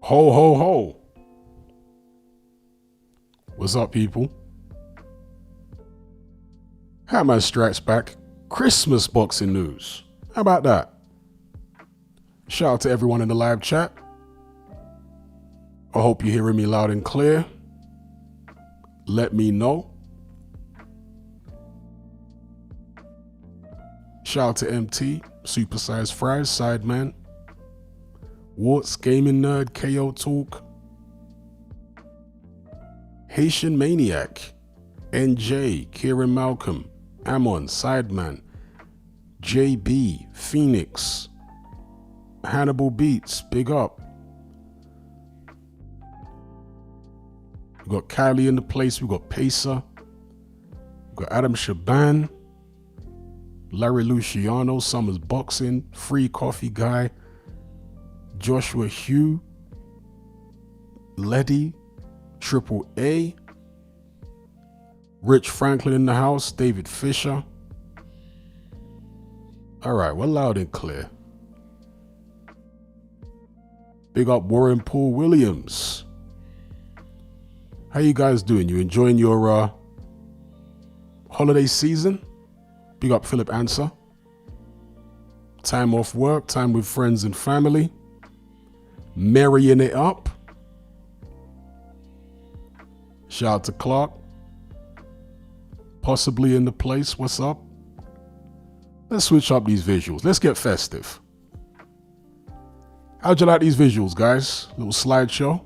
Ho, ho, ho. What's up, people? Hatman Strikes Back. Christmas boxing news. How about that? Shout out to everyone in the live chat. I hope you're hearing me loud and clear. Let me know. Shout out to MT, Supersized Fries, Sideman, Warts, Gaming Nerd, KO Talk, Haitian Maniac, NJ, Kieran Malcolm, Amon, Sideman, JB, Phoenix, Hannibal Beats, big up. We got Kylie in the place, we got Pacer, we got Adam Shaban, Larry Luciano, Summers Boxing, Free Coffee Guy, Joshua Hugh, Letty, Triple A, Rich Franklin in the house, David Fisher. All right, we're loud and clear. Big up Warren Paul Williams. How you guys doing? You enjoying your holiday season? Big up Philip Answer. Time off work, time with friends and family. Marrying it up. Shout out to Clark. Possibly in the place. What's up? Let's switch up these visuals. Let's get festive. How'd you like these visuals, guys? Little slideshow.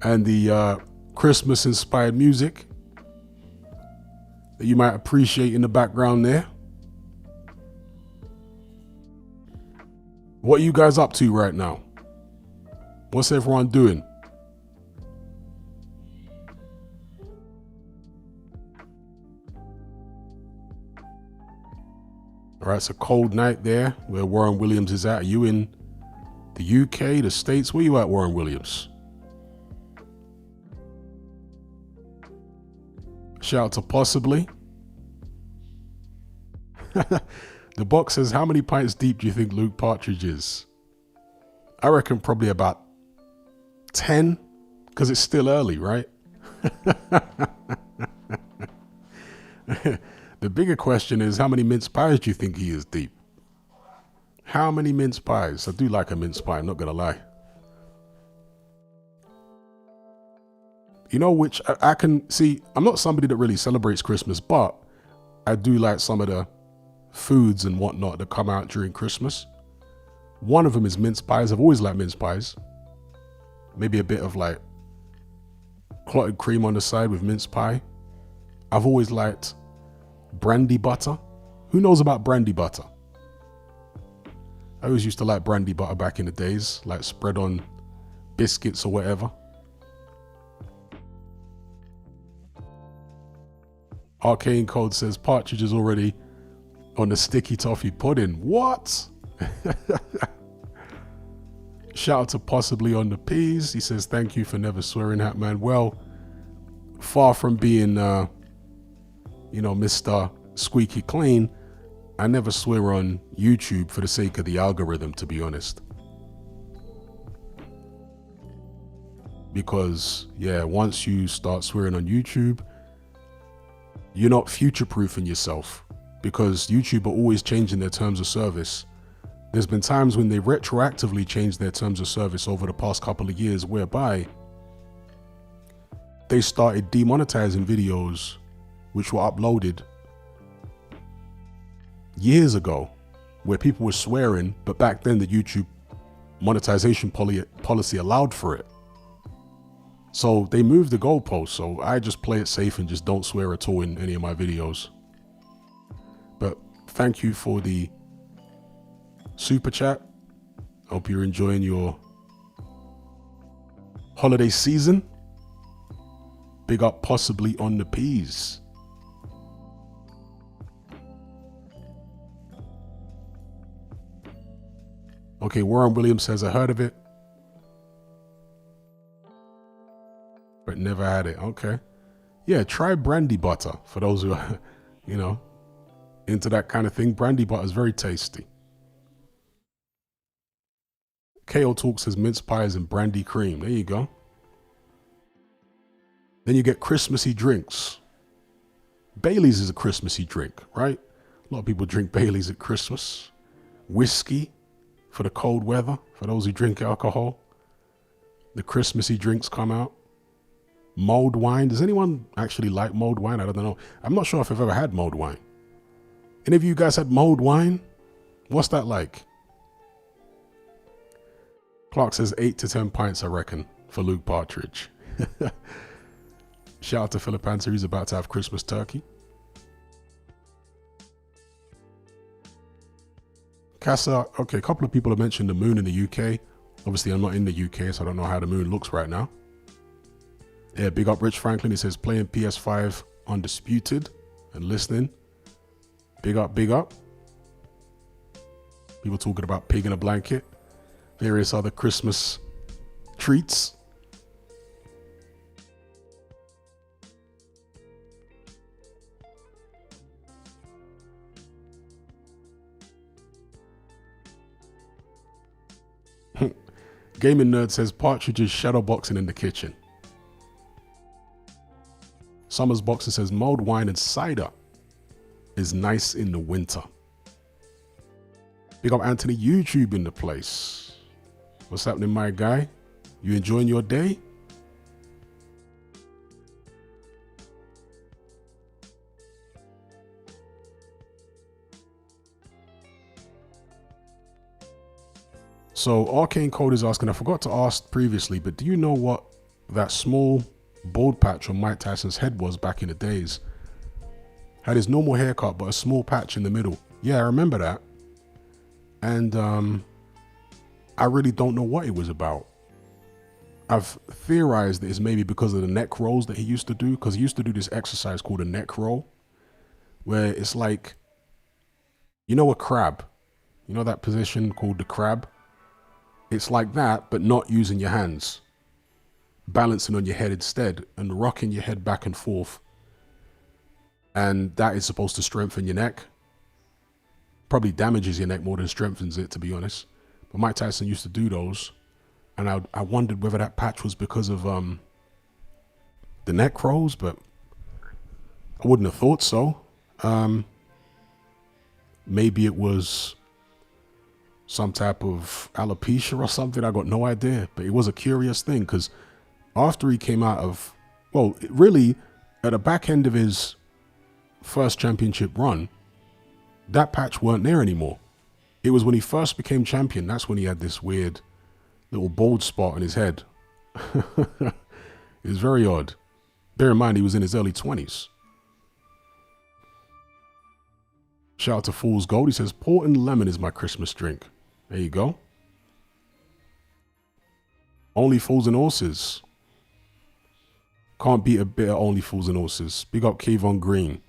And the Christmas-inspired music that you might appreciate in the background there. What are you guys up to right now? What's everyone doing? All right, it's a cold night there where Warren Williams is at. Are you in the UK, the States? Where you at, Warren Williams? Shout out to Possibly. The box says, how many pints deep do you think Luke Partridge is? I reckon probably about 10, because it's still early, right? The bigger question is, how many mince pies do you think he is deep? How many mince pies? I do like a mince pie, I'm not going to lie. You know, which I can see, I'm not somebody that really celebrates Christmas, but I do like some of the foods and whatnot that come out during Christmas. One of them is mince pies. I've always liked mince pies. Maybe a bit of like clotted cream on the side with mince pie. I've always liked brandy butter. Who knows about brandy butter? I always used to like brandy butter back in the days, like spread on biscuits or whatever. Arcane Code says Partridge is already on the sticky toffee pudding. What? Shout out to Possibly on the peas. He says, thank you for never swearing, Hatman. Well, far from being, Mr. Squeaky Clean, I never swear on YouTube for the sake of the algorithm, to be honest. Because, yeah, once you start swearing on YouTube, you're not future-proofing yourself. because YouTube are always changing their terms of service. There's been times when they retroactively changed their terms of service over the past couple of years, whereby they started demonetizing videos which were uploaded years ago, where people were swearing, but back then the YouTube monetization policy allowed for it. So they moved the goalpost, so I just play it safe and just don't swear at all in any of my videos. But thank you for the super chat. Hope you're enjoying your holiday season. Big up possibly on the peas. Okay, Warren Williams says, I heard of it, but never had it. Okay. Yeah, try brandy butter for those who are, you know, into that kind of thing. Brandy butter is very tasty. KO Talk says mince pies and brandy cream. There you go. Then you get Christmassy drinks. Bailey's is a Christmassy drink, right? A lot of people drink Bailey's at Christmas. Whiskey for the cold weather, for those who drink alcohol. The Christmassy drinks come out. Mulled wine. Does anyone actually like mulled wine? I don't know. I'm not sure if I've ever had mulled wine. Any of you guys had mulled wine? What's that like? Clark says 8 to 10 pints, I reckon, for Luke Partridge. Shout out to Philip Answer. He's about to have Christmas turkey. Casa, okay, a couple of people have mentioned the moon in the UK. Obviously, I'm not in the UK, so I don't know how the moon looks right now. Yeah, big up Rich Franklin. He says playing PS5 Undisputed and listening. Big up, big up. People talking about pig in a blanket. Various other Christmas treats. Gaming Nerd says Partridge is shadowboxing in the kitchen. Summers Boxer says mulled wine and cider is nice in the winter. Big up Anthony YouTube in the place. What's happening, my guy? You enjoying your day? So Arcane Code is asking, I forgot to ask previously, but do you know what that small bald patch on Mike Tyson's head was back in the days? Had his normal haircut, but a small patch in the middle. Yeah, I remember that. And I really don't know what it was about. I've theorized that it's maybe because of the neck rolls that he used to do, because he used to do this exercise called a neck roll, where it's like, you know, a crab. You know that position called the crab? It's like that, but not using your hands. Balancing on your head instead and rocking your head back and forth. And that is supposed to strengthen your neck. Probably damages your neck more than strengthens it, to be honest. But Mike Tyson used to do those. And I wondered whether that patch was because of the neck rolls, but I wouldn't have thought so. Maybe it was some type of alopecia or something. I got no idea. But it was a curious thing, because after he came out of, well, really, at the back end of his first championship run, that patch weren't there anymore. It was when he first became champion. That's when he had this weird little bald spot on his head. It was very odd. Bear in mind, he was in his early 20s. Shout out to Fool's Gold. He says, port and lemon is my Christmas drink. There you go. Only Fools and Horses. Can't beat a bit of Only Fools and Horses. Big up Kayvon Green.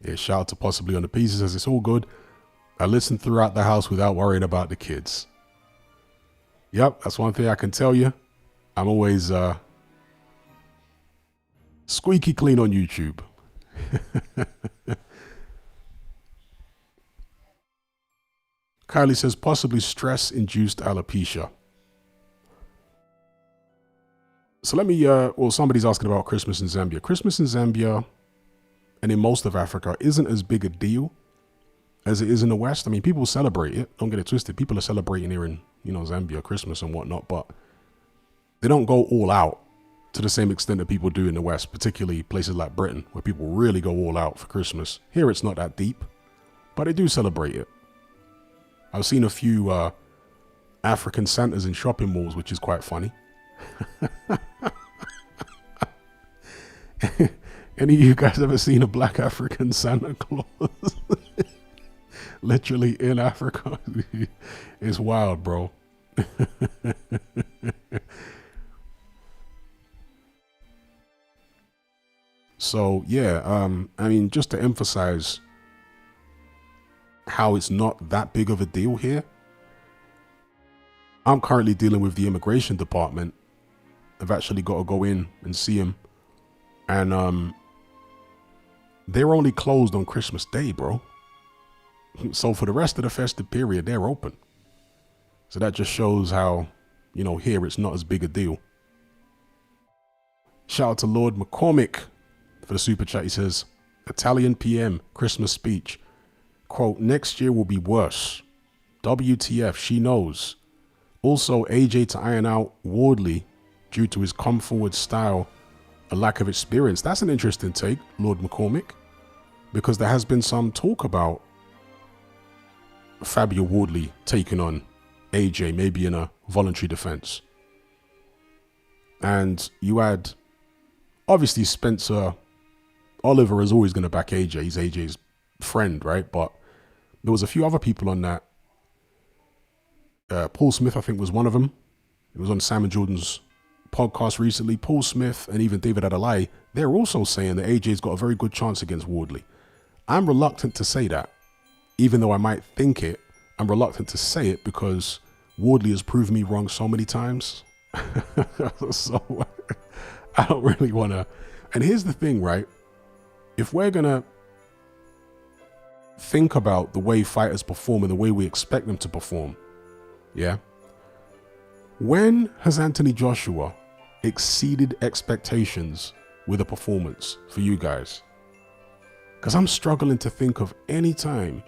Yeah, shout out to Possibly on the Pieces. Says it's all good. I listen throughout the house without worrying about the kids. Yep, that's one thing I can tell you. I'm always squeaky clean on YouTube. Kylie says possibly stress-induced alopecia. So let me, well, somebody's asking about Christmas in Zambia. Christmas in Zambia and in most of Africa isn't as big a deal as it is in the West. I mean, people celebrate it. Don't get it twisted. People are celebrating here in, Zambia, Christmas and whatnot, but they don't go all out to the same extent that people do in the West, particularly places like Britain, where people really go all out for Christmas. Here, it's not that deep, but they do celebrate it. I've seen a few African Santas in shopping malls, which is quite funny. Any of you guys ever seen a black African Santa Claus? Literally in Africa. It's wild, bro. So yeah, I mean, just to emphasize how it's not that big of a deal here. I'm currently dealing with the immigration department. I've actually got to go in and see him. And they're only closed on Christmas Day, bro. So for the rest of the festive period, they're open. So that just shows how, here it's not as big a deal. Shout out to Lord McCormick for the super chat. He says, Italian PM, Christmas speech. Quote, next year will be worse. WTF, she knows. Also, AJ to iron out Wardley due to his come forward style, a lack of experience. That's an interesting take, Lord McCormick, because there has been some talk about Fabio Wardley taking on AJ, maybe in a voluntary defense. And you had, obviously, Spencer Oliver is always going to back AJ. He's AJ's friend, right? But there was a few other people on that. Paul Smith, I think, was one of them. It was on Sam and Jordan's podcast recently. Paul Smith and even David Adelaide, they're also saying that AJ's got a very good chance against Wardley. I'm reluctant to say that. Even though I might think it, I'm reluctant to say it because Wardley has proved me wrong so many times. So I don't really want to. And here's the thing, right? If we're going to think about the way fighters perform and the way we expect them to perform, yeah? When has Anthony Joshua exceeded expectations with a performance for you guys? Because I'm struggling to think of any time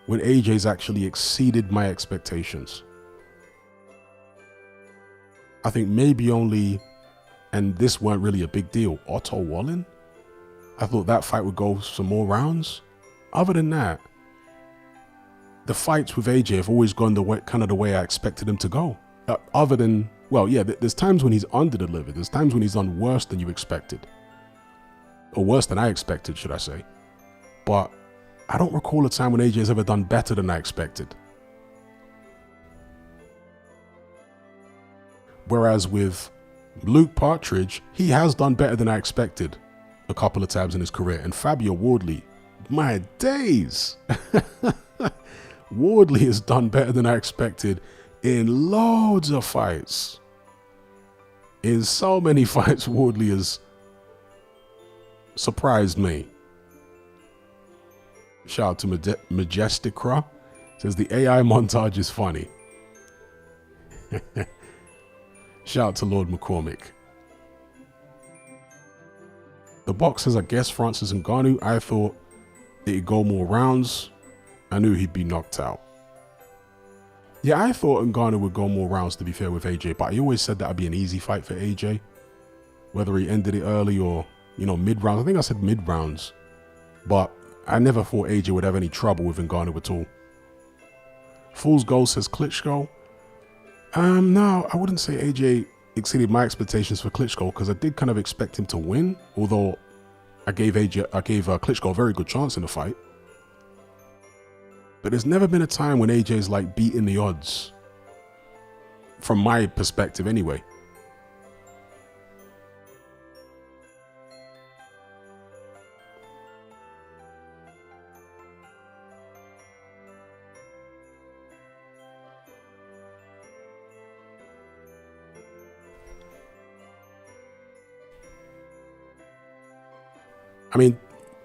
when AJ's actually exceeded my expectations. I think maybe only, and this weren't really a big deal, Otto Wallin. I thought that fight would go some more rounds. Other than that, the fights with AJ have always gone the way, kind of the way I expected them to go. Other than, well, yeah, there's times when he's under-delivered. There's times when he's done worse than you expected. Or worse than I expected, should I say. But I don't recall a time when AJ's ever done better than I expected. Whereas with Luke Partridge, he has done better than I expected a couple of times in his career. And Fabio Wardley, my days. Wardley has done better than I expected in loads of fights. In so many fights, Wardley has surprised me. Shout out to Majestic Craw. Says the AI montage is funny. Shout out to Lord McCormick. The boxers, I guess, Francis Ngannou, I thought it'd go more rounds. I knew he'd be knocked out. Yeah, I thought Ngannou would go more rounds, to be fair, with AJ, but he always said that would be an easy fight for AJ. Whether he ended it early or, mid-rounds. I think I said mid-rounds. But I never thought AJ would have any trouble with Ngannou at all. Fool's Gold says Klitschko. No, I wouldn't say AJ exceeded my expectations for Klitschko because I did kind of expect him to win, although I gave Klitschko a very good chance in the fight. But there's never been a time when AJ's like beating the odds. From my perspective anyway. I mean,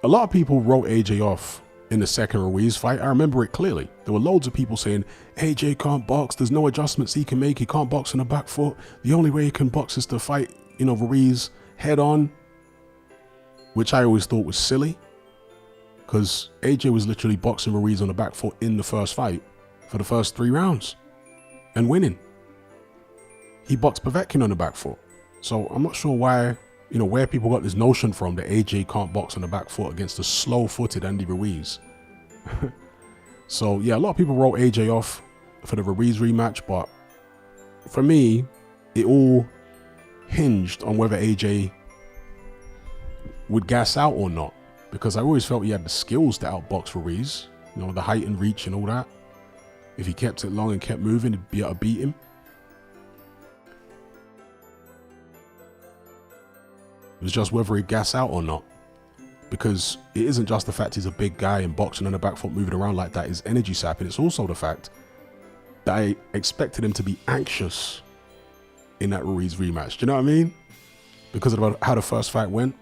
a lot of people wrote AJ off in the second Ruiz fight. I remember it clearly. There were loads of people saying, AJ can't box. There's no adjustments he can make. He can't box on the back foot. The only way he can box is to fight Ruiz head on, which I always thought was silly, because AJ was literally boxing Ruiz on the back foot in the first fight for the first 3 rounds and winning. He boxed Povetkin on the back foot. So I'm not sure why, where people got this notion from that AJ can't box on the back foot against a slow-footed Andy Ruiz. So yeah, a lot of people wrote AJ off for the Ruiz rematch, but for me, it all hinged on whether AJ would gas out or not, because I always felt he had the skills to outbox Ruiz, the height and reach and all that. If he kept it long and kept moving, he'd be able to beat him. It was just whether he'd gas out or not, because it isn't just the fact he's a big guy and boxing on the back foot moving around like that is energy sapping. It's also the fact that I expected him to be anxious in that Ruiz rematch. Do you know what I mean? Because of how the first fight went.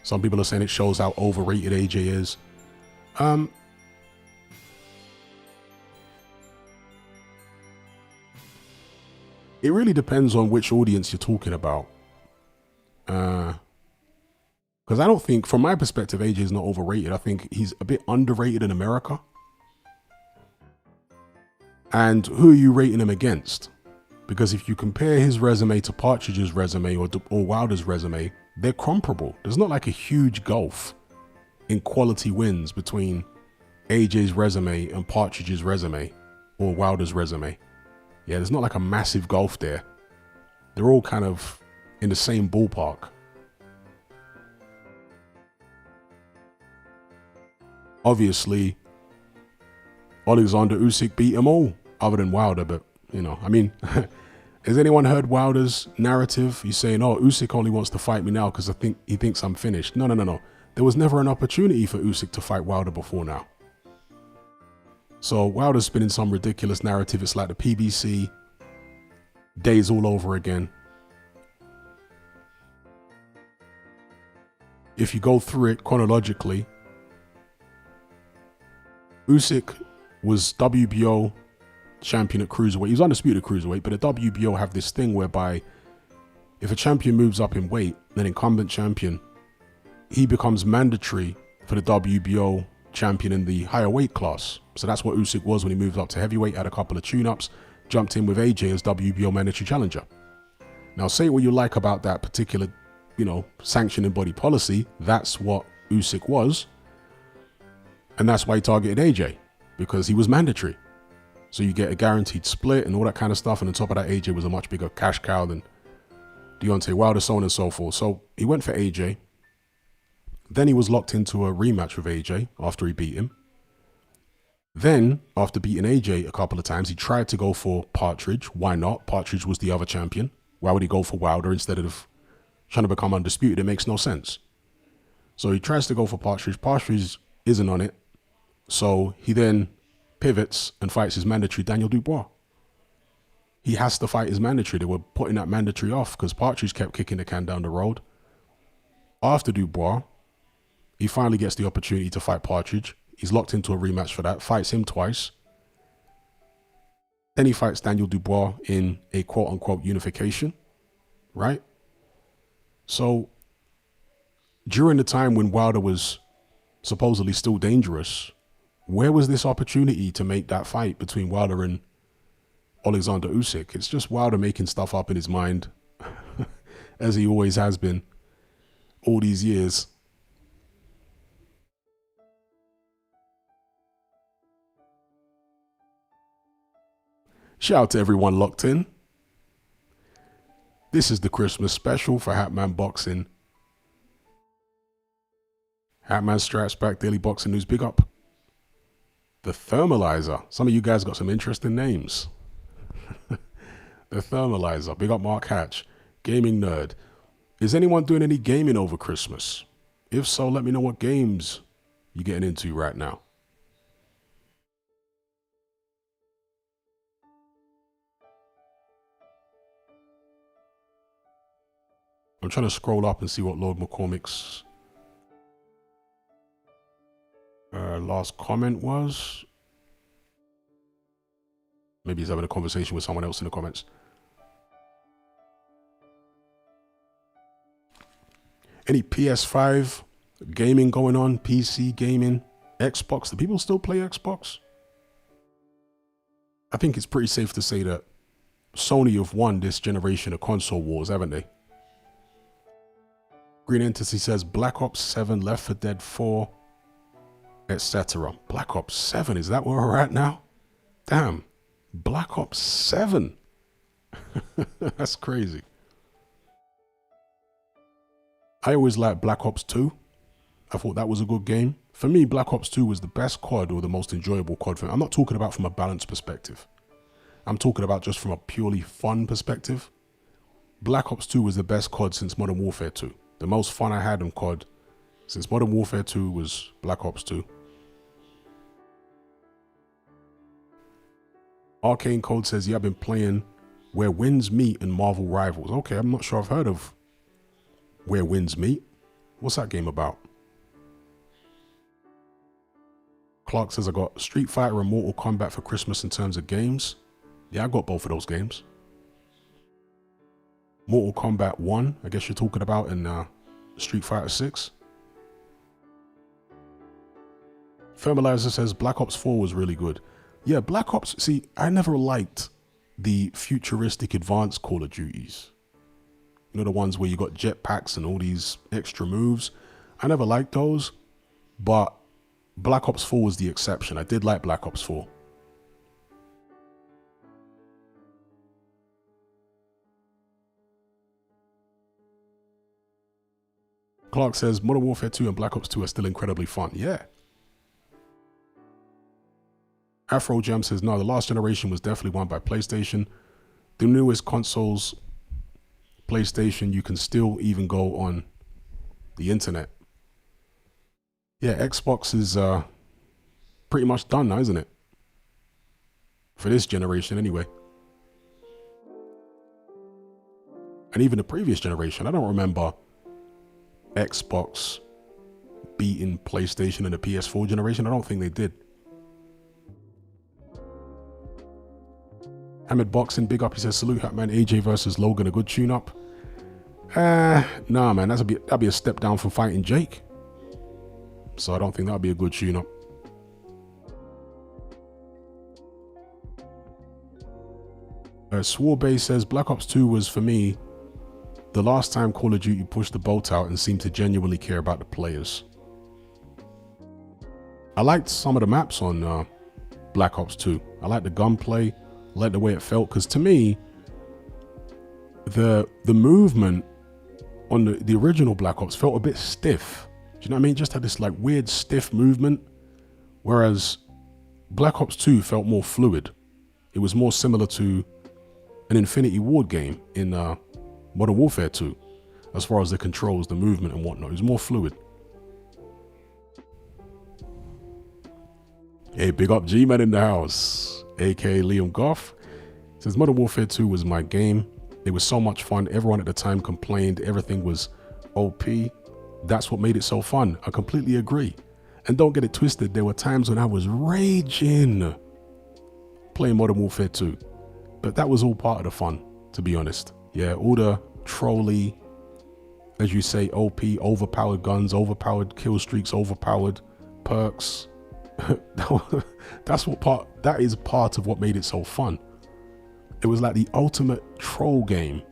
Some people are saying it shows how overrated AJ is. It really depends on which audience you're talking about. Because I don't think, from my perspective, AJ is not overrated. I think he's a bit underrated in America. And who are you rating him against? Because if you compare his resume to Partridge's resume or Wilder's resume, they're comparable. There's not like a huge gulf in quality wins between AJ's resume and Partridge's resume or Wilder's resume. Yeah, there's not like a massive gulf there. They're all kind of in the same ballpark. Obviously, Alexander Usyk beat them all, other than Wilder, but, I mean... Has anyone heard Wilder's narrative? He's saying, oh, Usyk only wants to fight me now because he thinks I'm finished. No. There was never an opportunity for Usyk to fight Wilder before now. So Wilder's spinning some ridiculous narrative. It's like the PBC days all over again. If you go through it chronologically, Usyk was WBO champion at cruiserweight. He was undisputed cruiserweight, but the WBO have this thing whereby if a champion moves up in weight, an incumbent champion, he becomes mandatory for the WBO champion in the higher weight class. So that's what Usyk was when he moved up to heavyweight, had a couple of tune-ups, jumped in with AJ as WBO mandatory challenger. Now, say what you like about that particular, sanctioning body policy, that's what Usyk was, and that's why he targeted AJ, because he was mandatory. So you get a guaranteed split and all that kind of stuff. And on top of that, AJ was a much bigger cash cow than Deontay Wilder, so on and so forth. So he went for AJ. Then he was locked into a rematch with AJ after he beat him. Then, after beating AJ a couple of times, he tried to go for Partridge. Why not? Partridge was the other champion. Why would he go for Wilder instead of trying to become undisputed? It makes no sense. So he tries to go for Partridge. Partridge isn't on it. So he then pivots and fights his mandatory Daniel Dubois. He has to fight his mandatory. They were putting that mandatory off because Partridge kept kicking the can down the road. After Dubois, he finally gets the opportunity to fight Partridge. He's locked into a rematch for that, fights him twice. Then he fights Daniel Dubois in a quote-unquote unification, right? So during the time when Wilder was supposedly still dangerous, where was this opportunity to make that fight between Wilder and Alexander Usyk? It's just Wilder making stuff up in his mind, as he always has been all these years. Shout out to everyone locked in. This is the Christmas special for Hatman Boxing. Hatman Strikes Back Daily Boxing News. Big up. The Thermalizer. Some of you guys got some interesting names. The Thermalizer. Big up Mark Hatch. Gaming Nerd. Is anyone doing any gaming over Christmas? If so, let me know what games you're getting into right now. I'm trying to scroll up and see what Lord McCormick's last comment was. Maybe he's having a conversation with someone else in the comments. Any PS5 gaming going on? PC gaming? Xbox? Do people still play Xbox? I think it's pretty safe to say that Sony have won this generation of console wars, haven't they? Green Entity says Black Ops 7, Left 4 Dead 4, etc. Black Ops 7, is that where we're at now? Damn, Black Ops 7. That's crazy. I always liked Black Ops 2. I thought that was a good game. For me, Black Ops 2 was the best COD or the most enjoyable COD for me. I'm not talking about from a balanced perspective. I'm talking about just from a purely fun perspective. Black Ops 2 was the best COD since Modern Warfare 2. The most fun I had in COD since Modern Warfare 2 was Black Ops 2. Arcane Code says, yeah, I've been playing Where Winds Meet and Marvel Rivals. Okay, I'm not sure I've heard of Where Winds Meet. What's that game about? Clark says, I got Street Fighter and Mortal Kombat for Christmas in terms of games. Yeah, I got both of those games. Mortal Kombat 1, I guess you're talking about, in Street Fighter 6. Thermalizer says Black Ops 4 was really good. Yeah, Black Ops, see, I never liked the futuristic advanced Call of Duties. You know, the ones where you got jetpacks and all these extra moves. I never liked those, but Black Ops 4 was the exception. I did like Black Ops 4. Clark says Modern Warfare 2 and Black Ops 2 are still incredibly fun. Yeah. Afro Jam says, no, the last generation was definitely won by PlayStation. The newest consoles, PlayStation, you can still even go on the internet. Yeah, Xbox is pretty much done now, isn't it? For this generation anyway. And even the previous generation, I don't remember Xbox beating PlayStation in the PS4 generation. I don't think they did. Ahmed Boxing, big up. He says, salute Hatman, AJ versus Logan, a good tune-up. Nah, man, that'd be a step down from fighting Jake. So I don't think that'd be a good tune-up. Swarbay says, Black Ops 2 was, for me, the last time Call of Duty pushed the boat out and seemed to genuinely care about the players. I liked some of the maps on Black Ops 2. I liked the gunplay. I liked the way it felt, because to me, the movement on the original Black Ops felt a bit stiff. Do you know what I mean? Just had this like weird stiff movement, whereas Black Ops 2 felt more fluid. It was more similar to an Infinity Ward game in Modern Warfare 2, as far as the controls, the movement and whatnot. It was more fluid. Hey, big up G-Man in the house, aka Liam Goff. Says Modern Warfare 2 was my game. It was so much fun. Everyone at the time complained everything was OP. That's what made it so fun. I completely agree. And don't get it twisted, there were times when I was raging playing Modern Warfare 2. But that was all part of the fun, to be honest. Yeah, all the trolley, as you say, OP, overpowered guns, overpowered kill streaks, overpowered perks. That is part of what made it so fun. It was like the ultimate troll game,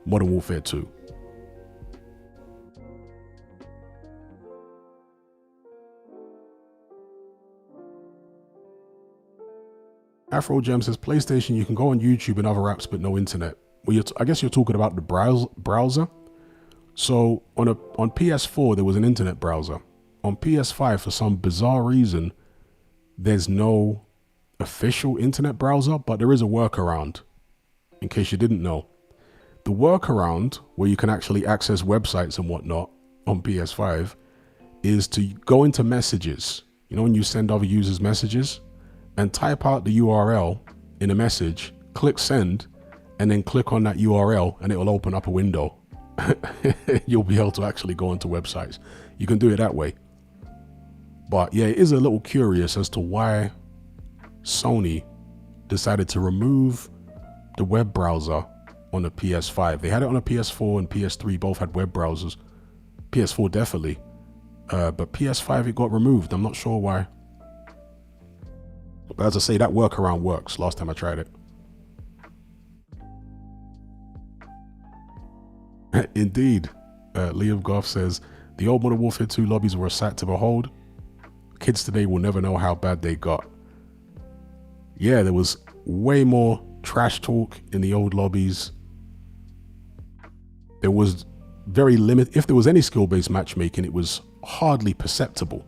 Modern Warfare 2. Afro Gem says, PlayStation, you can go on YouTube and other apps, but no internet. Well, I guess you're talking about the browser. So on PS4, there was an internet browser. On PS5, for some bizarre reason, there's no official internet browser, but there is a workaround, in case you didn't know. The workaround, where you can actually access websites and whatnot on PS5, is to go into messages. You know, when you send other users messages, and type out the URL in a message, click send, and then click on that URL, and it will open up a window you'll be able to actually go onto websites. You can do it that way. But yeah, it is a little curious as to why Sony decided to remove the web browser on the PS5. They had it on a PS4 and PS3, both had web browsers. PS4 definitely. But PS5, it got removed. I'm not sure why. But as I say, that workaround works. Last time I tried it. Indeed. Liam Goff says, the old Modern Warfare 2 lobbies were a sight to behold. Kids today will never know how bad they got. Yeah, there was way more trash talk in the old lobbies. There was very limited. If there was any skill-based matchmaking, it was hardly perceptible.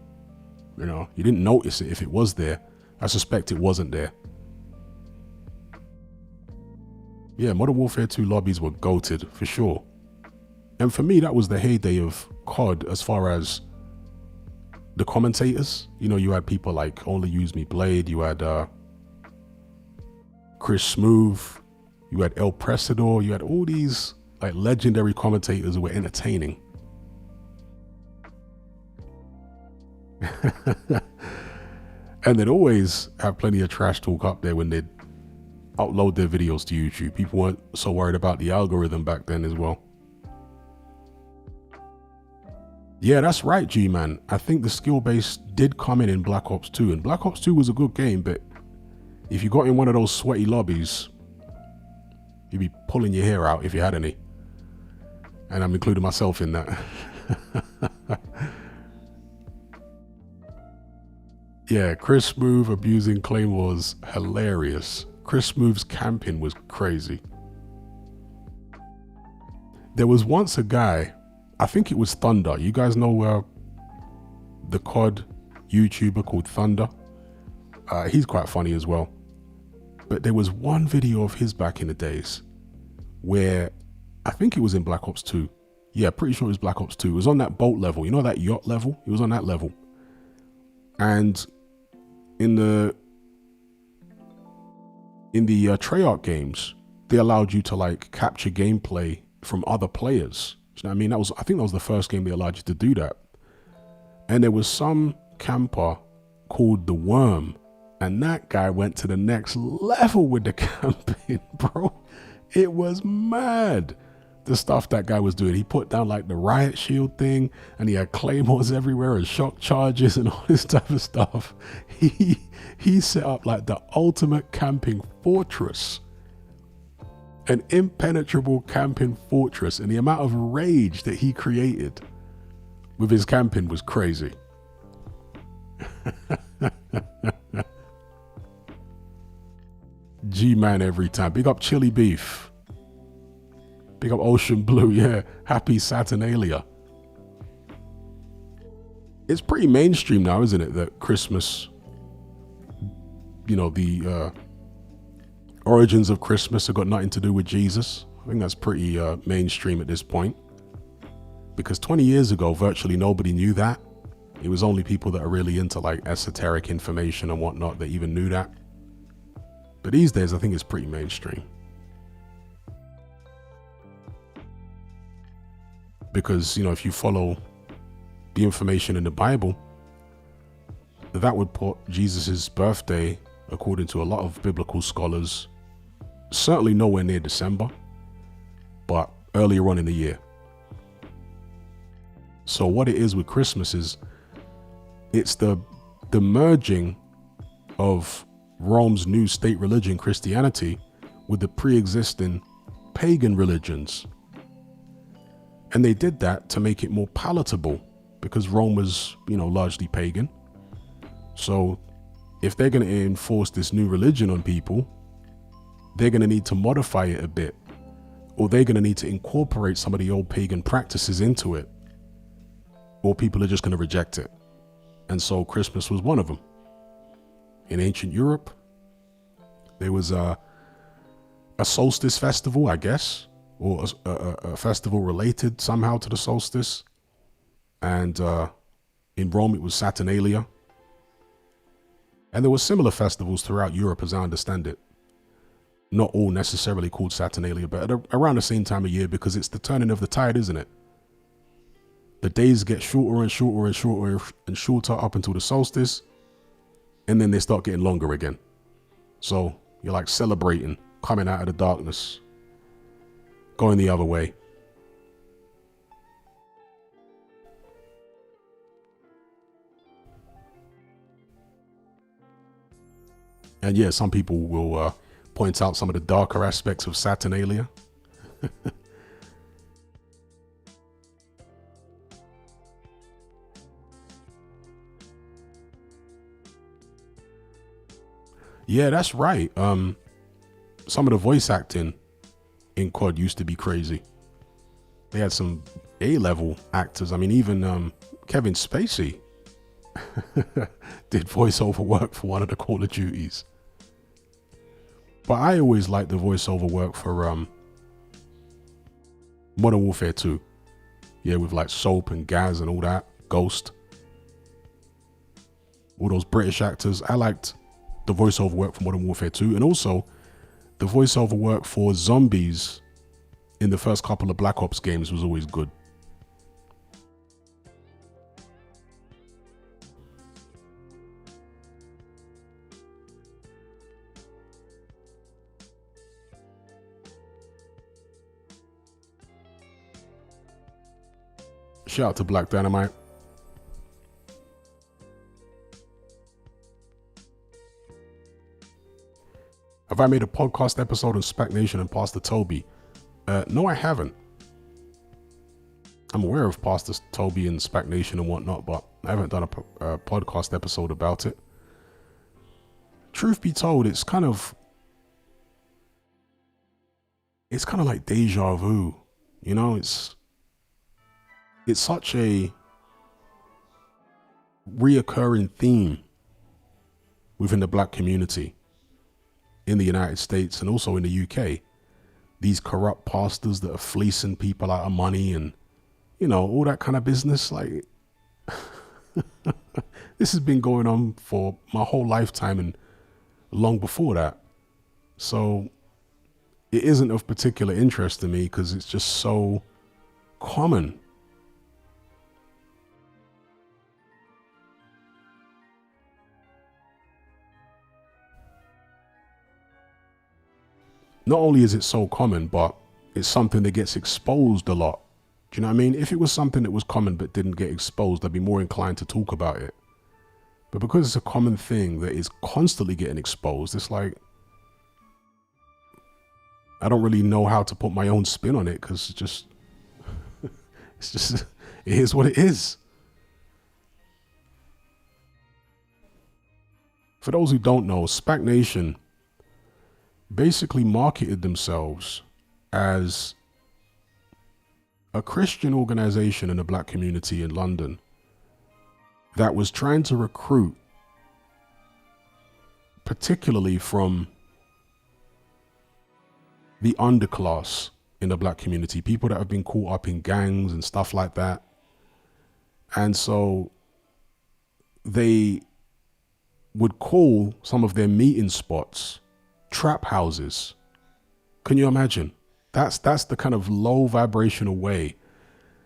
You know, you didn't notice it if it was there. I suspect it wasn't there. Yeah, Modern Warfare 2 lobbies were goated for sure. And for me, that was the heyday of COD as far as the commentators. You know, you had people like Only Use Me Blade, you had Chris Smooth, you had El Presador, you had all these like legendary commentators who were entertaining. And they'd always have plenty of trash talk up there when they'd upload their videos to YouTube. People weren't so worried about the algorithm back then as well. Yeah, that's right, G-Man. I think the skill-based did come in Black Ops 2, and Black Ops 2 was a good game, but if you got in one of those sweaty lobbies, you'd be pulling your hair out if you had any. And I'm including myself in that. Yeah, Chris Smooth abusing Claymore hilarious. Chris Smooth's camping was crazy. There was once a guy, I think it was Thunder. You guys know the COD YouTuber called Thunder? He's quite funny as well. But there was one video of his back in the days where I think it was in Black Ops 2. Yeah, pretty sure it was Black Ops 2. It was on that boat level. You know that yacht level? It was on that level. And in the Treyarch games, they allowed you to like capture gameplay from other players. You know what I mean? I think that was the first game they allowed you to do that. And there was some camper called The Worm, and that guy went to the next level with the camping, bro. It was mad. The stuff that guy was doing. He put down like the riot shield thing, and he had claymores everywhere and shock charges and all this type of stuff. He set up like the ultimate camping fortress, an impenetrable camping fortress, and the amount of rage that he created with his camping was crazy. G-Man every time. Big up Chili Beef. Big up Ocean Blue, yeah. Happy Saturnalia. It's pretty mainstream now, isn't it, that Christmas, you know, the origins of Christmas have got nothing to do with Jesus. I think that's pretty mainstream at this point. Because 20 years ago, virtually nobody knew that. It was only people that are really into like esoteric information and whatnot that even knew that. But these days, I think it's pretty mainstream. Because, you know, if you follow the information in the Bible, that would put Jesus's birthday, according to a lot of biblical scholars, certainly nowhere near December, but earlier on in the year. So what it is with Christmas is it's the merging of Rome's new state religion, Christianity, with the pre-existing pagan religions. And they did that to make it more palatable because Rome was, you know, largely pagan. So if they're going to enforce this new religion on people, they're going to need to modify it a bit, or they're going to need to incorporate some of the old pagan practices into it, or people are just going to reject it. And so Christmas was one of them. In ancient Europe, there was a solstice festival, I guess, or a festival related somehow to the solstice. And in Rome, it was Saturnalia. And there were similar festivals throughout Europe, as I understand it. not all necessarily called Saturnalia, but around the same time of year, because it's the turning of the tide, isn't it? The days get shorter and shorter and shorter and shorter up until the solstice, and then they start getting longer again. So you're like celebrating, coming out of the darkness, going the other way. And yeah, some people will point out some of the darker aspects of Saturnalia. Yeah, that's right. Some of the voice acting in COD used to be crazy. They had some A-level actors. I mean, even Kevin Spacey did voiceover work for one of the Call of Duties. But I always liked the voiceover work for Modern Warfare 2. Yeah, with like Soap and Gaz and all that. Ghost. All those British actors. I liked the voiceover work for Modern Warfare 2. And also the voiceover work for zombies in the first couple of Black Ops games was always good. Shout out to Black Dynamite. Have I made a podcast episode on SPAC Nation and Pastor Toby? No, I haven't. I'm aware of Pastor Toby and SPAC Nation and whatnot, but I haven't done a podcast episode about it. Truth be told, it's kind of like deja vu. You know, it's such a reoccurring theme within the Black community in the United States and also in the UK. These corrupt pastors that are fleecing people out of money and, you know, all that kind of business. Like, this has been going on for my whole lifetime and long before that. So it isn't of particular interest to me because it's just so common. Not only is it so common, but it's something that gets exposed a lot. Do you know what I mean? If it was something that was common but didn't get exposed, I'd be more inclined to talk about it. But because it's a common thing that is constantly getting exposed, it's like, I don't really know how to put my own spin on it because it is what it is. For those who don't know, SPAC Nation basically marketed themselves as a Christian organization in the Black community in London that was trying to recruit, particularly from the underclass in the Black community, people that have been caught up in gangs and stuff like that. And so they would call some of their meeting spots trap houses. Can you imagine? That's the kind of low vibrational way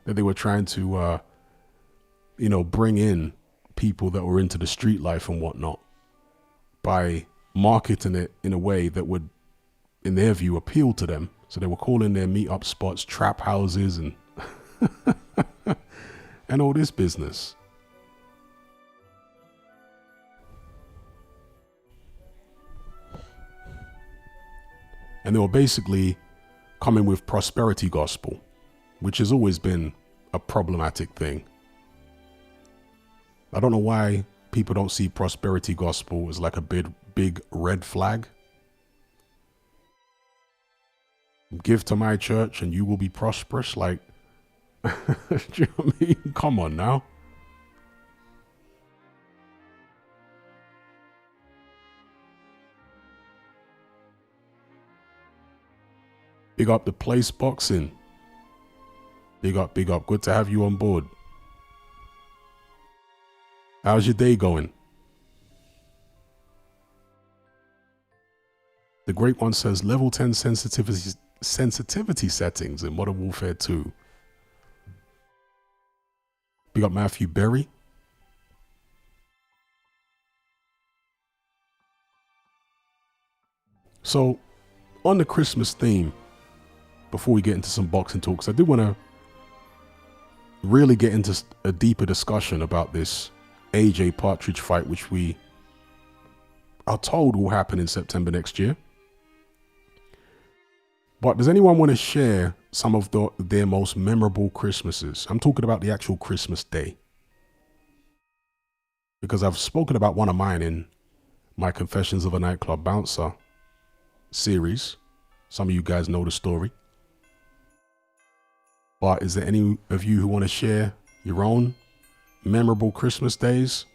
that they were trying to, bring in people that were into the street life and whatnot by marketing it in a way that would, in their view, appeal to them. So they were calling their meetup spots trap houses and and all this business. And they were basically coming with prosperity gospel, which has always been a problematic thing. I don't know why people don't see prosperity gospel as like a big red flag. Give to my church and you will be prosperous. Like, do you know what I mean? Come on now. Big up the Place Boxing. Big up. Good to have you on board. How's your day going? The Great One says level 10 sensitivity settings in Modern Warfare 2. We got Matthew Berry. So, on the Christmas theme, before we get into some boxing talks, I do want to really get into a deeper discussion about this AJ Partridge fight, which we are told will happen in September next year. But does anyone want to share some of their most memorable Christmases? I'm talking about the actual Christmas day. Because I've spoken about one of mine in my Confessions of a Nightclub Bouncer series. Some of you guys know the story. But is there any of you who want to share your own memorable Christmas days?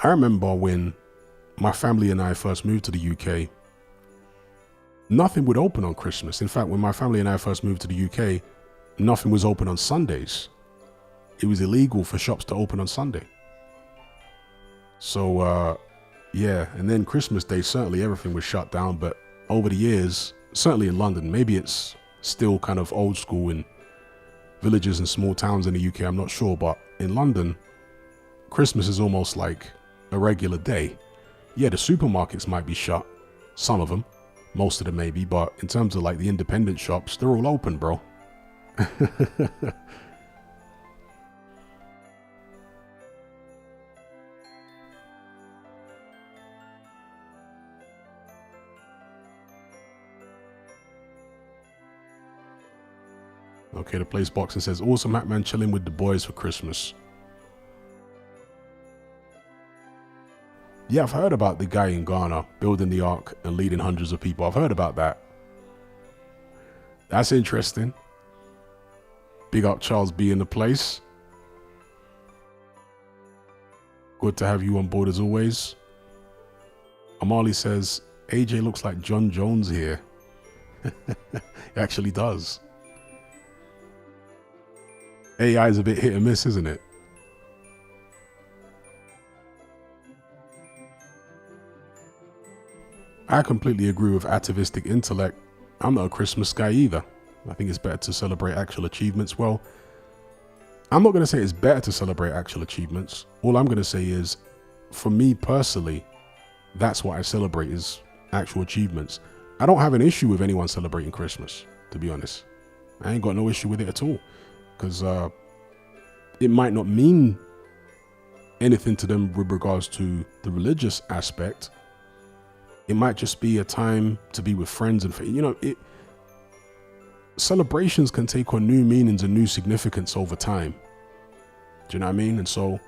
I remember when my family and I first moved to the UK, nothing would open on Christmas. In fact, when my family and I first moved to the UK, nothing was open on Sundays. It was illegal for shops to open on Sunday. So, yeah, and then Christmas Day, certainly everything was shut down. But over the years, certainly in London, maybe it's still kind of old school in villages and small towns in the UK, I'm not sure. But in London, Christmas is almost like a regular day. Yeah, the supermarkets might be shut, some of them, most of them maybe, but in terms of like the independent shops, they're all open, bro. Okay, the place boxing says, awesome Hatman chilling with the boys for Christmas. Yeah, I've heard about the guy in Ghana building the ark and leading hundreds of people. I've heard about that. That's interesting. Big up Charles B in the place. Good to have you on board as always. Amali says, AJ looks like John Jones here. It actually does. AI is a bit hit and miss, isn't it? I completely agree with atavistic intellect. I'm not a Christmas guy either. I think it's better to celebrate actual achievements. Well, I'm not going to say it's better to celebrate actual achievements. All I'm going to say is, for me personally, that's what I celebrate is actual achievements. I don't have an issue with anyone celebrating Christmas, to be honest. I ain't got no issue with it at all. Because it might not mean anything to them with regards to the religious aspect. It might just be a time to be with friends and, you know, celebrations can take on new meanings and new significance over time. Do you know what I mean? And so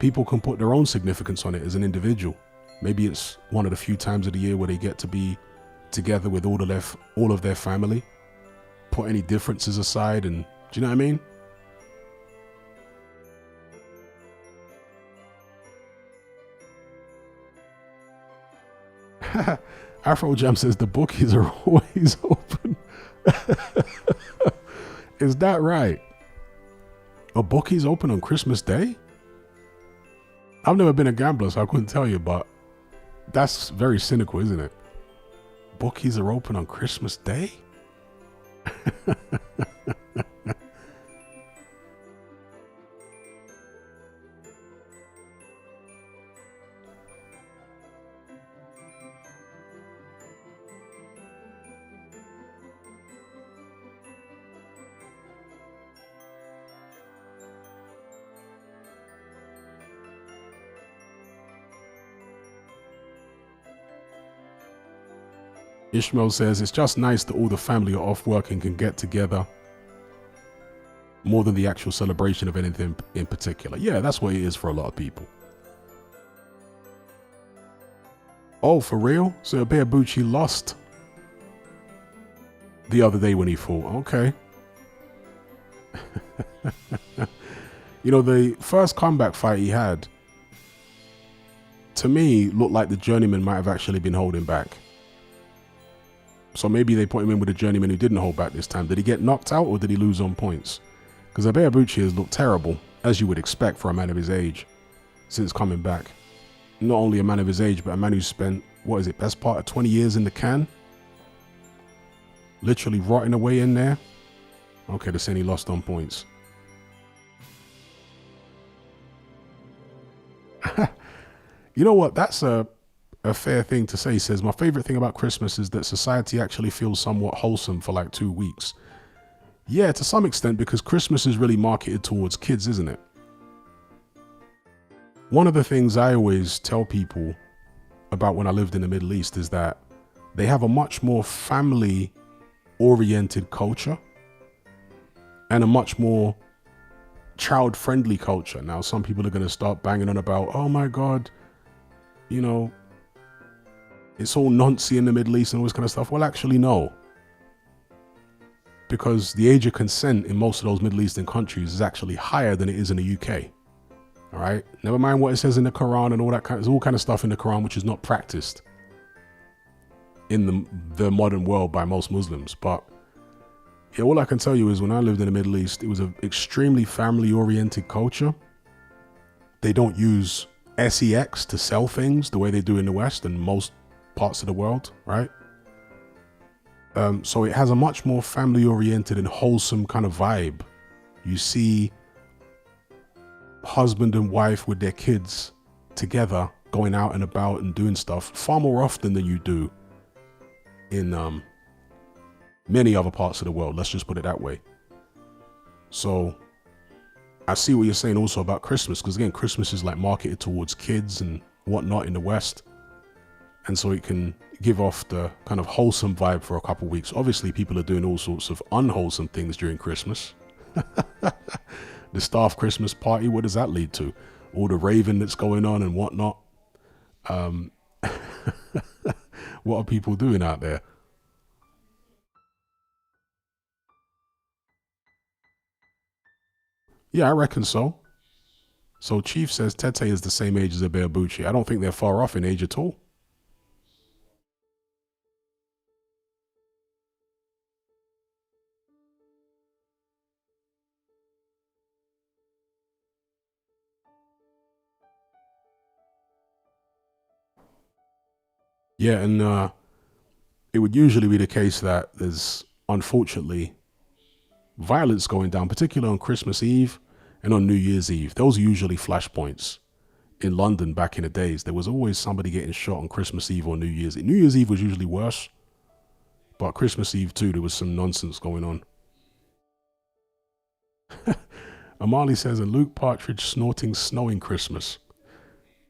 people can put their own significance on it as an individual. Maybe it's one of the few times of the year where they get to be together with all of their family, put any differences aside, and do you know what I mean? Afro Jam says the bookies are always open. Is that right? Are bookies open on Christmas Day? I've never been a gambler, so I couldn't tell you, but that's very cynical, isn't it? Bookies are open on Christmas Day? Ishmael says, it's just nice that all the family are off work and can get together more than the actual celebration of anything in particular. Yeah, that's what it is for a lot of people. Oh, for real? So Beabucci lost the other day when he fought. Okay. You know, the first comeback fight he had, to me, looked like the journeyman might have actually been holding back. So maybe they put him in with a journeyman who didn't hold back this time. Did he get knocked out or did he lose on points? Because Beabucci has looked terrible as you would expect for a man of his age, since coming back. Not only a man of his age, but a man who spent, what is it, best part of 20 years in the can? Literally rotting away in there. Okay, they're saying he lost on points. You know what? That's a fair thing to say. He says, my favorite thing about Christmas is that society actually feels somewhat wholesome for like 2 weeks. Yeah, to some extent, because Christmas is really marketed towards kids, isn't it? One of the things I always tell people about when I lived in the Middle East is that they have a much more family-oriented culture and a much more child-friendly culture. Now, some people are going to start banging on about, oh my God, you know, it's all noncy in the Middle East and all this kind of stuff. Well, actually, no. Because the age of consent in most of those Middle Eastern countries is actually higher than it is in the UK. All right. Never mind what it says in the Quran and all that kind. There's all kind of stuff in the Quran which is not practiced in the modern world by most Muslims. But yeah, all I can tell you is when I lived in the Middle East, it was an extremely family-oriented culture. They don't use sex to sell things the way they do in the West and most parts of the world, right? So it has a much more family-oriented and wholesome kind of vibe. You see husband and wife with their kids together going out and about and doing stuff far more often than you do in many other parts of the world. Let's just put it that way. So I see what you're saying also about Christmas, because again, Christmas is like marketed towards kids and whatnot in the West. And so it can give off the kind of wholesome vibe for a couple of weeks. Obviously, people are doing all sorts of unwholesome things during Christmas. The staff Christmas party, what does that lead to? All the raving that's going on and whatnot. What are people doing out there? Yeah, I reckon so. So Chief says Tete is the same age as a Bearbucci. I don't think they're far off in age at all. Yeah, and it would usually be the case that there's, unfortunately, violence going down, particularly on Christmas Eve and on New Year's Eve. Those are usually flashpoints. In London back in the days, there was always somebody getting shot on Christmas Eve or New Year's Eve. New Year's Eve was usually worse, but Christmas Eve too, there was some nonsense going on. Amali says, and Luke Partridge snorting snowing Christmas.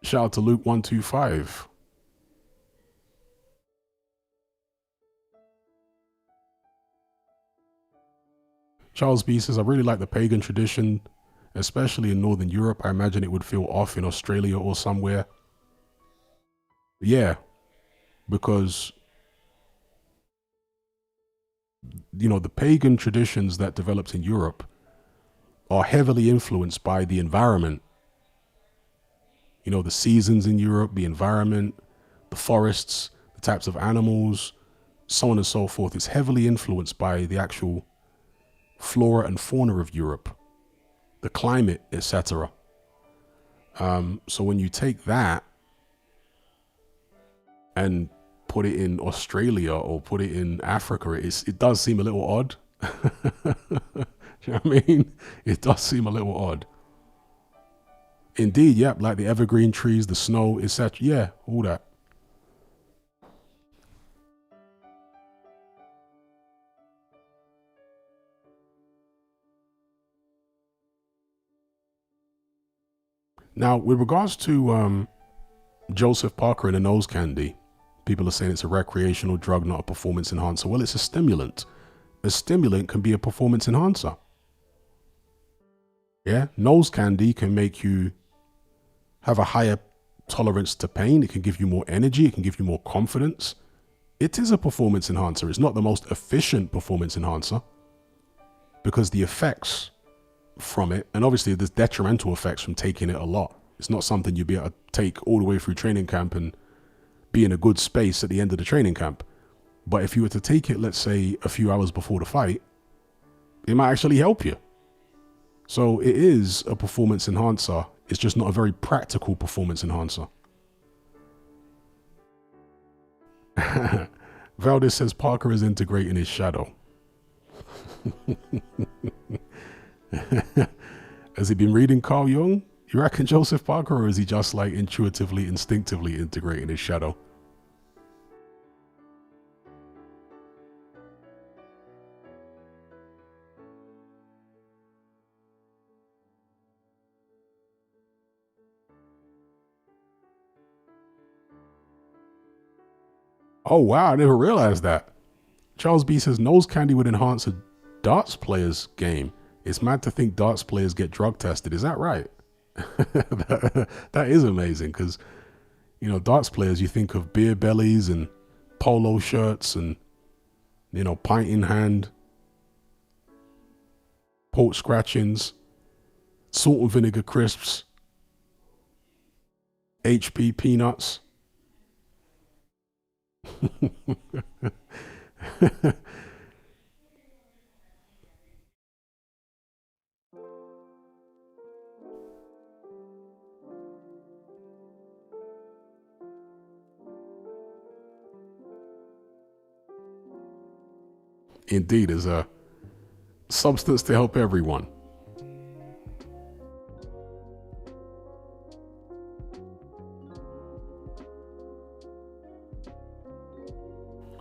Shout out to Luke125. Charles B says, I really like the pagan tradition, especially in Northern Europe. I imagine it would feel off in Australia or somewhere. Yeah, because, you know, the pagan traditions that developed in Europe are heavily influenced by the environment. You know, the seasons in Europe, the environment, the forests, the types of animals, so on and so forth. It's heavily influenced by the actual flora and fauna of Europe, the climate, etc. So when you take that and put it in Australia or put it in Africa, it does seem a little odd. Do you know what I mean? It does seem a little odd. Indeed, yep, like the evergreen trees, the snow, etc. Yeah, all that. Now, with regards to Joseph Parker and the nose candy, people are saying it's a recreational drug, not a performance enhancer. Well, it's a stimulant. A stimulant can be a performance enhancer. Yeah, nose candy can make you have a higher tolerance to pain. It can give you more energy. It can give you more confidence. It is a performance enhancer. It's not the most efficient performance enhancer because the effects from it, and obviously there's detrimental effects from taking it a lot. It's not something you'll be able to take all the way through training camp and be in a good space at the end of the training camp. But if you were to take it, let's say, a few hours before the fight, it might actually help you. So it is a performance enhancer. It's just not a very practical performance enhancer. Valdez says Parker is integrating his shadow. Has he been reading Carl Jung? You reckon Joseph Parker, or is he just like intuitively, instinctively integrating his shadow? Oh wow, I never realized that. Charles B says nose candy would enhance a darts player's game. It's mad to think darts players get drug tested. Is that right? that is amazing, because you know, darts players, you think of beer bellies and polo shirts and, you know, pint in hand, pork scratchings, salt and vinegar crisps, HP peanuts. Indeed, is a substance to help everyone.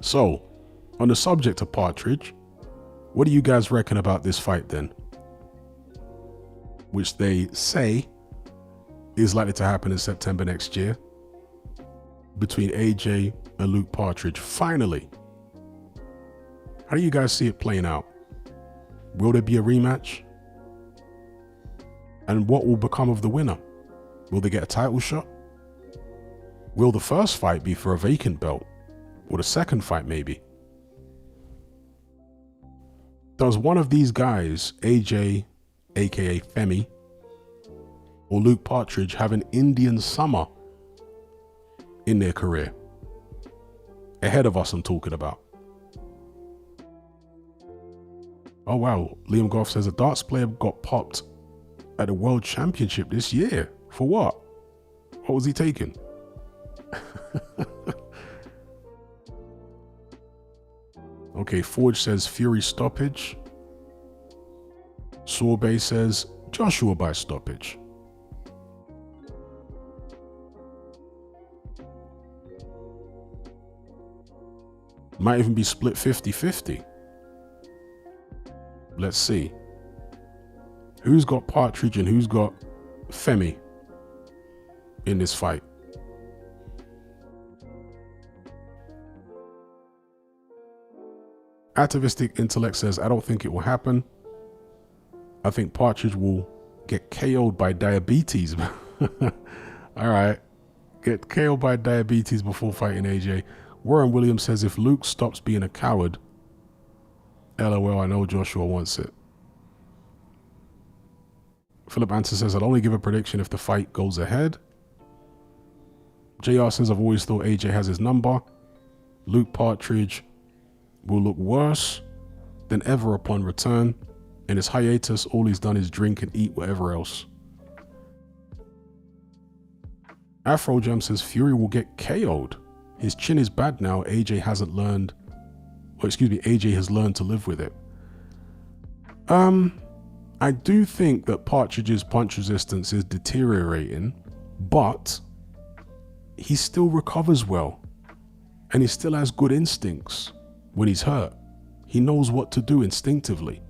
So, on the subject of Partridge, what do you guys reckon about this fight then? Which they say is likely to happen in September next year between AJ and Luke Partridge. Finally. How do you guys see it playing out? Will there be a rematch? And what will become of the winner? Will they get a title shot? Will the first fight be for a vacant belt? Or the second fight maybe? Does one of these guys, AJ, aka Femi, or Luke Partridge, have an Indian summer in their career? Ahead of us, I'm talking about. Oh wow, Liam Goff says a darts player got popped at the World Championship this year. For what? What was he taking? Okay, Forge says Fury stoppage. Sorbet says Joshua by stoppage. Might even be split 50-50. Let's see. Who's got Partridge and who's got Femi in this fight? Atavistic Intellect says, I don't think it will happen. I think Partridge will get KO'd by diabetes. All right. Get KO'd by diabetes before fighting AJ. Warren Williams says, if Luke stops being a coward, LOL, I know Joshua wants it. Philip Anson says, I'd only give a prediction if the fight goes ahead. JR says, I've always thought AJ has his number. Luke Partridge will look worse than ever upon return. In his hiatus, all he's done is drink and eat whatever else. Afro Jam says, Fury will get KO'd. His chin is bad now. AJ hasn't learned, or excuse me, AJ has learned to live with it. I do think that Partridge's punch resistance is deteriorating, but he still recovers well. And he still has good instincts when he's hurt. He knows what to do instinctively.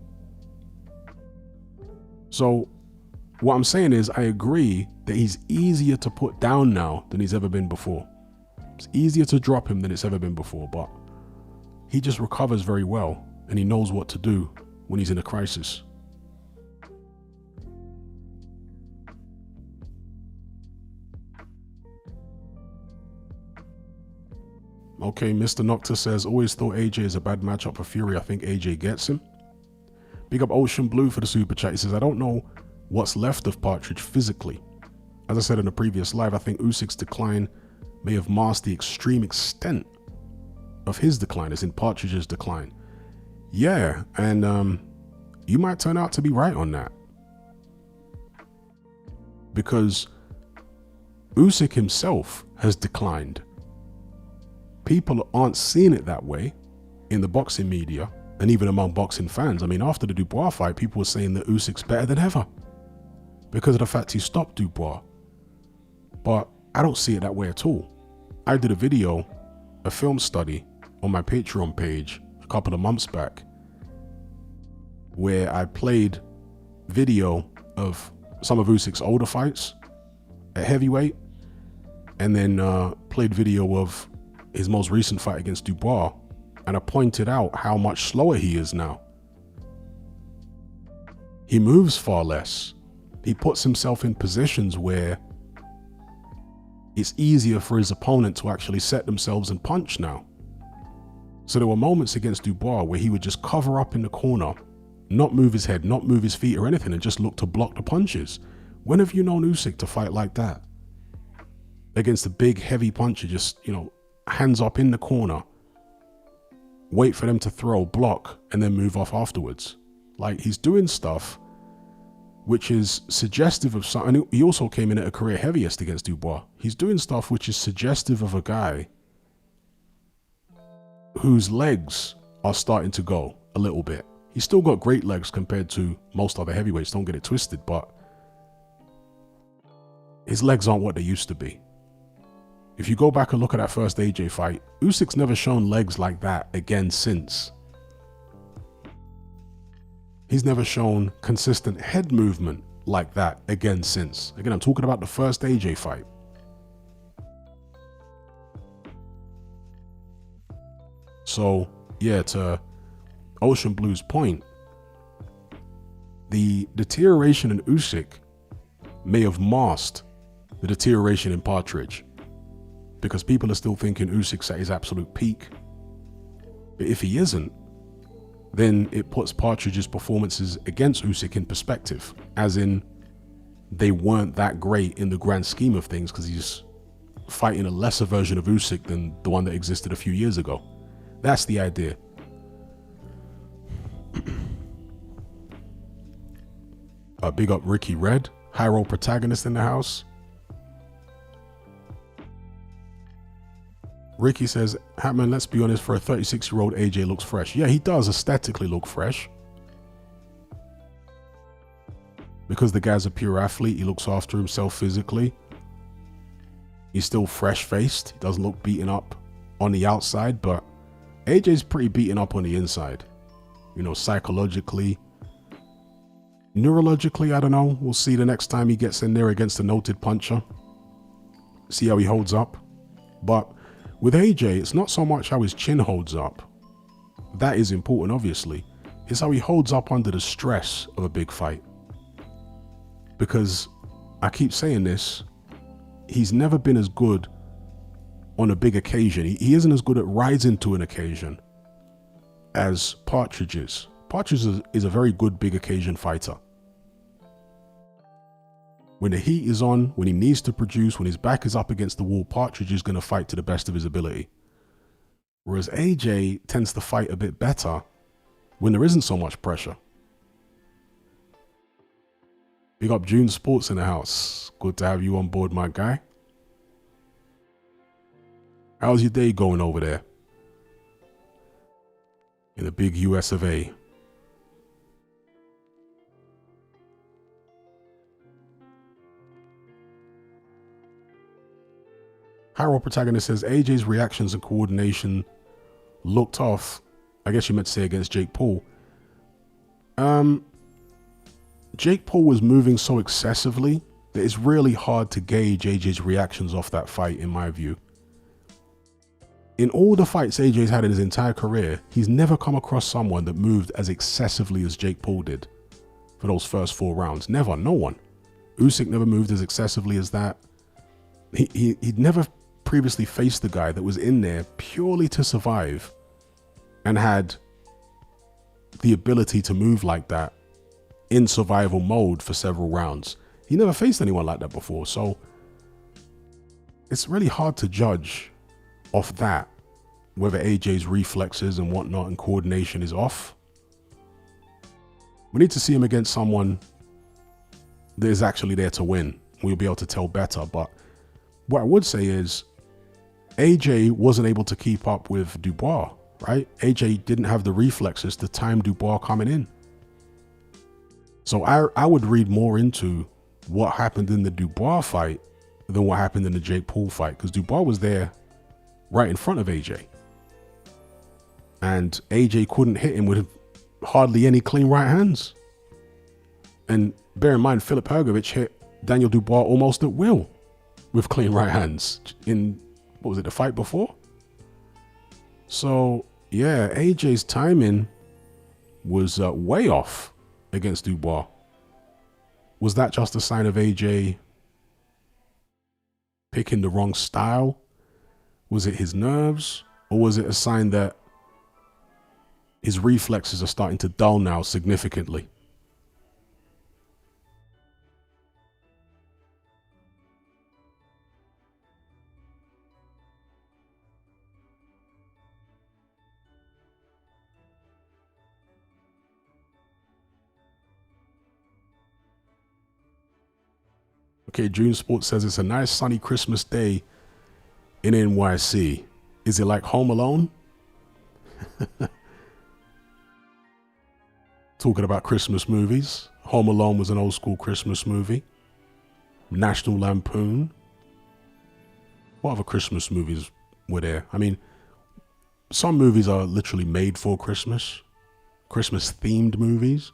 So what I'm saying is, I agree that he's easier to put down now than he's ever been before. It's easier to drop him than it's ever been before, but he just recovers very well and he knows what to do when he's in a crisis. Okay, Mr. Nocta says, always thought AJ is a bad matchup for Fury. I think AJ gets him. Big up Ocean Blue for the super chat. He says, I don't know what's left of Partridge physically. As I said in the previous live, I think Usyk's decline may have masked the extreme extent of his decline, as in Partridge's decline. Yeah, and you might turn out to be right on that. because Usyk himself has declined. People aren't seeing it that way in the boxing media and even among boxing fans. I mean, after the Dubois fight, people were saying that Usyk's better than ever because of the fact he stopped Dubois. But I don't see it that way at all. I did a video, a film study on my Patreon page a couple of months back where I played video of some of Usyk's older fights at heavyweight and then played video of his most recent fight against Dubois, and I pointed out how much slower he is now. He moves far less. He puts himself in positions where it's easier for his opponent to actually set themselves and punch now. So there were moments against Dubois where he would just cover up in the corner, not move his head, not move his feet or anything, and just look to block the punches. When have you known Usyk to fight like that? Against a big, heavy puncher, just, hands up in the corner, wait for them to throw, block, and then move off afterwards. Like, he's doing stuff which is suggestive of something. And he also came in at a career heaviest against Dubois. He's doing stuff which is suggestive of a guy whose legs are starting to go a little bit. He's still got great legs compared to most other heavyweights, don't get it twisted, but his legs aren't what they used to be. If you go back and look at that first AJ fight, Usyk's never shown legs like that again since. He's never shown consistent head movement like that again since. Again, I'm talking about the first AJ fight. So, yeah, to Ocean Blue's point, the deterioration in Usyk may have masked the deterioration in Partridge, because people are still thinking Usyk's at his absolute peak. But if he isn't, then it puts Partridge's performances against Usyk in perspective, as in they weren't that great in the grand scheme of things because he's fighting a lesser version of Usyk than the one that existed a few years ago. That's the idea. Big up Ricky Red, high roll protagonist in the house. Ricky says, Hatman, let's be honest, for a 36-year-old, AJ looks fresh. Yeah, he does aesthetically look fresh. Because the guy's a pure athlete, he looks after himself physically. He's still fresh-faced. He doesn't look beaten up on the outside, but AJ's pretty beaten up on the inside. Psychologically. Neurologically, I don't know. We'll see the next time he gets in there against a noted puncher. See how he holds up. But with AJ, it's not so much how his chin holds up. That is important, obviously. It's how he holds up under the stress of a big fight. Because, I keep saying this, he's never been as good on a big occasion. He isn't as good at rising to an occasion as Partridge is. Partridge is a very good big occasion fighter. When the heat is on, when he needs to produce, when his back is up against the wall, Partridge is going to fight to the best of his ability. Whereas AJ tends to fight a bit better when there isn't so much pressure. Big up June Sports in the house. Good to have you on board, my guy. How's your day going over there in the big US of A? Harold Protagonist says, AJ's reactions and coordination looked off. I guess you meant to say against Jake Paul. Jake Paul was moving so excessively that it's really hard to gauge AJ's reactions off that fight, in my view. In all the fights AJ's had in his entire career, he's never come across someone that moved as excessively as Jake Paul did for those first 4 rounds. Never, no one. Usyk never moved as excessively as that. He'd never previously faced the guy that was in there purely to survive and had the ability to move like that in survival mode for several rounds. He never faced anyone like that before, so it's really hard to judge off that whether AJ's reflexes and whatnot and coordination is off. We need to see him against someone that is actually there to win, we'll be able to tell better. But what I would say is AJ wasn't able to keep up with Dubois, right? AJ didn't have the reflexes to time Dubois coming in. So I would read more into what happened in the Dubois fight than what happened in the Jake Paul fight, because Dubois was there right in front of AJ. And AJ couldn't hit him with hardly any clean right hands. And bear in mind, Filip Hrgović hit Daniel Dubois almost at will with clean right hands in, what was it, the fight before? So yeah, AJ's timing was way off against Dubois. Was that just a sign of AJ picking the wrong style? Was it his nerves? Or was it a sign that his reflexes are starting to dull now significantly? Okay, June Sports says it's a nice sunny Christmas day in NYC. Is it like Home Alone? Talking about Christmas movies. Home Alone was an old school Christmas movie. National Lampoon. What other Christmas movies were there? I mean, some movies are literally made for Christmas. Christmas themed movies.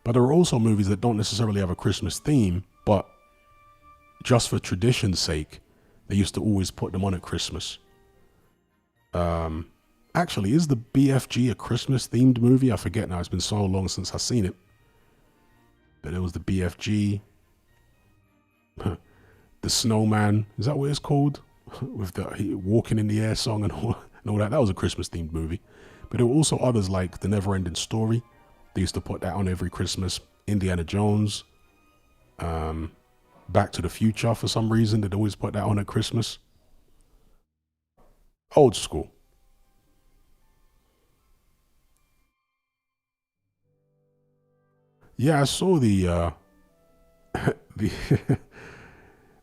But there are also movies that don't necessarily have a Christmas theme, but just for tradition's sake, they used to always put them on at Christmas. Actually, is the BFG a Christmas themed movie? I forget now. It's been so long since I've seen it. But it was the BFG. The Snowman. Is that what it's called? With the Walking in the Air song and all that. That was a Christmas themed movie. But there were also others like The Never Ending Story. They used to put that on every Christmas. Indiana Jones. Back to the Future, for some reason, they'd always put that on at Christmas. Old school. Yeah, I saw the the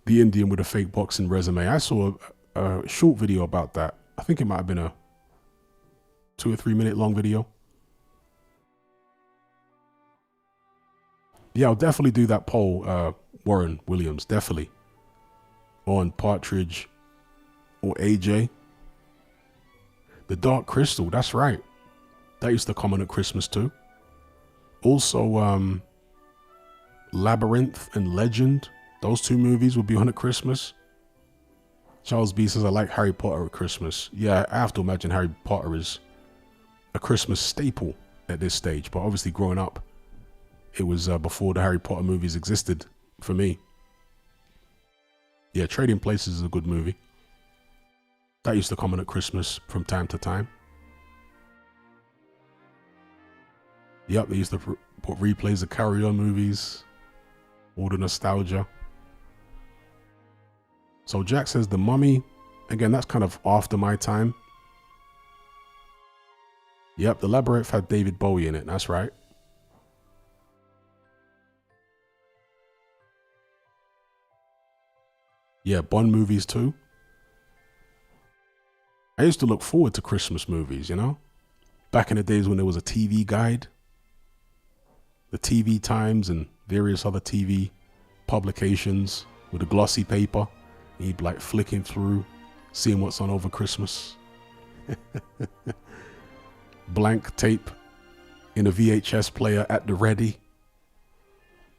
the Indian with a fake boxing resume. I saw a short video about that. I think it might have been a 2 or 3 minute long video. Yeah, I'll definitely do that poll, Warren Williams, definitely. On Partridge or AJ. The Dark Crystal, that's right. That used to come on at Christmas too. Also, Labyrinth and Legend. Those two movies would be on at Christmas. Charles B says, I like Harry Potter at Christmas. Yeah, I have to imagine Harry Potter is a Christmas staple at this stage. But obviously growing up, it was before the Harry Potter movies existed for me. Yeah, Trading Places is a good movie. That used to come on at Christmas from time to time. Yep, they used to put replays of Carry On movies. All the nostalgia. So Jack says The Mummy. Again, that's kind of after my time. Yep, The Labyrinth had David Bowie in it. That's right. Yeah, Bond movies too. I used to look forward to Christmas movies, you know? Back in the days when there was a TV guide. The TV Times and various other TV publications with a glossy paper. And you'd be like flicking through, seeing what's on over Christmas. Blank tape in a VHS player at the ready.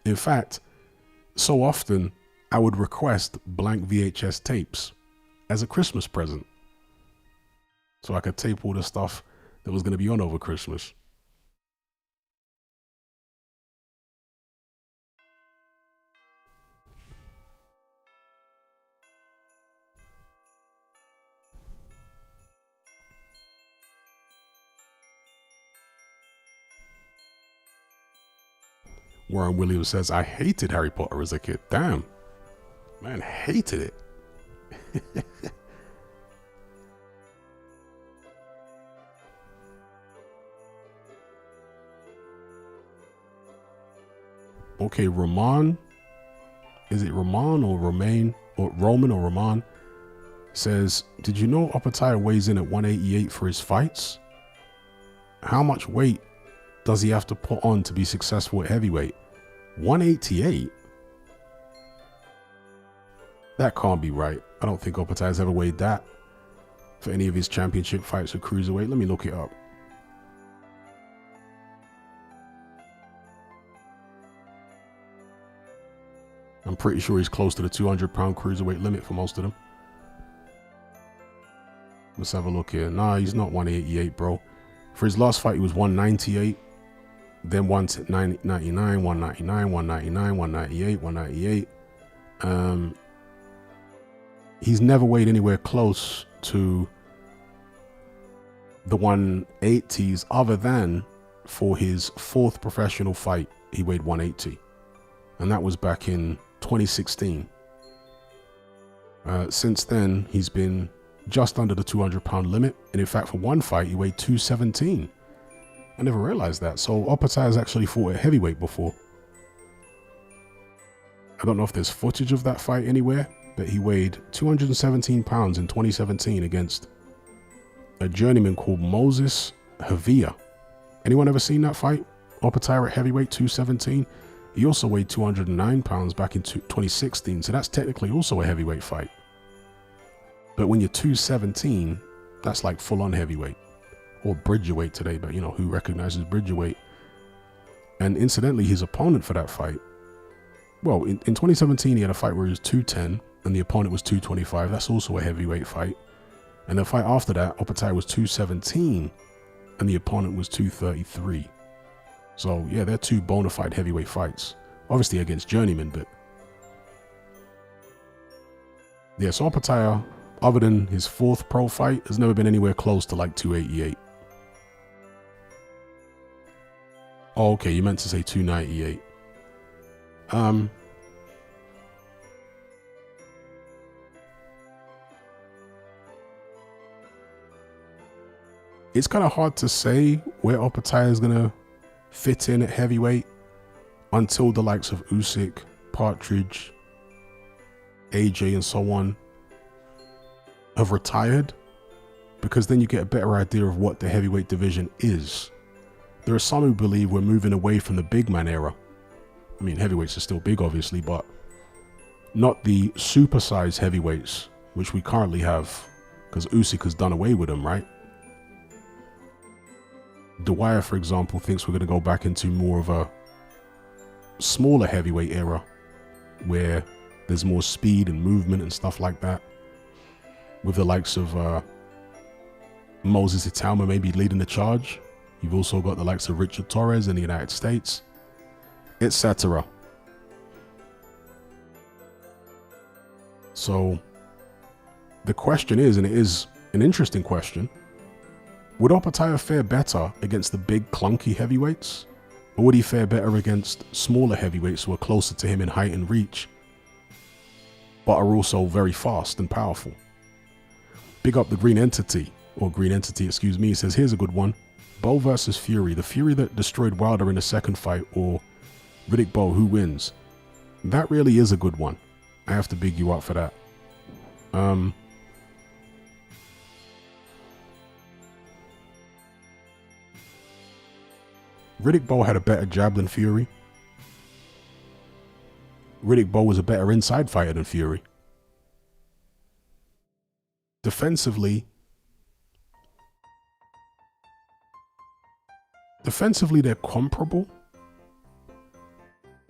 In fact, so often I would request blank VHS tapes as a Christmas present. So I could tape all the stuff that was going to be on over Christmas. Warren Williams says, I hated Harry Potter as a kid. Damn. Man, hated it. Okay, Ramon is it Roman or Romain or Roman or Roman? Says, did you know Opetaia weighs in at 188 for his fights? How much weight does he have to put on to be successful at heavyweight? 188? That can't be right. I don't think Opetaia's ever weighed that for any of his championship fights at cruiserweight. Let me look it up. I'm pretty sure he's close to the 200-pound cruiserweight limit for most of them. Let's have a look here. Nah, he's not 188, bro. For his last fight, he was 198. Then 199, 199, 199, 198, 198. He's never weighed anywhere close to the 180s other than for his fourth professional fight. He weighed 180. And that was back in 2016. Since then, he's been just under the 200-pound limit. And in fact, for one fight, he weighed 217. I never realized that. So Opetaia has actually fought at heavyweight before. I don't know if there's footage of that fight anywhere, but he weighed 217 pounds in 2017 against a journeyman called Moses Havia. Anyone ever seen that fight? Opetaia at heavyweight, 217. He also weighed 209 pounds back in 2016, so that's technically also a heavyweight fight. But when you're 217, that's like full-on heavyweight. Or bridgerweight today, but you know, who recognizes bridgerweight? And incidentally, his opponent for that fight, well, in 2017, he had a fight where he was 210, and the opponent was 225. That's also a heavyweight fight. And the fight after that, Opetaia was 217, and the opponent was 233. So yeah, they're two bona fide heavyweight fights. Obviously against journeymen, but yeah, so Opetaia, other than his fourth pro fight, has never been anywhere close to like 288. Oh, okay, you meant to say 298. It's kind of hard to say where Opetaia is gonna fit in at heavyweight until the likes of Usyk, Partridge, AJ, and so on have retired, because then you get a better idea of what the heavyweight division is. There are some who believe we're moving away from the big man era. I mean, heavyweights are still big, obviously, but not the supersized heavyweights, which we currently have, because Usyk has done away with them, right? Dwyer, for example, thinks we're going to go back into more of a smaller heavyweight era where there's more speed and movement and stuff like that, with the likes of Moses Itauma maybe leading the charge. You've also got the likes of Richard Torres in the United States, etc. So the question is, and it is an interesting question, would Opetaia fare better against the big clunky heavyweights? Or would he fare better against smaller heavyweights who are closer to him in height and reach, but are also very fast and powerful? Big up the Green Entity, excuse me, says, here's a good one. Bo versus Fury, the Fury that destroyed Wilder in the second fight, or Riddick Bowe, who wins? That really is a good one. I have to big you up for that. Riddick Bowe had a better jab than Fury. Riddick Bowe was a better inside fighter than Fury. Defensively, they're comparable.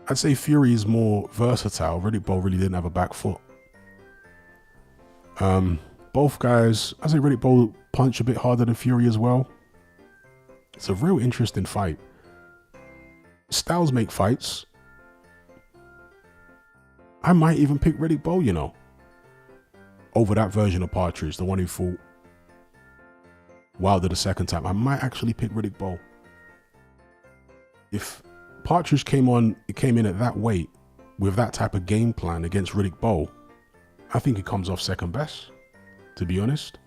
I'd say Fury is more versatile. Riddick Bowe really didn't have a back foot. Both guys, I'd say Riddick Bowe punch a bit harder than Fury as well. It's a real interesting fight. Styles make fights. I might even pick Riddick Bowe, you know, over that version of Partridge, the one who fought Wilder the second time. I might actually pick Riddick Bowe. If Partridge came in at that weight with that type of game plan against Riddick Bowe, I think he comes off second best, to be honest.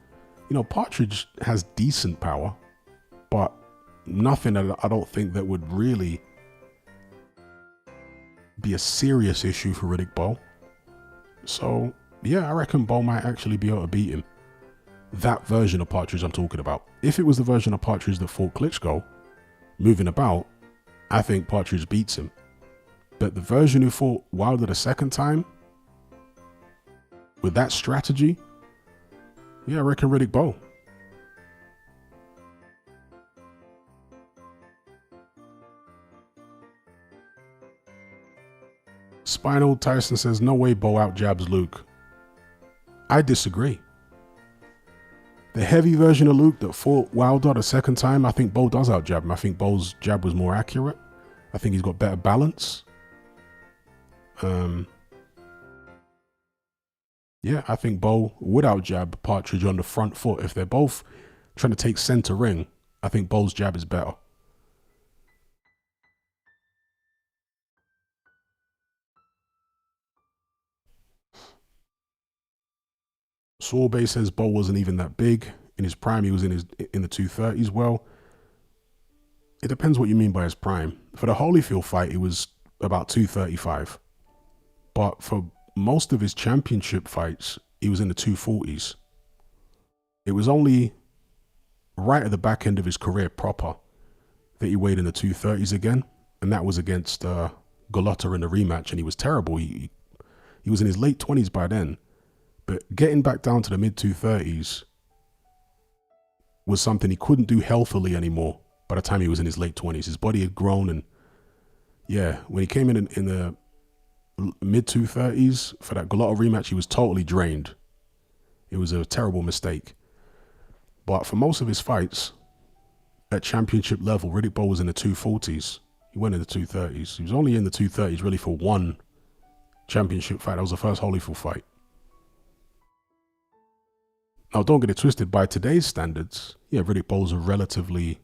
You know, Partridge has decent power, but nothing that I don't think that would really be a serious issue for Riddick Bowe. So yeah, I reckon Bowe might actually be able to beat him. That version of Partridge I'm talking about. If it was the version of Partridge that fought Klitschko, moving about, I think Partridge beats him. But the version who fought Wilder the second time, with that strategy, yeah, I reckon Riddick Bowe. Spinal Tyson says, no way Bowe out jabs Luke. I disagree. The heavy version of Luke that fought Wilder the second time, I think Bowe does out jab him. I think Bowe's jab was more accurate. I think he's got better balance. Yeah, I think Bowe would out jab Partridge on the front foot. If they're both trying to take center ring, I think Bowe's jab is better. Sorbet says Bowe wasn't even that big. In his prime, he was in the 230s. Well, it depends what you mean by his prime. For the Holyfield fight, it was about 235. But for most of his championship fights, he was in the 240s. It was only right at the back end of his career proper that he weighed in the 230s again. And that was against Golota in the rematch, and he was terrible. He was in his late 20s by then. But getting back down to the mid 230s was something he couldn't do healthily anymore by the time he was in his late 20s. His body had grown, and yeah, when he came in the mid 230s for that Golota rematch, he was totally drained. It was a terrible mistake. But for most of his fights at championship level, Riddick Bowe was in the 240s. He went in the 230s. He was only in the 230s really for one championship fight. That was the first Holyfield fight. Now, don't get it twisted. By today's standards, yeah, Riddick Bowe's a relatively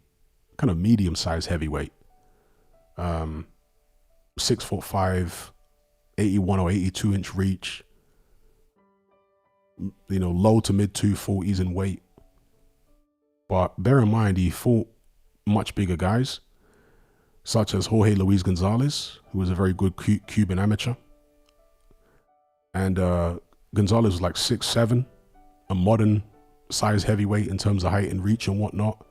kind of medium-sized heavyweight. 6'5", 81 or 82-inch reach. You know, low to mid 240s in weight. But bear in mind, he fought much bigger guys, such as Jorge Luis Gonzalez, who was a very good Cuban amateur. And Gonzalez was like 6'7", a modern size heavyweight in terms of height and reach and whatnot.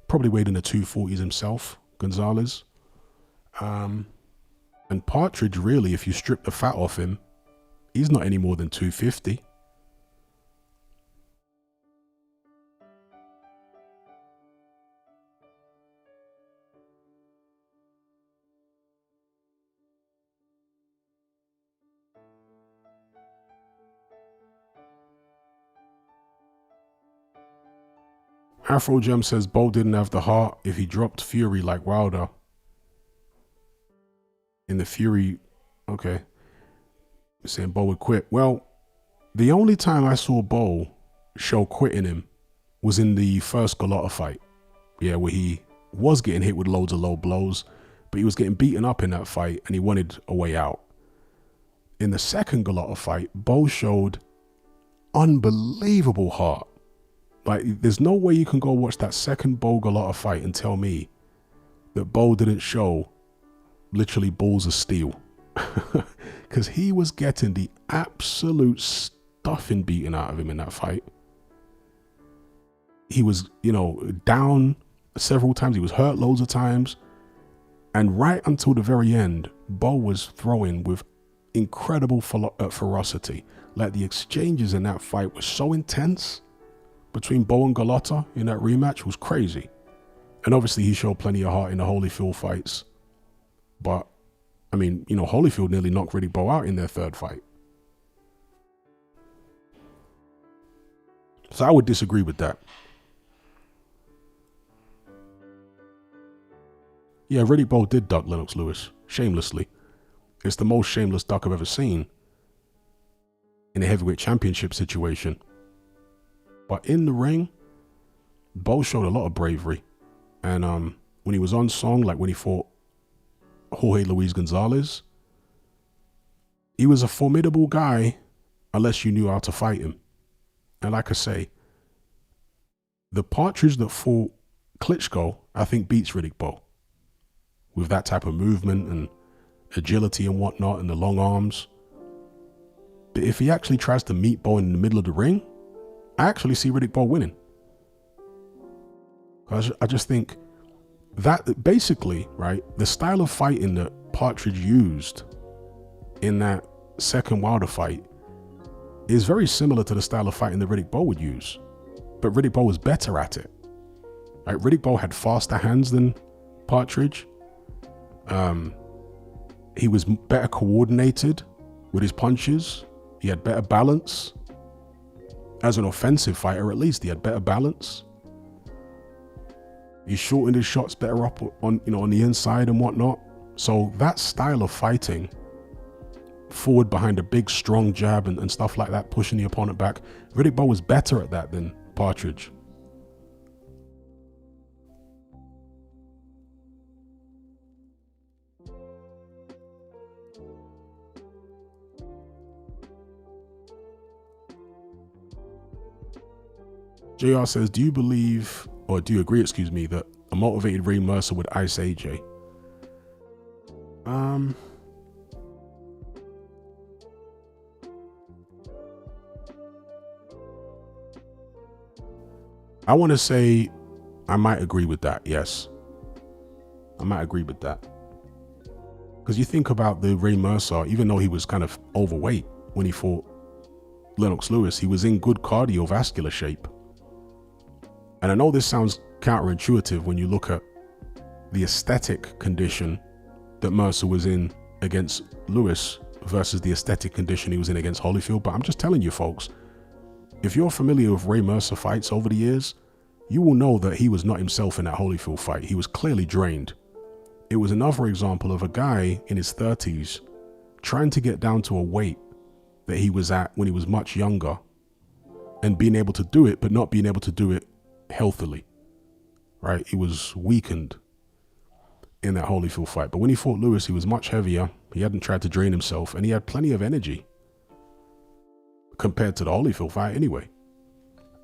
Probably weighed in the 240s himself, Gonzalez. And Partridge, really, if you strip the fat off him, he's not any more than 250. Afro Gem says Bowe didn't have the heart. If he dropped Fury like Wilder in the Fury, okay, saying Bowe would quit. Well, the only time I saw Bowe show quit in him was in the first Golota fight. Yeah, where he was getting hit with loads of low blows, but he was getting beaten up in that fight and he wanted a way out. In the second Golota fight, Bowe showed unbelievable heart. Like, there's no way you can go watch that second Bowe Golota fight and tell me that Bowe didn't show literally balls of steel. Because he was getting the absolute stuffing beaten out of him in that fight. He was, you know, down several times. He was hurt loads of times. And right until the very end, Bowe was throwing with incredible ferocity. Like, the exchanges in that fight were so intense between Bowe and Golota in that rematch was crazy. And obviously he showed plenty of heart in the Holyfield fights. But, I mean, you know, Holyfield nearly knocked Riddick Bowe out in their third fight. So I would disagree with that. Yeah, Riddick Bowe did duck Lennox Lewis, shamelessly. It's the most shameless duck I've ever seen in a heavyweight championship situation. But in the ring, Bowe showed a lot of bravery. And when he was on song, like when he fought Jorge Luis Gonzalez, he was a formidable guy unless you knew how to fight him. And like I say, the Partridge that fought Klitschko, I think beats Riddick Bowe with that type of movement and agility and whatnot and the long arms. But if he actually tries to meet Bowe in the middle of the ring, I actually see Riddick Bowe winning. I just think that basically, right, the style of fighting that Partridge used in that second Wilder fight is very similar to the style of fighting that Riddick Bowe would use. But Riddick Bowe was better at it. Right? Riddick Bowe had faster hands than Partridge. He was better coordinated with his punches. He had better balance. As an offensive fighter, at least, he had better balance. He shortened his shots better up on the inside and whatnot. So that style of fighting, forward behind a big strong jab and stuff like that, pushing the opponent back, Riddick Bowe was better at that than Partridge. JR says, do you agree, that a motivated Ray Mercer would ice AJ? I want to say I might agree with that. Yes. I might agree with that. Because you think about the Ray Mercer, even though he was kind of overweight when he fought Lennox Lewis, he was in good cardiovascular shape. And I know this sounds counterintuitive when you look at the aesthetic condition that Mercer was in against Lewis versus the aesthetic condition he was in against Holyfield. But I'm just telling you, folks, if you're familiar with Ray Mercer fights over the years, you will know that he was not himself in that Holyfield fight. He was clearly drained. It was another example of a guy in his 30s trying to get down to a weight that he was at when he was much younger and being able to do it, but not being able to do it healthily, right? He was weakened in that Holyfield fight. But when he fought Lewis, he was much heavier. He hadn't tried to drain himself, and he had plenty of energy compared to the Holyfield fight anyway.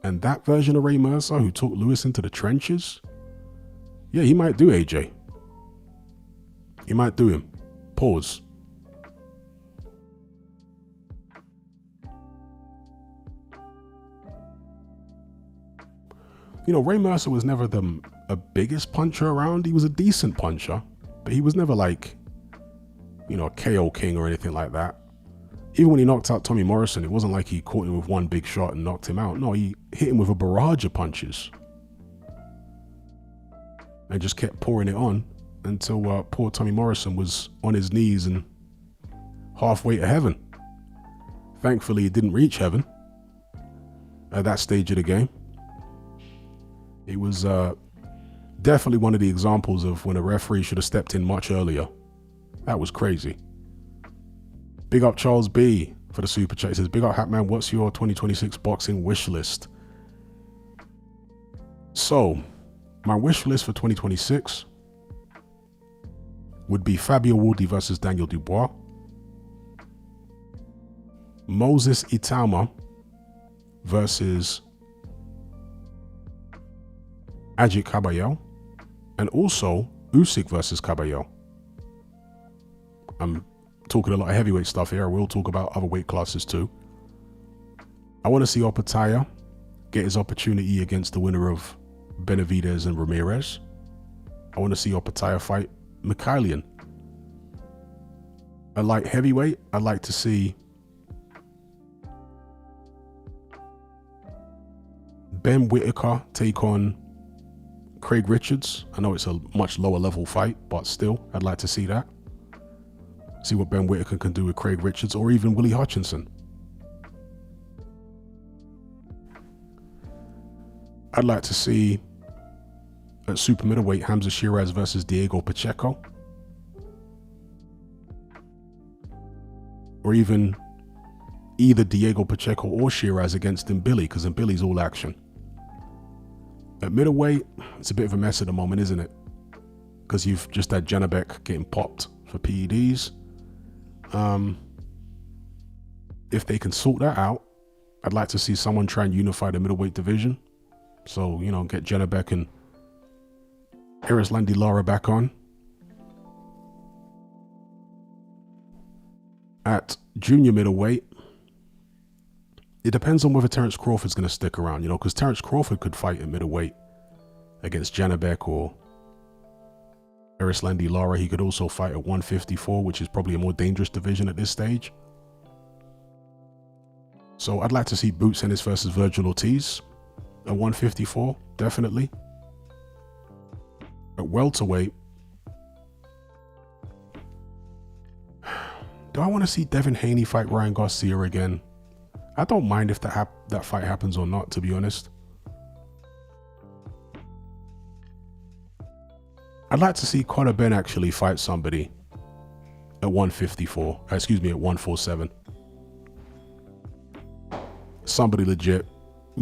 And that version of Ray Mercer who took Lewis into the trenches, yeah, he might do AJ. He might do him. Pause. Ray Mercer was never a biggest puncher around. He was a decent puncher, but he was never like, a KO king or anything like that. Even when he knocked out Tommy Morrison, it wasn't like he caught him with one big shot and knocked him out. No, he hit him with a barrage of punches and just kept pouring it on until poor Tommy Morrison was on his knees and halfway to heaven. Thankfully, he didn't reach heaven at that stage of the game. It was definitely one of the examples of when a referee should have stepped in much earlier. That was crazy. Big up Charles B for the super chat. He says, big up Hatman, what's your 2026 boxing wish list? So, my wish list for 2026 would be Fabio Wardley versus Daniel Dubois, Moses Itama versus Ajit Caballero, and also Usyk versus Caballero. I'm talking a lot of heavyweight stuff here. I will talk about other weight classes too. I want to see Opataya get his opportunity against the winner of Benavidez and Ramirez. I want to see Opataya fight Mikhailian. A light heavyweight, I'd like to see Ben Whittaker take on Craig Richards. I know it's a much lower level fight, but still, I'd like to see that. See what Ben Whittaker can do with Craig Richards, or even Willie Hutchinson. I'd like to see at super middleweight Hamza Shiraz versus Diego Pacheco, or even either Diego Pacheco or Shiraz against Mbili, because Mbili's all action. At middleweight, it's a bit of a mess at the moment, isn't it? Because you've just had Janabek getting popped for PEDs. If they can sort that out, I'd like to see someone try and unify the middleweight division. So, get Janabek and Erislandy Lara back on. At junior middleweight, it depends on whether Terence Crawford's going to stick around, you know, because Terence Crawford could fight at middleweight against Janabek or Erislandy Lara. He could also fight at 154, which is probably a more dangerous division at this stage. So I'd like to see Boots Ennis versus Virgil Ortiz at 154, definitely. At welterweight, do I want to see Devin Haney fight Ryan Garcia again? I don't mind if that fight happens or not, to be honest. I'd like to see Conor Benn actually fight somebody at 154, excuse me, at 147. Somebody legit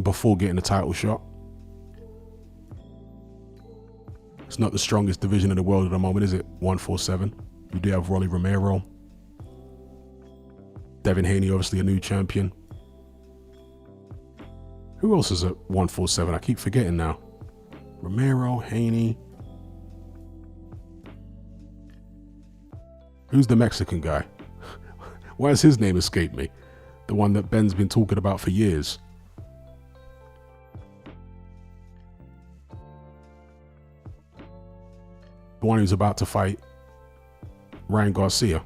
before getting a title shot. It's not the strongest division in the world at the moment, is it? 147. We do have Rolly Romero. Devin Haney, obviously a new champion. Who else is at 147? I keep forgetting now. Romero, Haney. Who's the Mexican guy? Why has his name escaped me? The one that Ben's been talking about for years. The one who's about to fight Ryan Garcia.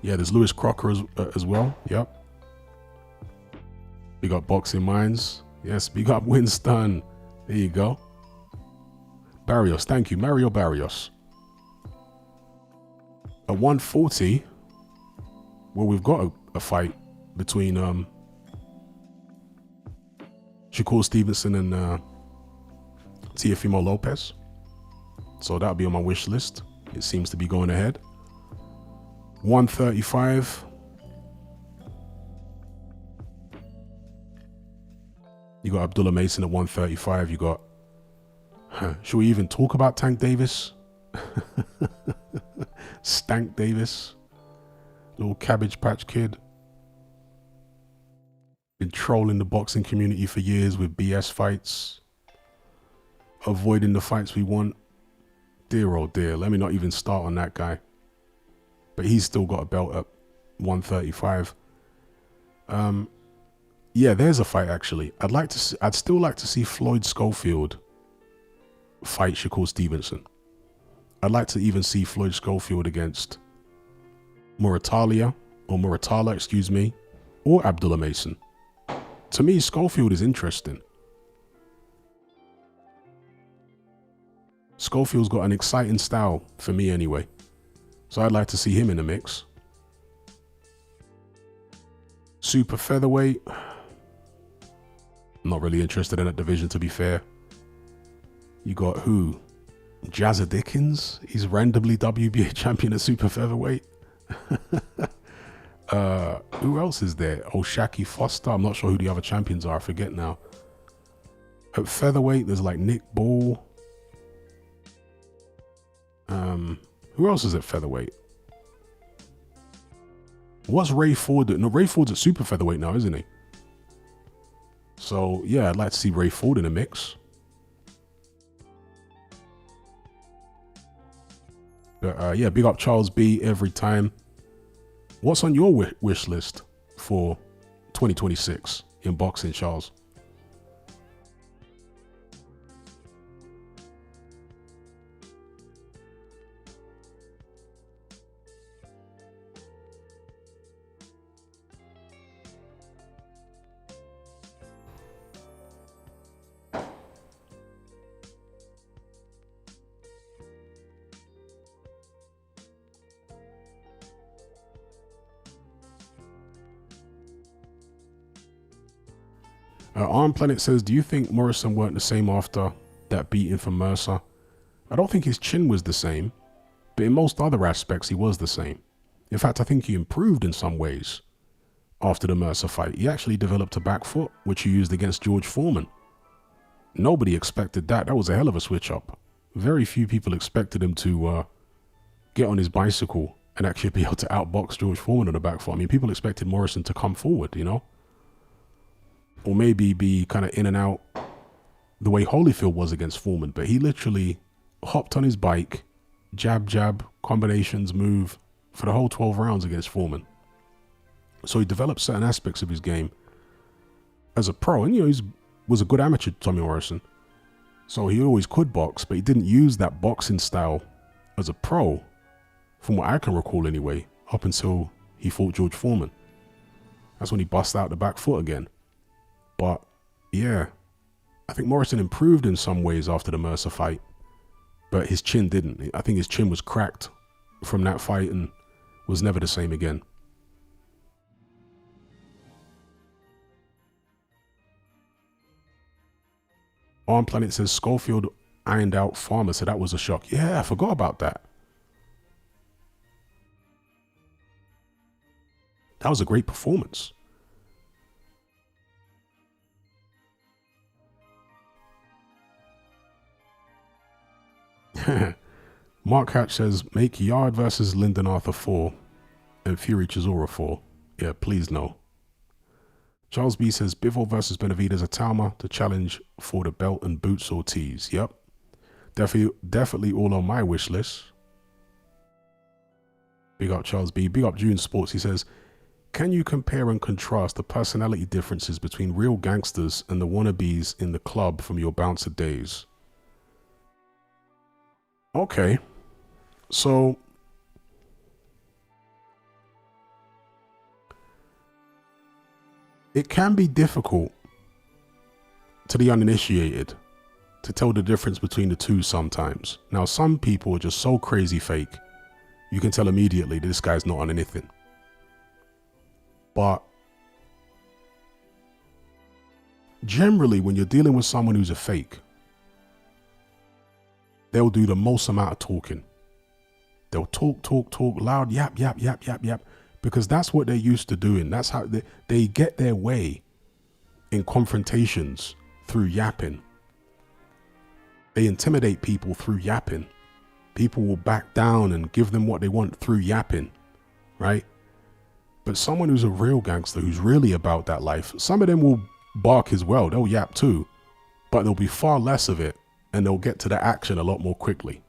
Yeah, there's Lewis Crocker as well. Yep. We got Boxing Minds. Yes, we got Winston. There you go. Barrios, thank you. Mario Barrios. At 140, well, we've got a fight between Shakur Stevenson and Teofimo Lopez. So that'll be on my wish list. It seems to be going ahead. 135. You got Abdullah Mason at 135. You got, should we even talk about Tank Davis? Stank Davis. Little Cabbage Patch Kid. Been trolling the boxing community for years with BS fights. Avoiding the fights we want. Dear oh dear, let me not even start on that guy. But he's still got a belt at 135. Yeah, there's a fight actually. I'd still like to see Floyd Schofield fight Shakur Stevenson. I'd like to even see Floyd Schofield against Muratala, excuse me, or Abdullah Mason. To me, Schofield is interesting. Schofield's got an exciting style, for me anyway. So I'd like to see him in the mix. Super featherweight. I'm not really interested in that division, to be fair. You got who? Jazza Dickens? He's randomly WBA champion at super featherweight. Who else is there? Oh, Shaki Foster. I'm not sure who the other champions are. I forget now. At featherweight, there's like Nick Ball. Who else is at featherweight? What's Ray Ford? No, Ray Ford's at super featherweight now, isn't he? So yeah, I'd like to see Ray Ford in the mix. But yeah, big up Charles B every time. What's on your wish list for 2026 in boxing, Charles? Arm Planet says, do you think Morrison weren't the same after that beating from Mercer? I don't think his chin was the same, but in most other aspects he was the same. In fact, I think he improved in some ways after the Mercer fight. He actually developed a back foot, which he used against George Foreman. Nobody expected that. That was a hell of a switch up. Very few people expected him to get on his bicycle and actually be able to outbox George Foreman on the back foot. I mean, people expected Morrison to come forward, you know? Or maybe be kind of in and out the way Holyfield was against Foreman. But he literally hopped on his bike, jab, jab, combinations, move, for the whole 12 rounds against Foreman. So he developed certain aspects of his game as a pro. And, he was a good amateur, Tommy Morrison. So he always could box, but he didn't use that boxing style as a pro, from what I can recall anyway, up until he fought George Foreman. That's when he bust out the back foot again. But yeah, I think Morrison improved in some ways after the Mercer fight, but his chin didn't. I think his chin was cracked from that fight and was never the same again. On Planet says Schofield ironed out Farmer, so that was a shock. Yeah, I forgot about that. That was a great performance. Mark Hatch says, make Yard versus Lyndon Arthur 4 and Fury Chisora 4. Yeah, please no. Charles B says, Bivol versus Benavidez Atalma to challenge for the belt and Boots Ortiz. Yep. Definitely all on my wish list. Big up Charles B. Big up June Sports. He says, can you compare and contrast the personality differences between real gangsters and the wannabes in the club from your bouncer days? Okay. So it can be difficult to the uninitiated to tell the difference between the two sometimes. Now, some people are just so crazy fake, you can tell immediately that this guy's not on anything. But generally, when you're dealing with someone who's a fake, they'll do the most amount of talking. They'll talk loud, yap, because that's what they're used to doing. That's how they get their way in confrontations, through yapping. They intimidate people through yapping. People will back down and give them what they want through yapping, right? But someone who's a real gangster, who's really about that life, some of them will bark as well. They'll yap too, but there'll be far less of it, and they'll get to the action a lot more quickly.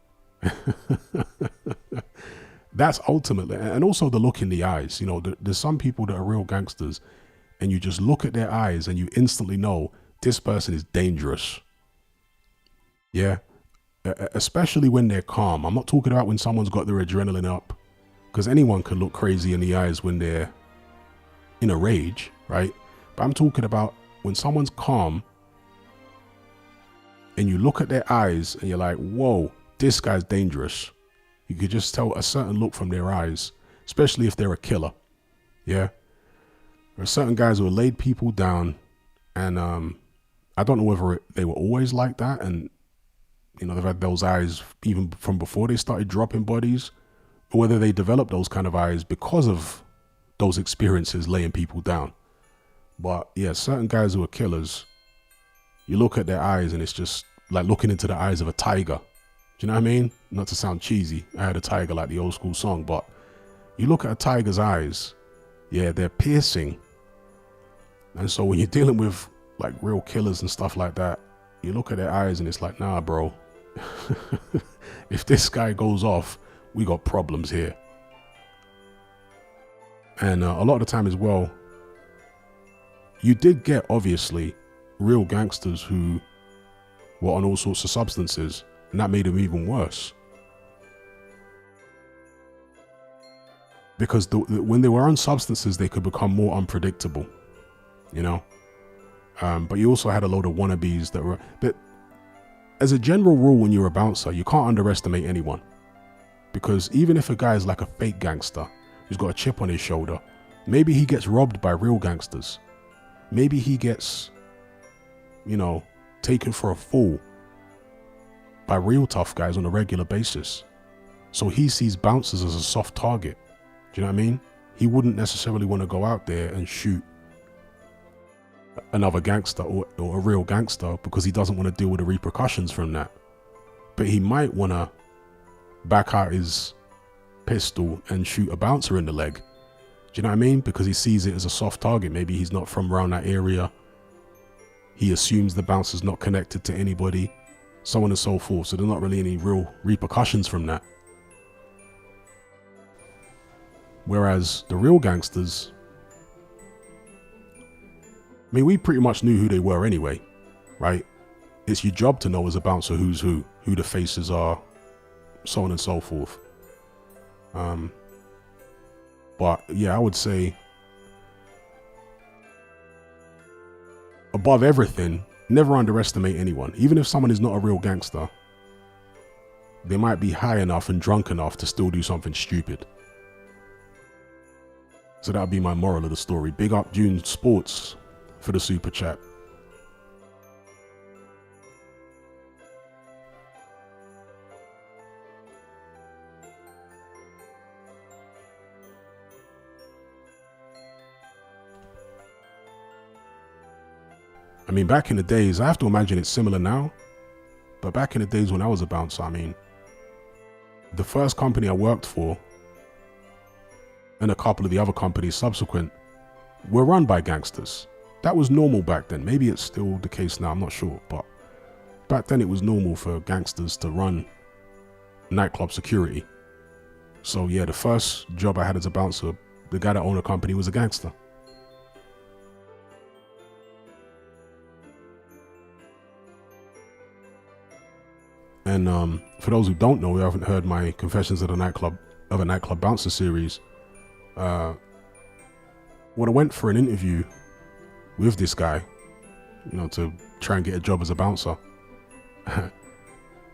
That's ultimately, and also the look in the eyes. There's some people that are real gangsters, and you just look at their eyes and you instantly know this person is dangerous. Yeah, especially when they're calm. I'm not talking about when someone's got their adrenaline up, because anyone can look crazy in the eyes when they're in a rage, right? But I'm talking about when someone's calm and you look at their eyes and you're like, whoa, this guy's dangerous. You could just tell a certain look from their eyes, especially if they're a killer. Yeah. There are certain guys who have laid people down, and I don't know whether they were always like that, and they've had those eyes even from before they started dropping bodies, or whether they developed those kind of eyes because of those experiences laying people down. But yeah, certain guys who are killers, you look at their eyes and it's just like looking into the eyes of a tiger. Do you know what I mean? Not to sound cheesy, I had a tiger like the old school song, but you look at a tiger's eyes, yeah, they're piercing. And so when you're dealing with like real killers and stuff like that, you look at their eyes and it's like, nah, bro, if this guy goes off, we got problems here. And a lot of the time as well, you did get, obviously, real gangsters who were on all sorts of substances, and that made them even worse. Because when they were on substances, they could become more unpredictable, But you also had a load of wannabes that were... But as a general rule, when you're a bouncer, you can't underestimate anyone. Because even if a guy is like a fake gangster who's got a chip on his shoulder, maybe he gets robbed by real gangsters. Maybe he gets, taken for a fool by real tough guys on a regular basis. So he sees bouncers as a soft target. Do you know what I mean? He wouldn't necessarily want to go out there and shoot another gangster or a real gangster because he doesn't want to deal with the repercussions from that. But he might want to back out his pistol and shoot a bouncer in the leg. Do you know what I mean? Because he sees it as a soft target. Maybe he's not from around that area. He assumes the bouncer's not connected to anybody, so on and so forth. So there's not really any real repercussions from that. Whereas the real gangsters, I mean, we pretty much knew who they were anyway, right? It's your job to know as a bouncer who's who the faces are, so on and so forth. But yeah, I would say above everything, never underestimate anyone. Even if someone is not a real gangster, they might be high enough and drunk enough to still do something stupid. So that would be my moral of the story. Big up June Sports for the super chat. I mean, back in the days, I have to imagine it's similar now, but back in the days when I was a bouncer, I mean, the first company I worked for and a couple of the other companies subsequent were run by gangsters. That was normal back then. Maybe it's still the case now, I'm not sure, but back then it was normal for gangsters to run nightclub security. So yeah, the first job I had as a bouncer, the guy that owned the company was a gangster. And for those who don't know, who haven't heard my Confessions of a Nightclub Bouncer series, when I went for an interview with this guy, to try and get a job as a bouncer,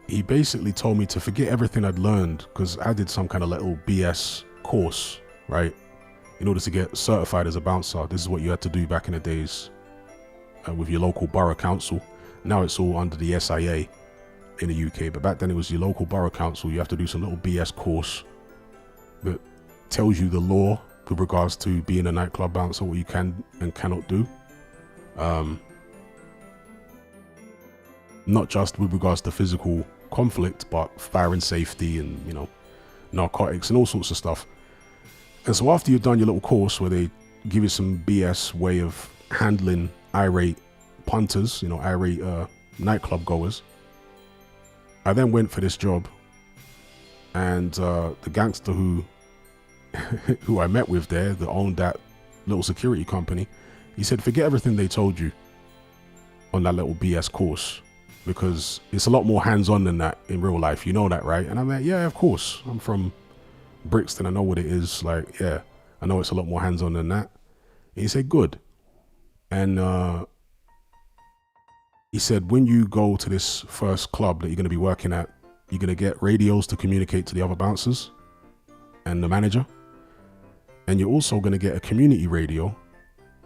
he basically told me to forget everything I'd learned, because I did some kind of little BS course, right? In order to get certified as a bouncer. This is what you had to do back in the days with your local borough council. Now it's all under the SIA in the UK, but back then it was your local borough council. You have to do some little BS course that tells you the law with regards to being a nightclub bouncer, what you can and cannot do. Not just with regards to physical conflict, but fire and safety and, narcotics and all sorts of stuff. And so after you've done your little course where they give you some BS way of handling irate punters, irate nightclub goers, I then went for this job, and the gangster who I met with there, that owned that little security company, he said, forget everything they told you on that little BS course, because it's a lot more hands-on than that in real life. You know that, right? And I'm like, yeah, of course. I'm from Brixton. I know what it is. Like, yeah, I know it's a lot more hands-on than that. And he said, good. And he said, when you go to this first club that you're going to be working at, you're going to get radios to communicate to the other bouncers and the manager. And you're also going to get a community radio,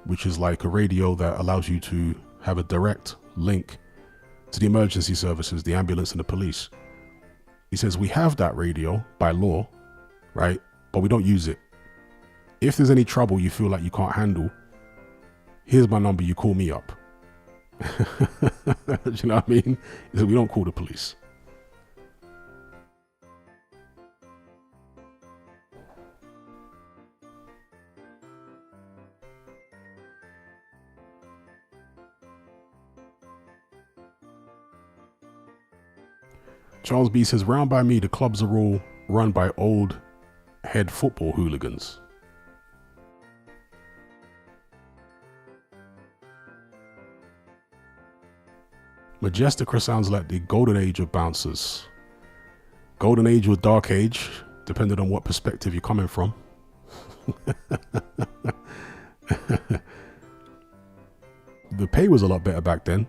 which is like a radio that allows you to have a direct link to the emergency services, the ambulance and the police. He says, we have that radio by law, right? But we don't use it. If there's any trouble you feel like you can't handle, here's my number, you call me up. Do you know what I mean? He said, we don't call the police. Charles B says, round by me, the clubs are all run by old head football hooligans. Majestica sounds like the golden age of bouncers. Golden age or dark age, depending on what perspective you're coming from. The pay was a lot better back then.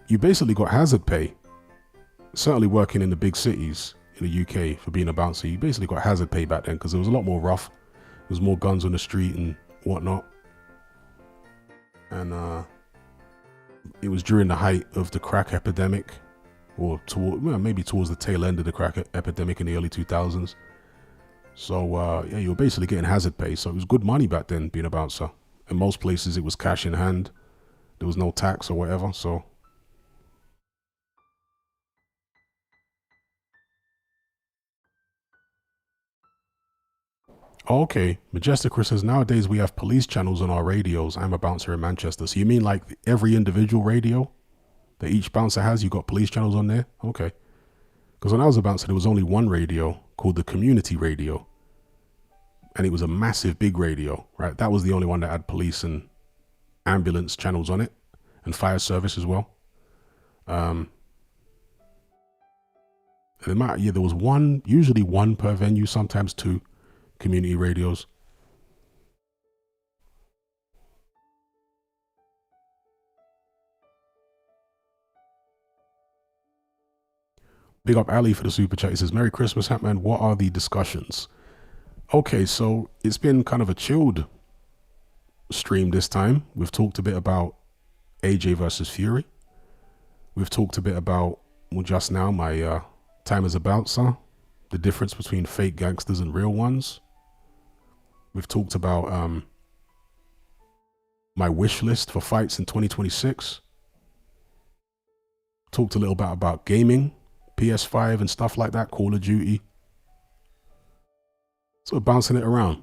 You basically got hazard pay. Certainly working in the big cities in the UK for being a bouncer, you basically got hazard pay back then, because there was a lot more rough. There was more guns on the street and whatnot. And it was during the height of the crack epidemic, or maybe towards the tail end of the crack epidemic in the early 2000s. So yeah, you were basically getting hazard pay. So it was good money back then being a bouncer. In most places it was cash in hand. There was no tax or whatever. So okay, Majestic Chris says, nowadays we have police channels on our radios. I'm a bouncer in Manchester. So you mean like every individual radio that each bouncer has, you got police channels on there? Okay. Because when I was a bouncer, there was only one radio called the community radio. And it was a massive big radio, right? That was the only one that had police and ambulance channels on it, and fire service as well. There was one, usually one per venue, sometimes two community radios. Big up Ali for the super chat. He says, Merry Christmas, Hatman. What are the discussions? Okay, so it's been kind of a chilled stream this time. We've talked a bit about AJ versus Fury. We've talked a bit about, well, just now, my time as a bouncer, the difference between fake gangsters and real ones. We've talked about my wish list for fights in 2026. Talked a little bit about gaming, PS5 and stuff like that, Call of Duty. So we're bouncing it around.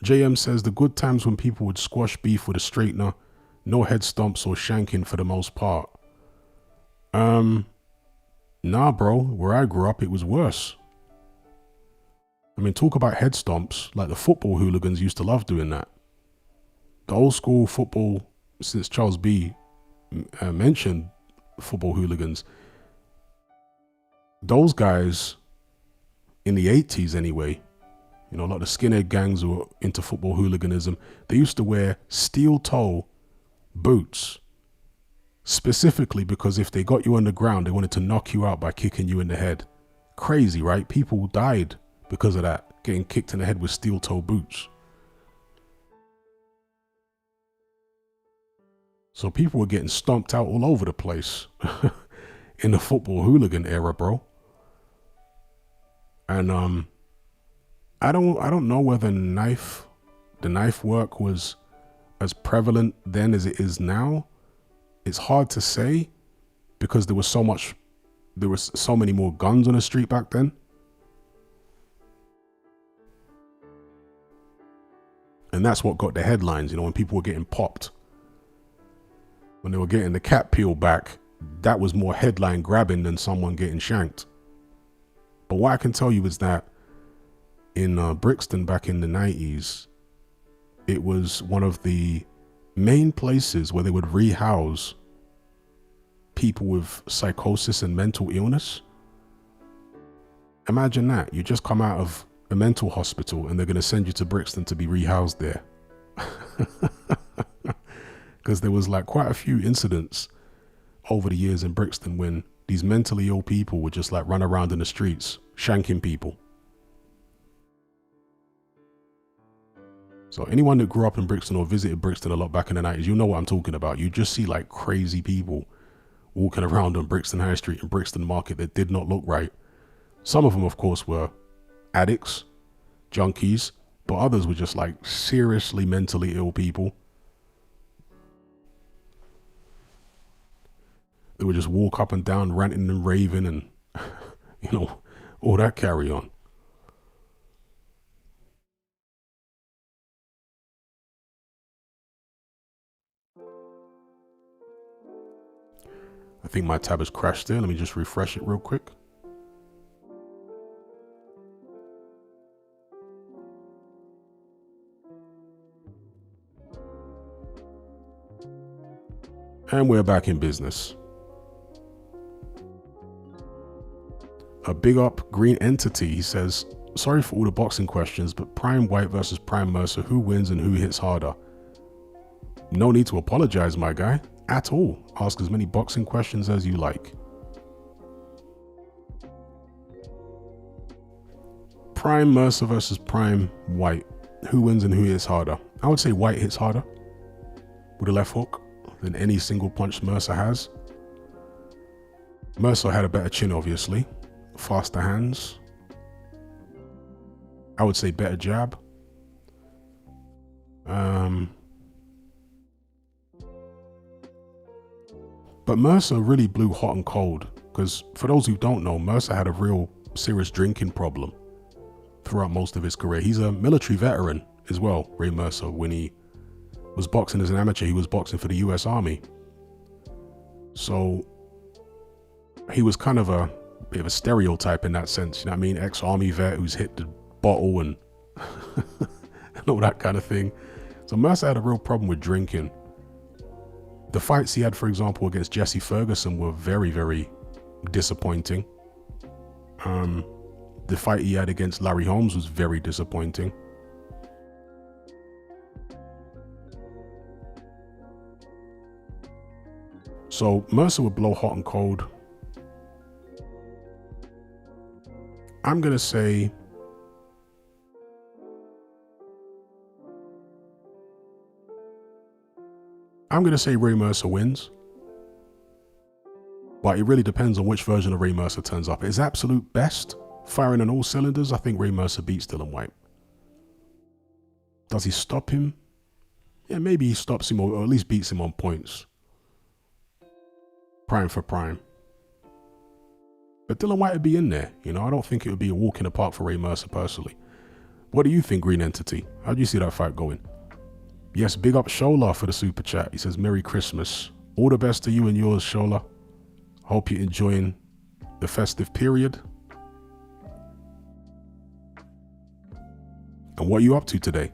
JM says the good times when people would squash beef with a straightener, no head stomps or shanking for the most part. Nah, bro. Where I grew up, it was worse. I mean, talk about head stomps. Like the football hooligans used to love doing that. The old school football, since Charles B mentioned football hooligans, those guys in the 80s anyway, you know, like the skinhead gangs who were into football hooliganism, they used to wear steel toe boots, specifically because if they got you on the ground, they wanted to knock you out by kicking you in the head. Crazy, right? People died because of that, getting kicked in the head with steel toe boots. So people were getting stomped out all over the place in the football hooligan era, bro. And I don't know whether the knife work was as prevalent then as it is now. It's hard to say because there was so many more guns on the street back then. And that's what got the headlines, you know, when people were getting popped. When they were getting the cap peeled back, that was more headline grabbing than someone getting shanked. But what I can tell you is that in Brixton back in the 90s, it was one of the main places where they would rehouse people with psychosis and mental illness. Imagine that. You just come out of a mental hospital and they're going to send you to Brixton to be rehoused there. Because there was like quite a few incidents over the years in Brixton when these mentally ill people would just like run around in the streets, shanking people. So anyone that grew up in Brixton or visited Brixton a lot back in the 90s, you know what I'm talking about. You just see like crazy people walking around on Brixton High Street and Brixton Market that did not look right. Some of them, of course, were addicts, junkies, but others were just like seriously mentally ill people. They would just walk up and down ranting and raving and, you know, all that carry on. I think my tab has crashed there. Let me just refresh it real quick. And we're back in business. A big up Green Entity, he says, sorry for all the boxing questions, but Prime White versus Prime Mercer, who wins and who hits harder? No need to apologize, my guy, at all. Ask as many boxing questions as you like. Prime Mercer versus Prime White, who wins and who hits harder? I would say White hits harder with a left hook than any single punch Mercer has. Mercer had a better chin, obviously. Faster hands. I would say better jab. But Mercer really blew hot and cold because for those who don't know, Mercer had a real serious drinking problem throughout most of his career. He's a military veteran as well, Ray Mercer. When he was boxing as an amateur, he was boxing for the US Army. So he was kind of a bit of a stereotype in that sense, you know what I mean? Ex-army vet who's hit the bottle and and all that kind of thing. So Mercer had a real problem with drinking. The fights he had, for example, against Jesse Ferguson were very, very disappointing. The fight he had against Larry Holmes was very disappointing. So Mercer would blow hot and cold. I'm going to say Ray Mercer wins. But it really depends on which version of Ray Mercer turns up. At his absolute best, firing on all cylinders, I think Ray Mercer beats Dillian Whyte. Does he stop him? Yeah, maybe he stops him or at least beats him on points. Prime for prime. But Dillian Whyte would be in there. You know, I don't think it would be a walk in the park for Ray Mercer personally. What do you think, Green Entity? How do you see that fight going? Yes, big up Shola for the super chat. He says, Merry Christmas. All the best to you and yours, Shola. Hope you're enjoying the festive period. And what are you up to today?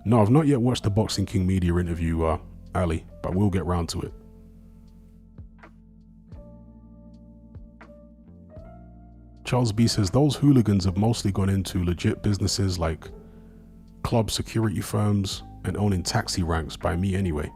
No, I've not yet watched the Boxing King media interview, Ali, but we'll get round to it. Charles B says, those hooligans have mostly gone into legit businesses like club security firms and owning taxi ranks by me anyway.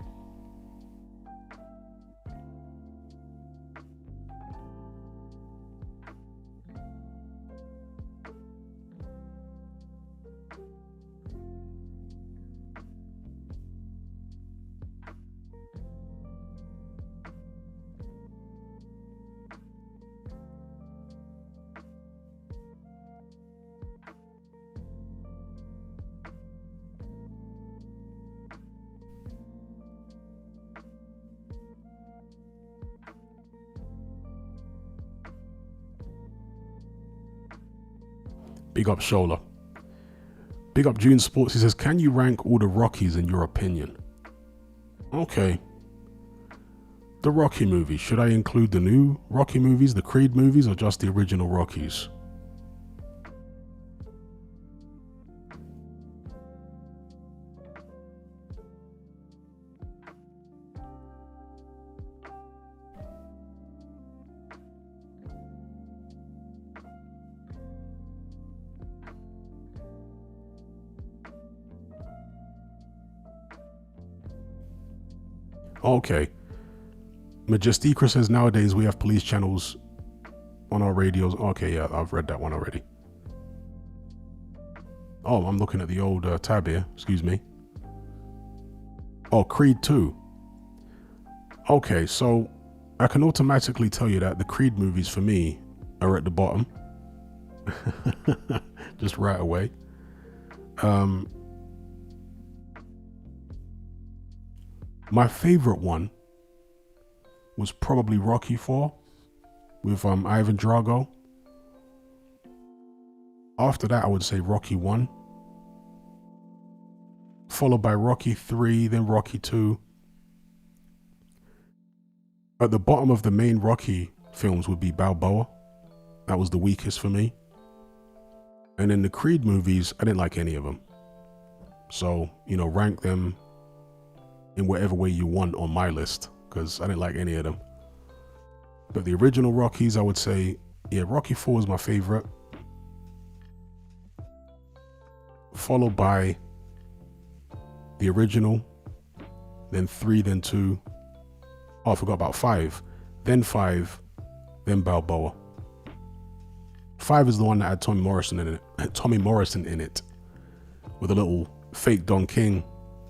Big up Shola. Big up June Sports. He says, can you rank all the Rockies in your opinion? Okay. The Rocky movies. Should I include the new Rocky movies, the Creed movies, or just the original Rockies? Okay. Majestica says nowadays we have police channels on our radios. Okay, yeah, I've read that one already. Oh, I'm looking at the old tab here. Excuse me. Oh, Creed 2. Okay, so I can automatically tell you that the Creed movies for me are at the bottom. Just right away. My favorite one was probably Rocky 4 with Ivan Drago. After that, I would say Rocky 1, followed by Rocky 3, then Rocky 2. At the bottom of the main Rocky films would be Balboa. That was the weakest for me. And in the Creed movies, I didn't like any of them. So, you know, rank them in whatever way you want on my list, because I didn't like any of them. But the original Rockies, I would say, yeah, Rocky 4 is my favorite. Followed by the original, then 3, then 2. Oh, I forgot about 5. Then 5, then Balboa. 5 is the one that had Tommy Morrison in it, with a little fake Don King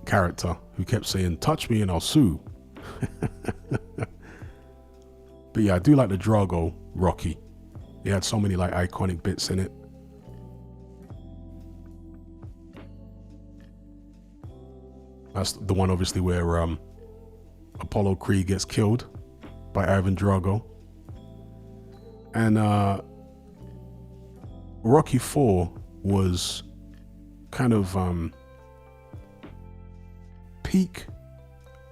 character who kept saying, touch me and I'll sue. But yeah, I do like the Drago Rocky. He had so many like iconic bits in it. That's the one obviously where Apollo Creed gets killed by Ivan Drago. And Rocky 4 was kind of peak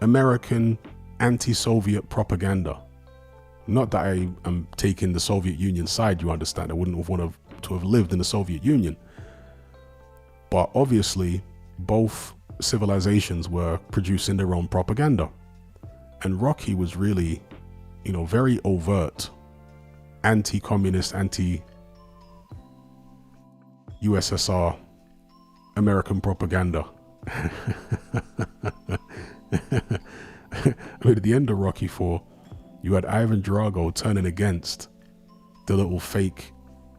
American anti-Soviet propaganda. Not that I am taking the Soviet Union side, you understand. I wouldn't have wanted to have lived in the Soviet Union. But obviously, both civilizations were producing their own propaganda. And Rocky was really, very overt, anti-communist, anti-USSR American propaganda. I mean, at the end of Rocky 4, you had Ivan Drago turning against the little fake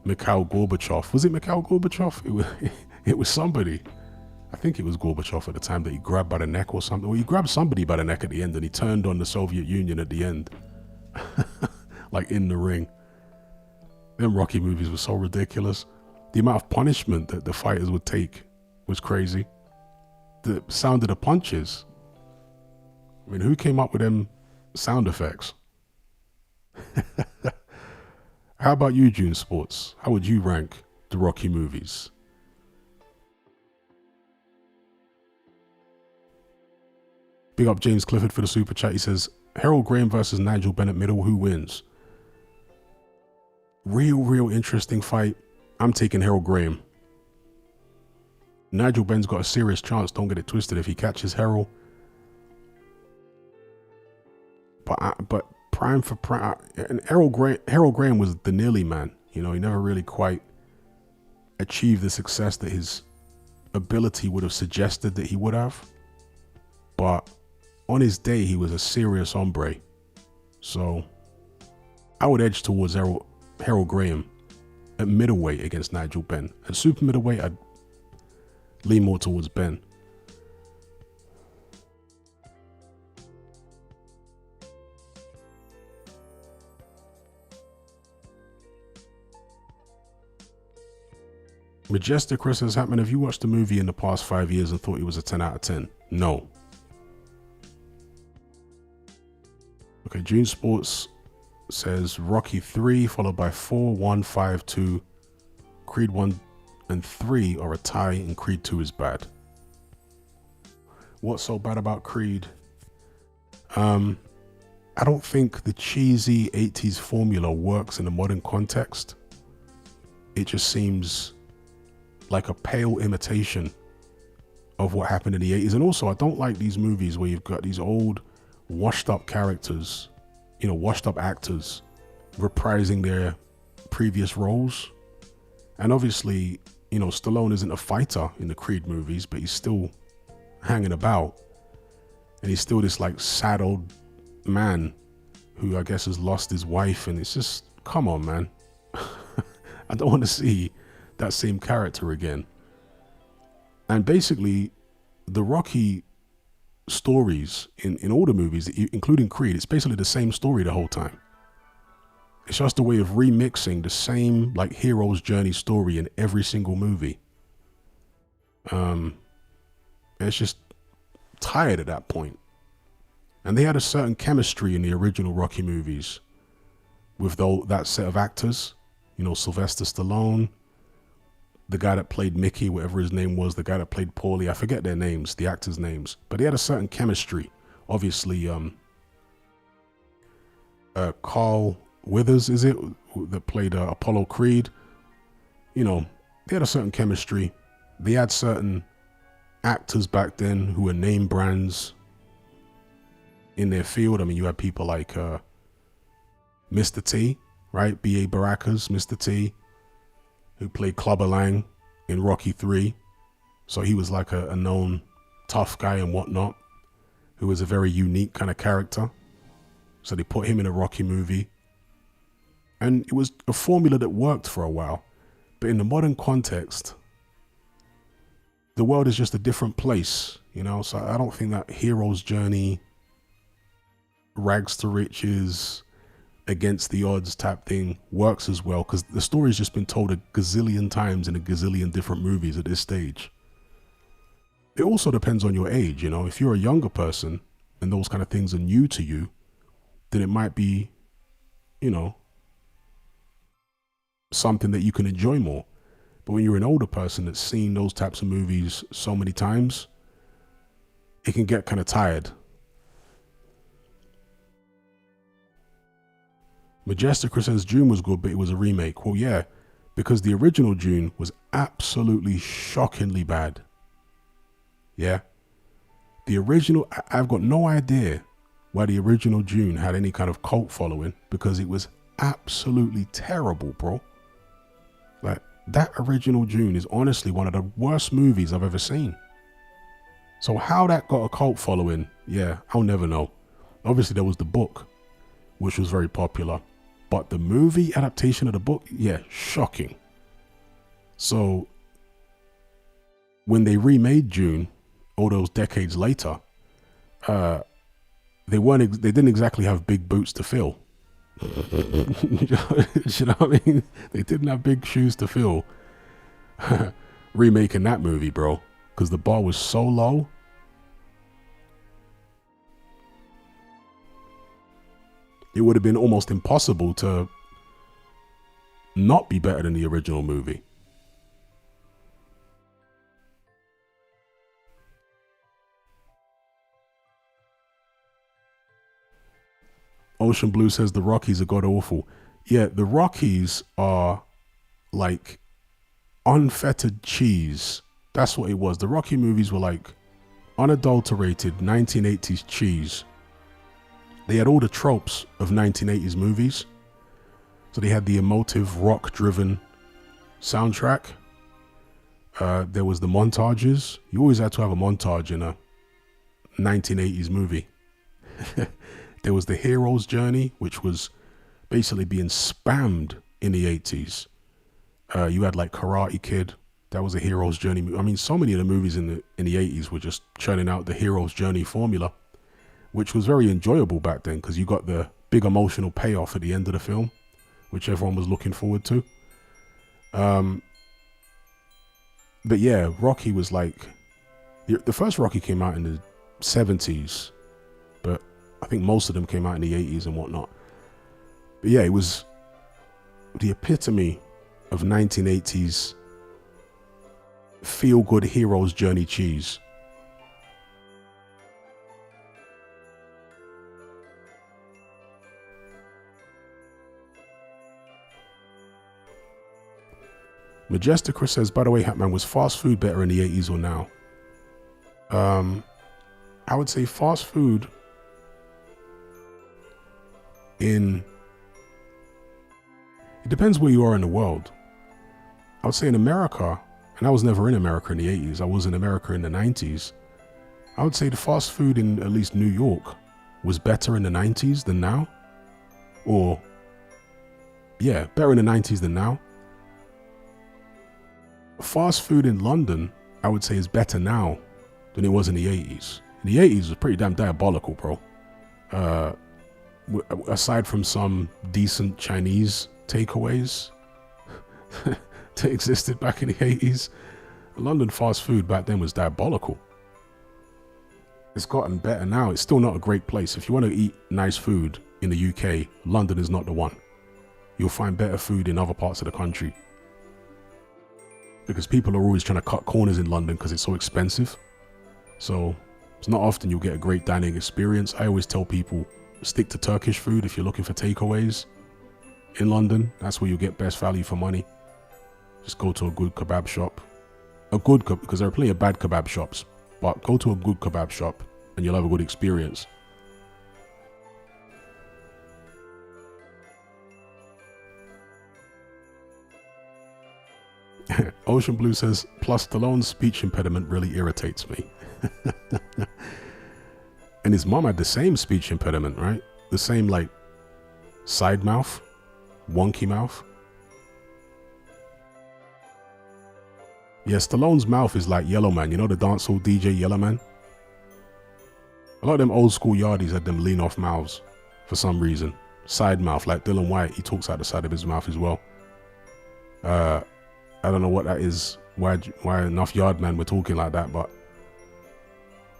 Mikhail Gorbachev. Was it Mikhail Gorbachev? It was somebody. I think it was Gorbachev at the time that he grabbed by the neck or something. Well, he grabbed somebody by the neck at the end and he turned on the Soviet Union at the end. Like in the ring. Them Rocky movies were so ridiculous. The amount of punishment that the fighters would take was crazy. The sound of the punches. I mean, who came up with them sound effects? How about you, June Sports? How would you rank the Rocky movies? Big up James Clifford for the super chat. He says, Harold Graham versus Nigel Bennett middle, who wins? Real interesting fight. I'm taking Harold Graham. Nigel Benn's got a serious chance, don't get it twisted, if he catches Harold. But prime for prime, and Harold Graham was the nearly man. He never really quite achieved the success that his ability would have suggested that he would have. But on his day, he was a serious hombre. So I would edge towards Harold Graham at middleweight against Nigel Benn. At super middleweight, I'd lean more towards Ben. Majestic Chris says, Hatman, have you watched the movie in the past 5 years and thought it was a 10 out of 10? No. Okay, June Sports says Rocky 3 followed by 4, 1, 5, 2. Creed 1 and 3 are a tie and Creed 2 is bad. What's so bad about Creed? I don't think the cheesy 80s formula works in a modern context. It just seems like a pale imitation of what happened in the 80s. And also, I don't like these movies where you've got these old washed up characters, washed up actors reprising their previous roles. And obviously, Stallone isn't a fighter in the Creed movies, but he's still hanging about. And he's still this like sad old man who I guess has lost his wife. And it's just, come on, man. I don't want to see that same character again. And basically, the Rocky stories in all the movies, including Creed, it's basically the same story the whole time. It's just a way of remixing the same like hero's journey story in every single movie. And it's just tired at that point. And they had a certain chemistry in the original Rocky movies with that set of actors. Sylvester Stallone, the guy that played Mickey, whatever his name was, the guy that played Paulie, I forget their names, the actors' names, but they had a certain chemistry. Obviously, Carl Withers, is it, that played Apollo Creed? They had a certain chemistry. They had certain actors back then who were name brands in their field. I mean, you had people like Mr. T, right? B.A. Baracus, Mr. T, who played Clubber Lang in Rocky 3. So he was like a known tough guy and whatnot, who was a very unique kind of character. So they put him in a Rocky movie. And it was a formula that worked for a while. But in the modern context, the world is just a different place, So I don't think that hero's journey, rags to riches, against the odds type thing works as well, because the story's just been told a gazillion times in a gazillion different movies at this stage. It also depends on your age. If you're a younger person and those kind of things are new to you, then it might be, something that you can enjoy more. But when you're an older person that's seen those types of movies so many times, it can get kind of tired Majestica says June was good, but it was a remake. Well, yeah, because the original June was absolutely shockingly bad. Yeah. The original, I've got no idea why the original June had any kind of cult following, because it was absolutely terrible, bro. Like, that original June is honestly one of the worst movies I've ever seen. So how that got a cult following, yeah, I'll never know. Obviously, there was the book, which was very popular. But the movie adaptation of the book, yeah, shocking. So when they remade June, all those decades later, they didn't exactly have big boots to fill. You know what I mean? They didn't have big shoes to fill remaking that movie, bro, because the bar was so low. It would have been almost impossible to not be better than the original movie. Ocean Blue says the Rockies are god awful. Yeah, the Rockies are like unfettered cheese. That's what it was. The Rocky movies were like unadulterated 1980s cheese. They had all the tropes of 1980s movies. So they had the emotive, rock-driven soundtrack. There was the montages. You always had to have a montage in a 1980s movie. There was the hero's journey, which was basically being spammed in the 80s. You had like Karate Kid. That was a hero's journey. I mean, so many of the movies in the 80s were just churning out the hero's journey formula, which was very enjoyable back then because you got the big emotional payoff at the end of the film, which everyone was looking forward to. But yeah, Rocky was like, the first Rocky came out in the 70s, but I think most of them came out in the 80s and whatnot. But yeah, it was the epitome of 1980s feel-good hero's journey cheese. Majestica says, by the way, Hatman, was fast food better in the 80s or now? I would say fast food it depends where you are in the world. I would say in America, and I was never in America in the 80s, I was in America in the 90s. I would say the fast food in at least New York was better in the 90s than now. Or, yeah, better in the 90s than now. Fast food in London, I would say, is better now than it was in the 80s. In the 80s, it was pretty damn diabolical, bro. Aside from some decent Chinese takeaways that existed back in the 80s, London fast food back then was diabolical. It's gotten better now. It's still not a great place. If you want to eat nice food in the UK, London is not the one. You'll find better food in other parts of the country, because people are always trying to cut corners in London because it's so expensive. So it's not often you'll get a great dining experience. I always tell people, stick to Turkish food if you're looking for takeaways in London. That's where you get best value for money. Just go to a good kebab shop. Because there are plenty of bad kebab shops, but go to a good kebab shop and you'll have a good experience. Ocean Blue says, plus Stallone's speech impediment really irritates me. And his mom had the same speech impediment, right? The same, like, side mouth, wonky mouth. Yeah, Stallone's mouth is like Yellow Man. You know the dancehall DJ Yellow Man? A lot of them old school yardies had them lean off mouths for some reason. Side mouth, like Dylan White, he talks out the side of his mouth as well. I don't know what that is, why enough Yardman were talking like that, but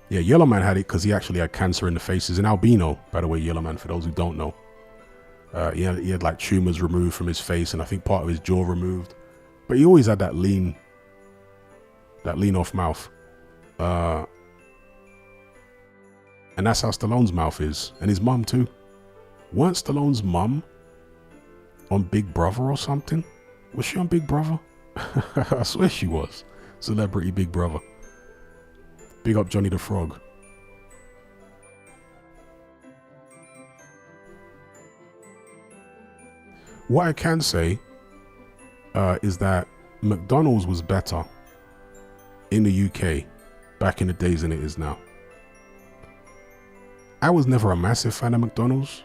yeah, Yellow Man had it because he actually had cancer in the face. He's an albino, by the way, Yellow Man, for those who don't know. He had like tumors removed from his face and I think part of his jaw removed. But he always had that lean off mouth. And that's how Stallone's mouth is. And his mum too. Weren't Stallone's mum on Big Brother or something. Was she on Big Brother? I swear she was. Celebrity Big Brother. Big up Johnny the Frog. What I can say is that McDonald's was better in the UK back in the days than it is now. I was never a massive fan of McDonald's,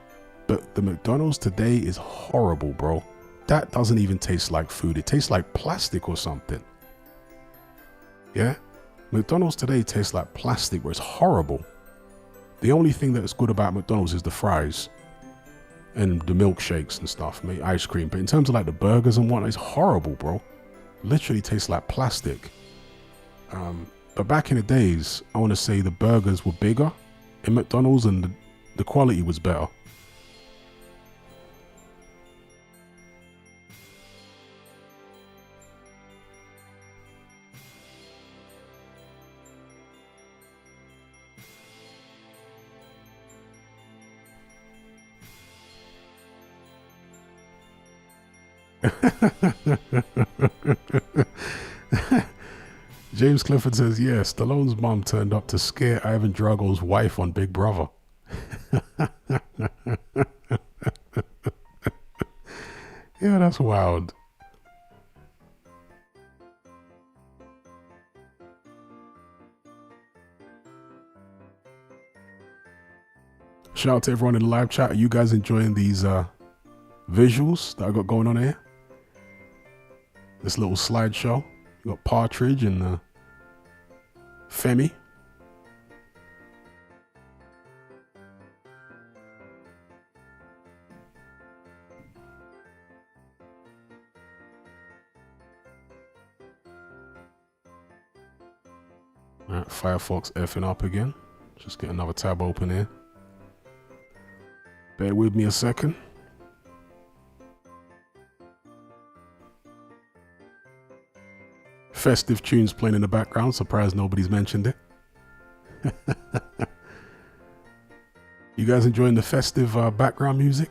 but the McDonald's today is horrible, bro. That doesn't even taste like food. It tastes like plastic or something. Yeah? McDonald's today tastes like plastic, where it's horrible. The only thing that is good about McDonald's is the fries and the milkshakes and stuff, maybe ice cream. But in terms of like the burgers and whatnot, it's horrible, bro. Literally tastes like plastic. But back in the days, I want to say the burgers were bigger in McDonald's and the quality was better. James Clifford says, yeah, Stallone's mom turned up to scare Ivan Drago's wife on Big Brother. Yeah, that's wild. Shout out to everyone in the live chat. Are you guys enjoying these visuals that I got going on here? This little slideshow. You got Partridge and Femi. Alright, Firefox effing up again. Just get another tab open here. Bear with me a second. Festive tunes playing in the background. Surprised nobody's mentioned it. You guys enjoying the festive background music?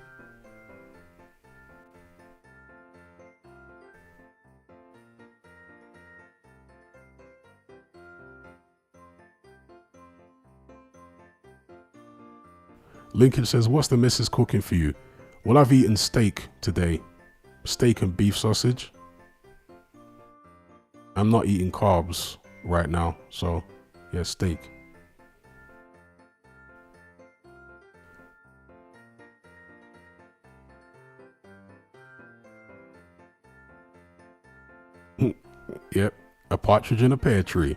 Lincoln says, what's the missus cooking for you? Well, I've eaten steak today. Steak and beef sausage. I'm not eating carbs right now, so yeah, steak. Yep, a partridge in a pear tree.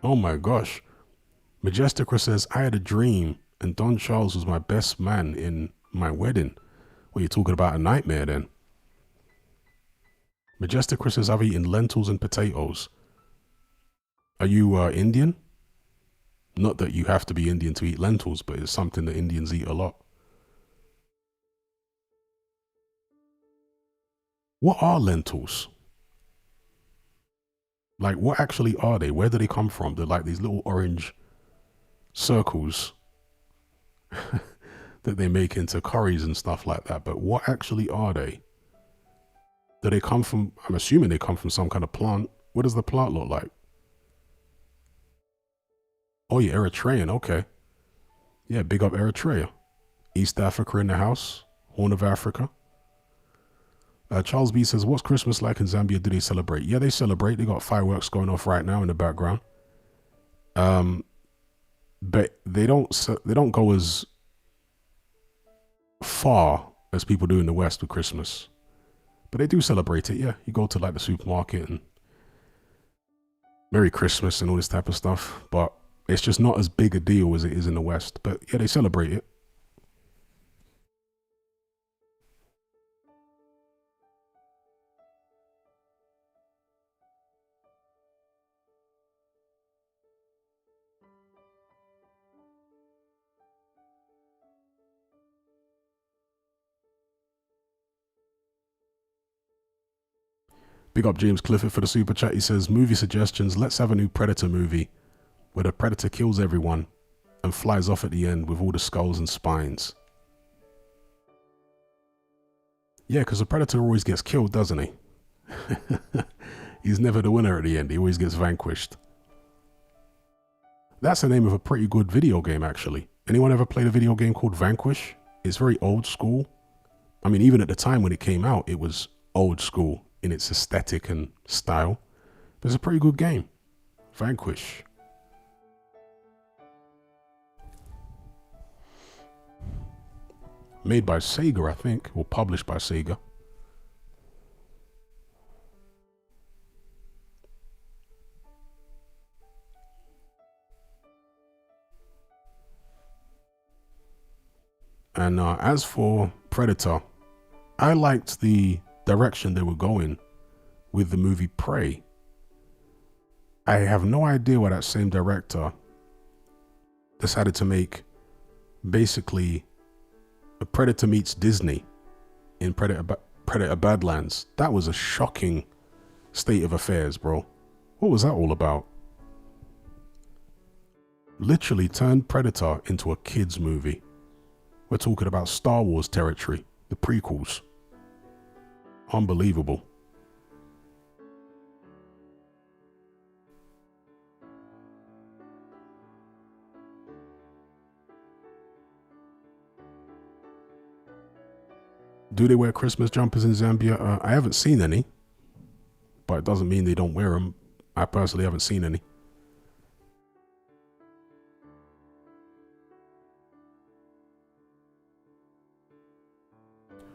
Oh my gosh. Majestica says, I had a dream and Don Charles was my best man in my wedding. Well, you're talking about a nightmare then. Majestica says, I've eaten lentils and potatoes. Are you Indian? Not that you have to be Indian to eat lentils, but it's something that Indians eat a lot. What are lentils? Like, what actually are they? Where do they come from? They're like these little orange circles that they make into curries and stuff like that. But what actually are they? Do they come from, I'm assuming they come from some kind of plant. What does the plant look like? Oh, yeah, Eritrean. Okay. Yeah, big up Eritrea. East Africa in the house. Horn of Africa. Charles B says, what's Christmas like in Zambia? Do they celebrate? Yeah, they celebrate. They got fireworks going off right now in the background. But they don't go as far as people do in the West with Christmas. But they do celebrate it, yeah. You go to like the supermarket and Merry Christmas and all this type of stuff. But it's just not as big a deal as it is in the West. But yeah, they celebrate it. Big up James Clifford for the super chat. He says, movie suggestions. Let's have a new Predator movie where the Predator kills everyone and flies off at the end with all the skulls and spines. Yeah, because the Predator always gets killed, doesn't he? He's never the winner at the end. He always gets vanquished. That's the name of a pretty good video game, actually. Anyone ever played a video game called Vanquish? It's very old school. I mean, even at the time when it came out, it was old school in its aesthetic and style. But it's a pretty good game. Vanquish. Made by Sega, I think, or published by Sega. And as for Predator, I liked the direction they were going with the movie Prey. I have no idea why that same director decided to make basically a Predator meets Disney in Predator Badlands. That was a shocking state of affairs, bro. What was that all about? Literally turned Predator into a kid's movie. We're talking about Star Wars territory, the prequels. Unbelievable. Do they wear Christmas jumpers in Zambia? I haven't seen any, but it doesn't mean they don't wear them. I personally haven't seen any.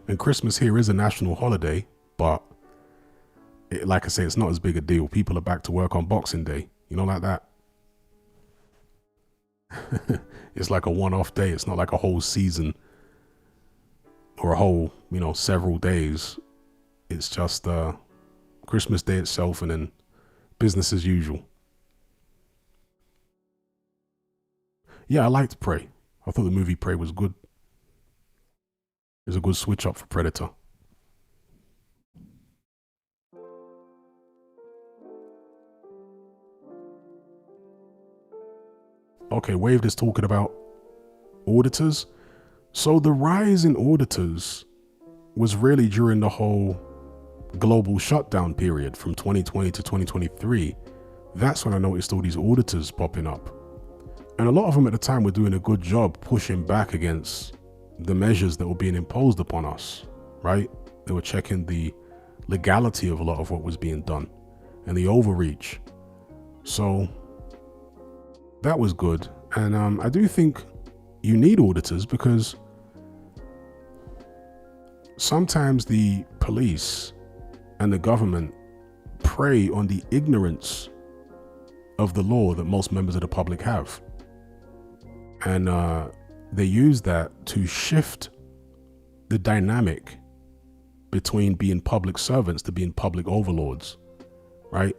And Christmas here is a national holiday, but like I say, it's not as big a deal. People are back to work on Boxing Day, you know, like that. It's like a one-off day. It's not like a whole season or a whole, you know, several days. It's just Christmas Day itself and then business as usual. Yeah, I liked Prey. I thought the movie Prey was good. It was a good switch up for Predator. Okay, Waved is talking about auditors. So the rise in auditors was really during the whole global shutdown period from 2020 to 2023. That's when I noticed all these auditors popping up. And a lot of them at the time were doing a good job pushing back against the measures that were being imposed upon us, right? They were checking the legality of a lot of what was being done and the overreach. So that was good. And I do think you need auditors because sometimes the police and the government prey on the ignorance of the law that most members of the public have. And they use that to shift the dynamic between being public servants to being public overlords, right?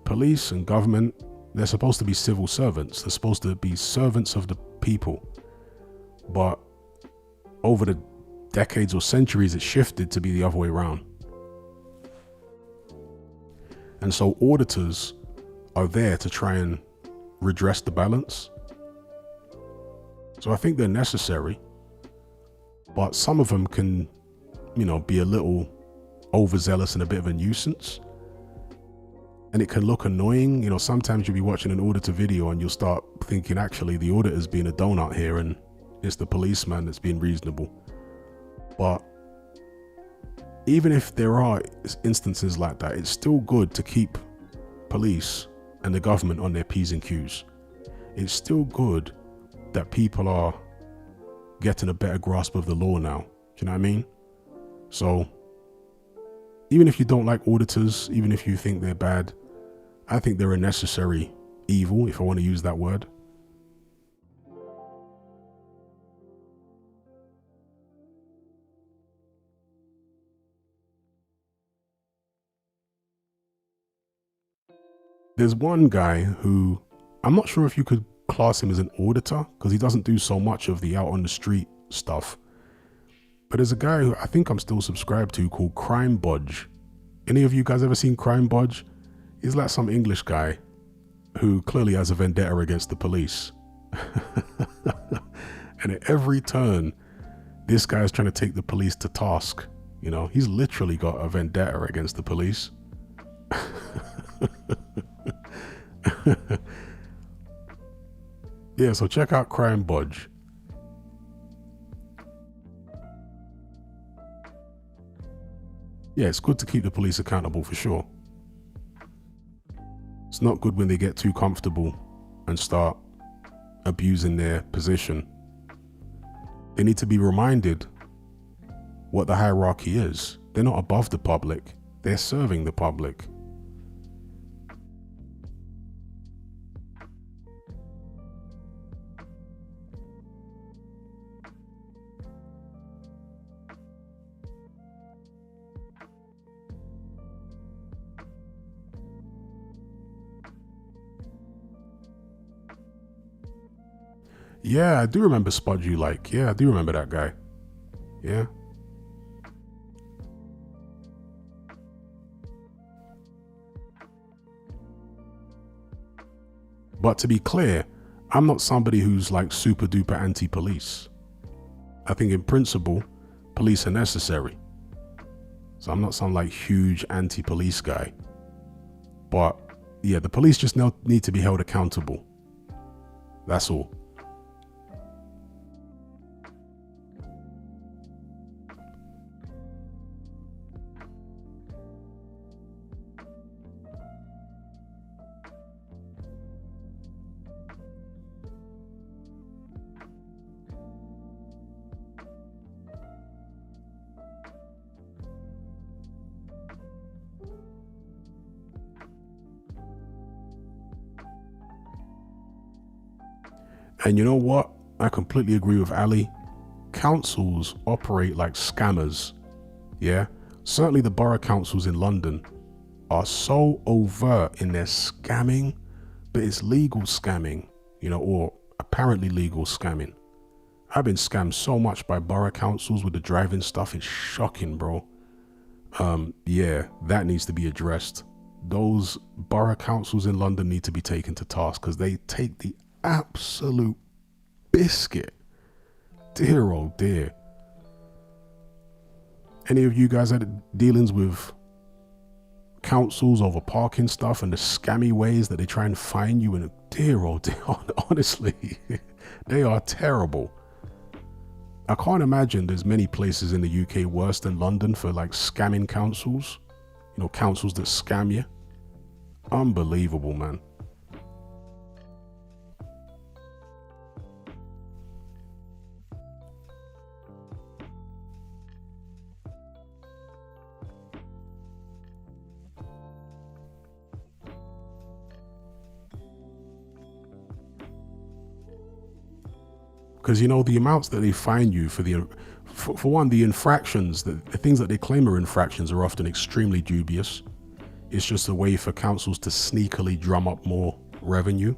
Police and government, they're supposed to be civil servants. They're supposed to be servants of the people. But over the decades or centuries, it shifted to be the other way around. And so auditors are there to try and redress the balance. So I think they're necessary, but some of them can, you know, be a little overzealous and a bit of a nuisance. And it can look annoying. You know, sometimes you'll be watching an auditor video and you'll start thinking, actually, the auditor's being a donut here and it's the policeman that's being reasonable. But even if there are instances like that, it's still good to keep police and the government on their P's and Q's. It's still good that people are getting a better grasp of the law now. Do you know what I mean? So even if you don't like auditors, even if you think they're bad, I think they're a necessary evil, if I want to use that word. There's one guy who, I'm not sure if you could class him as an auditor because he doesn't do so much of the out on the street stuff. But there's a guy who I think I'm still subscribed to called Crime Budge. Any of you guys ever seen Crime Budge? He's like some English guy who clearly has a vendetta against the police. And at every turn, this guy's trying to take the police to task You know, he's literally got a vendetta against the police. Yeah, so check out Crime Budge. Yeah, it's good to keep the police accountable for sure. It's not good when they get too comfortable and start abusing their position. They need to be reminded what the hierarchy is. They're not above the public, they're serving the public. Yeah, I do remember Spud You Like. Yeah, I do remember that guy. Yeah. But to be clear, I'm not somebody who's like super duper anti-police. I think in principle, police are necessary. So I'm not some like huge anti-police guy. But yeah, the police just need to be held accountable. That's all. And you know what? I completely agree with Ali. Councils operate like scammers. Yeah? Certainly the borough councils in London are so overt in their scamming, but it's legal scamming, you know, or apparently legal scamming. I've been scammed so much by borough councils with the driving stuff. It's shocking, bro. Yeah, that needs to be addressed. Those borough councils in London need to be taken to task because they take the absolute biscuit. Dear oh dear. Any of you guys had dealings with councils over parking stuff and the scammy ways that they try and fine you? And dear oh dear, honestly, they are terrible. I can't imagine there's many places in the UK worse than London for like scamming councils. You know, councils that scam you. Unbelievable, man. Because, you know, the amounts that they fine you for for one, the infractions, the things that they claim are infractions are often extremely dubious. It's just a way for councils to sneakily drum up more revenue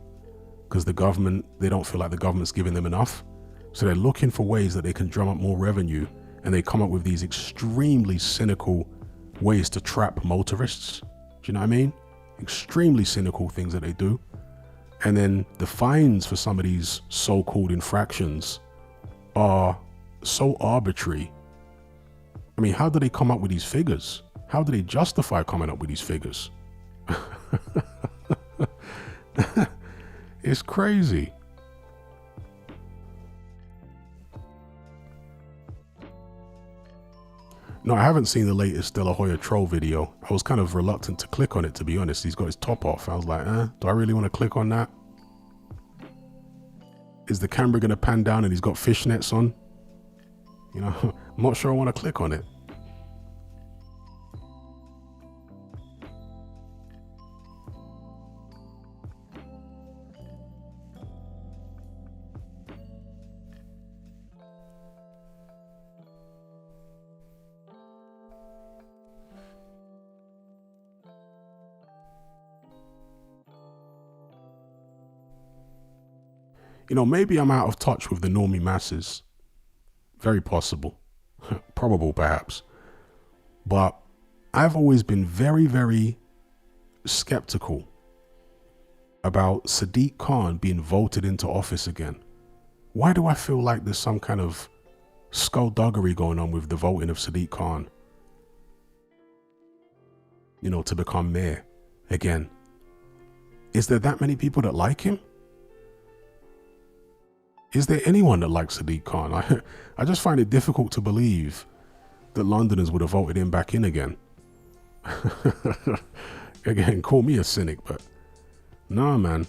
because the government, they don't feel like the government's giving them enough. So they're looking for ways that they can drum up more revenue, and they come up with these extremely cynical ways to trap motorists. Do you know what I mean? Extremely cynical things that they do. And then the fines for some of these so-called infractions are so arbitrary. I mean, how do they come up with these figures? How do they justify coming up with these figures? It's crazy. No, I haven't seen the latest De La Hoya troll video. I was kind of reluctant to click on it, to be honest. He's got his top off. I was like, do I really want to click on that? Is the camera going to pan down and he's got fishnets on? You know, I'm not sure I want to click on it. You know, maybe I'm out of touch with the normie masses. Very possible. Probable, perhaps. But I've always been very, very skeptical about Sadiq Khan being voted into office again. Why do I feel like there's some kind of skullduggery going on with the voting of Sadiq Khan? to become mayor again. Is there that many people that like him? Is there anyone that likes Sadiq Khan? I just find it difficult to believe that Londoners would have voted him back in again. Again, call me a cynic, but nah, man.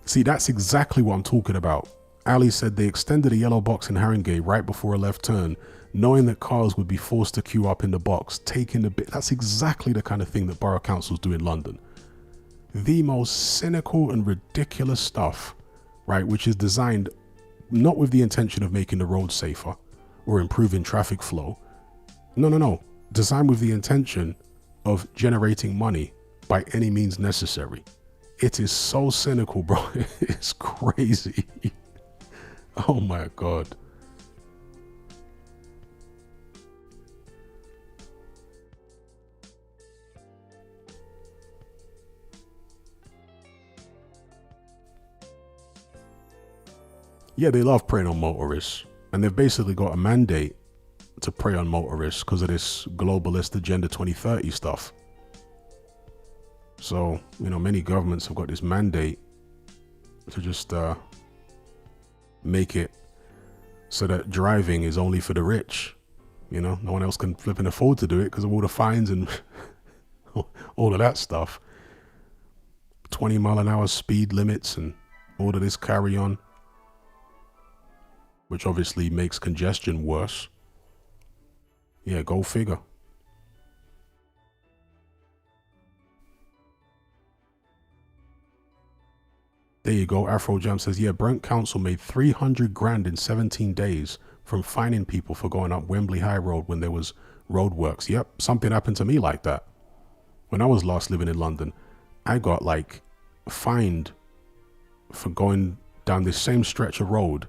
See, that's exactly what I'm talking about. Ali said they extended a yellow box in Haringey right before a left turn, knowing that cars would be forced to queue up in the box, taking the bit. That's exactly the kind of thing that borough councils do in London. The most cynical and ridiculous stuff, right, which is designed not with the intention of making the roads safer or improving traffic flow. No. Designed with the intention of generating money by any means necessary. It is so cynical, bro. It's crazy. Oh my God. Yeah, they love preying on motorists. And they've basically got a mandate to prey on motorists because of this globalist Agenda 2030 stuff. So, many governments have got this mandate to just make it so that driving is only for the rich. No one else can flip and afford to do it because of all the fines and all of that stuff. 20-mile-an-hour speed limits and all of this carry on, which obviously makes congestion worse. Yeah, go figure. There you go. Afro Jam says, yeah, Brent Council made 300 grand in 17 days from fining people for going up Wembley High Road when there was roadworks. Yep, something happened to me like that. When I was last living in London, I got fined for going down this same stretch of road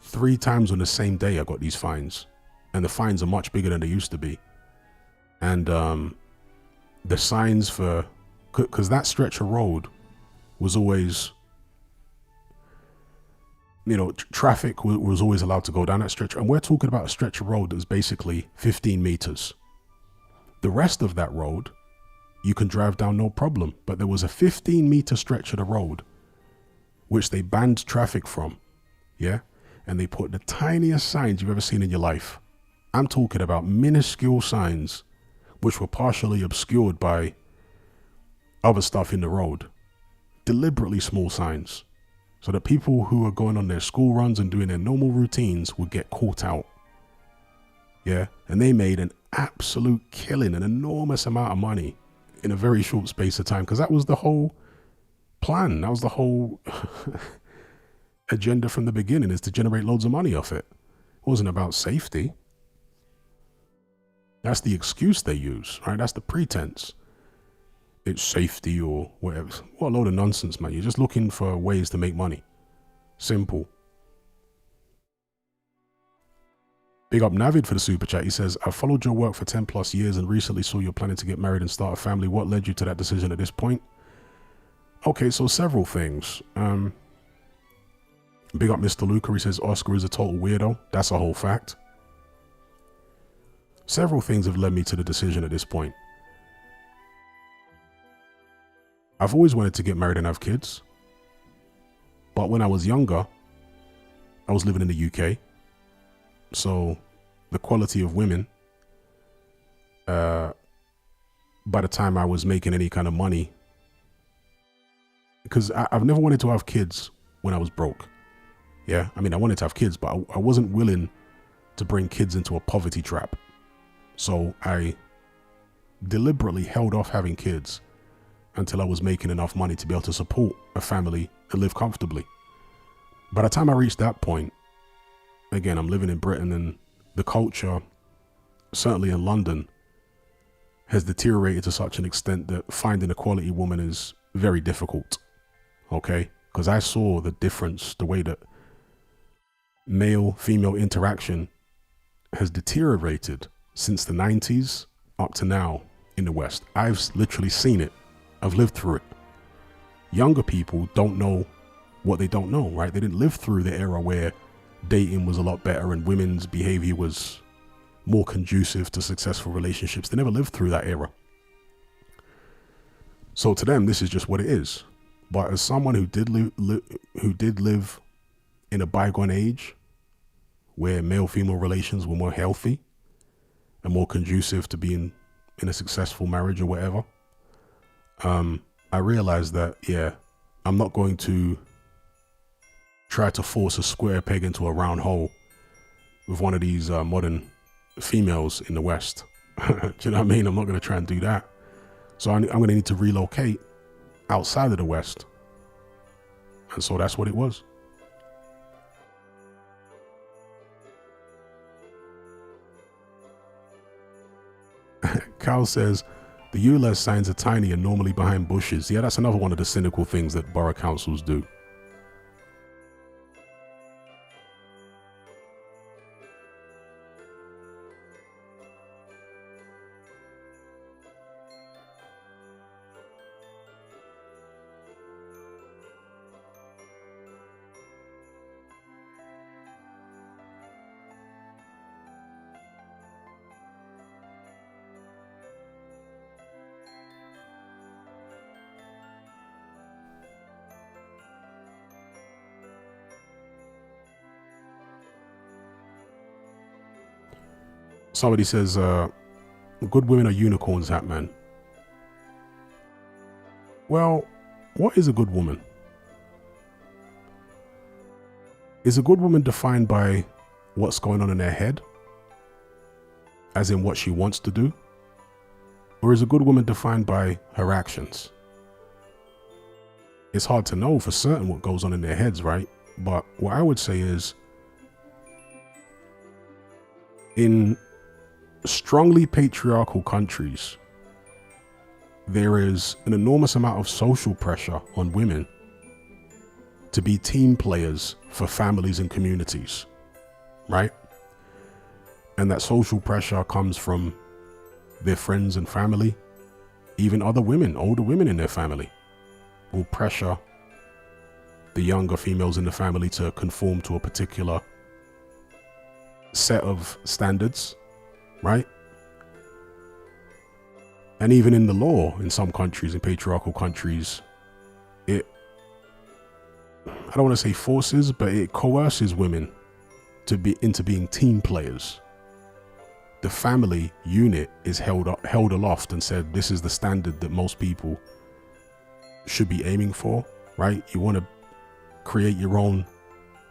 3 times on the same day. I got these fines, and the fines are much bigger than they used to be. And the signs because that stretch of road was always, traffic was always allowed to go down that stretch. And we're talking about a stretch of road that was basically 15 meters. The rest of that road, you can drive down no problem. But there was a 15-meter stretch of the road, which they banned traffic from. Yeah. And they put the tiniest signs you've ever seen in your life. I'm talking about minuscule signs, which were partially obscured by other stuff in the road. Deliberately small signs, so that people who are going on their school runs and doing their normal routines would get caught out. Yeah, and they made an absolute killing, an enormous amount of money in a very short space of time, because that was the whole plan. That was the whole agenda from the beginning, is to generate loads of money off it. It wasn't about safety. That's the excuse they use, right? That's the pretense. It's safety or whatever. What a load of nonsense, man. You're just looking for ways to make money. Simple. Big up Navid for the super chat. He says, I followed your work for 10 plus years and recently saw you're planning to get married and start a family. What led you to that decision at this point? Okay, so several things. Big up Mr. Luca. He says, Oscar is a total weirdo. That's a whole fact. Several things have led me to the decision at this point. I've always wanted to get married and have kids. But when I was younger, I was living in the UK. So the quality of women, by the time I was making any kind of money, because I've never wanted to have kids when I was broke. Yeah, I mean, I wanted to have kids, but I wasn't willing to bring kids into a poverty trap. So I deliberately held off having kids until I was making enough money to be able to support a family and live comfortably. By the time I reached that point, again, I'm living in Britain, and the culture, certainly in London, has deteriorated to such an extent that finding a quality woman is very difficult. Okay? Because I saw the difference, the way that male-female interaction has deteriorated since the 90s up to now in the West. I've literally seen it. I've lived through it. Younger people don't know what they don't know, right? They didn't live through the era where dating was a lot better and women's behavior was more conducive to successful relationships. They never lived through that era. So to them, this is just what it is. But as someone who did live in a bygone age where male-female relations were more healthy and more conducive to being in a successful marriage or whatever, I realized that, yeah, I'm not going to try to force a square peg into a round hole with one of these modern females in the West. Do you know what I mean? I'm not going to try and do that. So I'm going to need to relocate outside of the West. And so that's what it was. Cal says, the ULEZ signs are tiny and normally behind bushes. Yeah, that's another one of the cynical things that borough councils do. Somebody says, good women are unicorns, Hatman. Well, what is a good woman? Is a good woman defined by what's going on in their head? As in what she wants to do? Or is a good woman defined by her actions? It's hard to know for certain what goes on in their heads, right? But what I would say is, in strongly patriarchal countries, there is an enormous amount of social pressure on women to be team players for families and communities, right? And that social pressure comes from their friends and family. Even other women, older women in their family, will pressure the younger females in the family to conform to a particular set of standards, right? And even in the law, in some countries, in patriarchal countries, I don't want to say forces, but it coerces women to be into being team players. The family unit is held aloft and said, this is the standard that most people should be aiming for, right? You want to create your own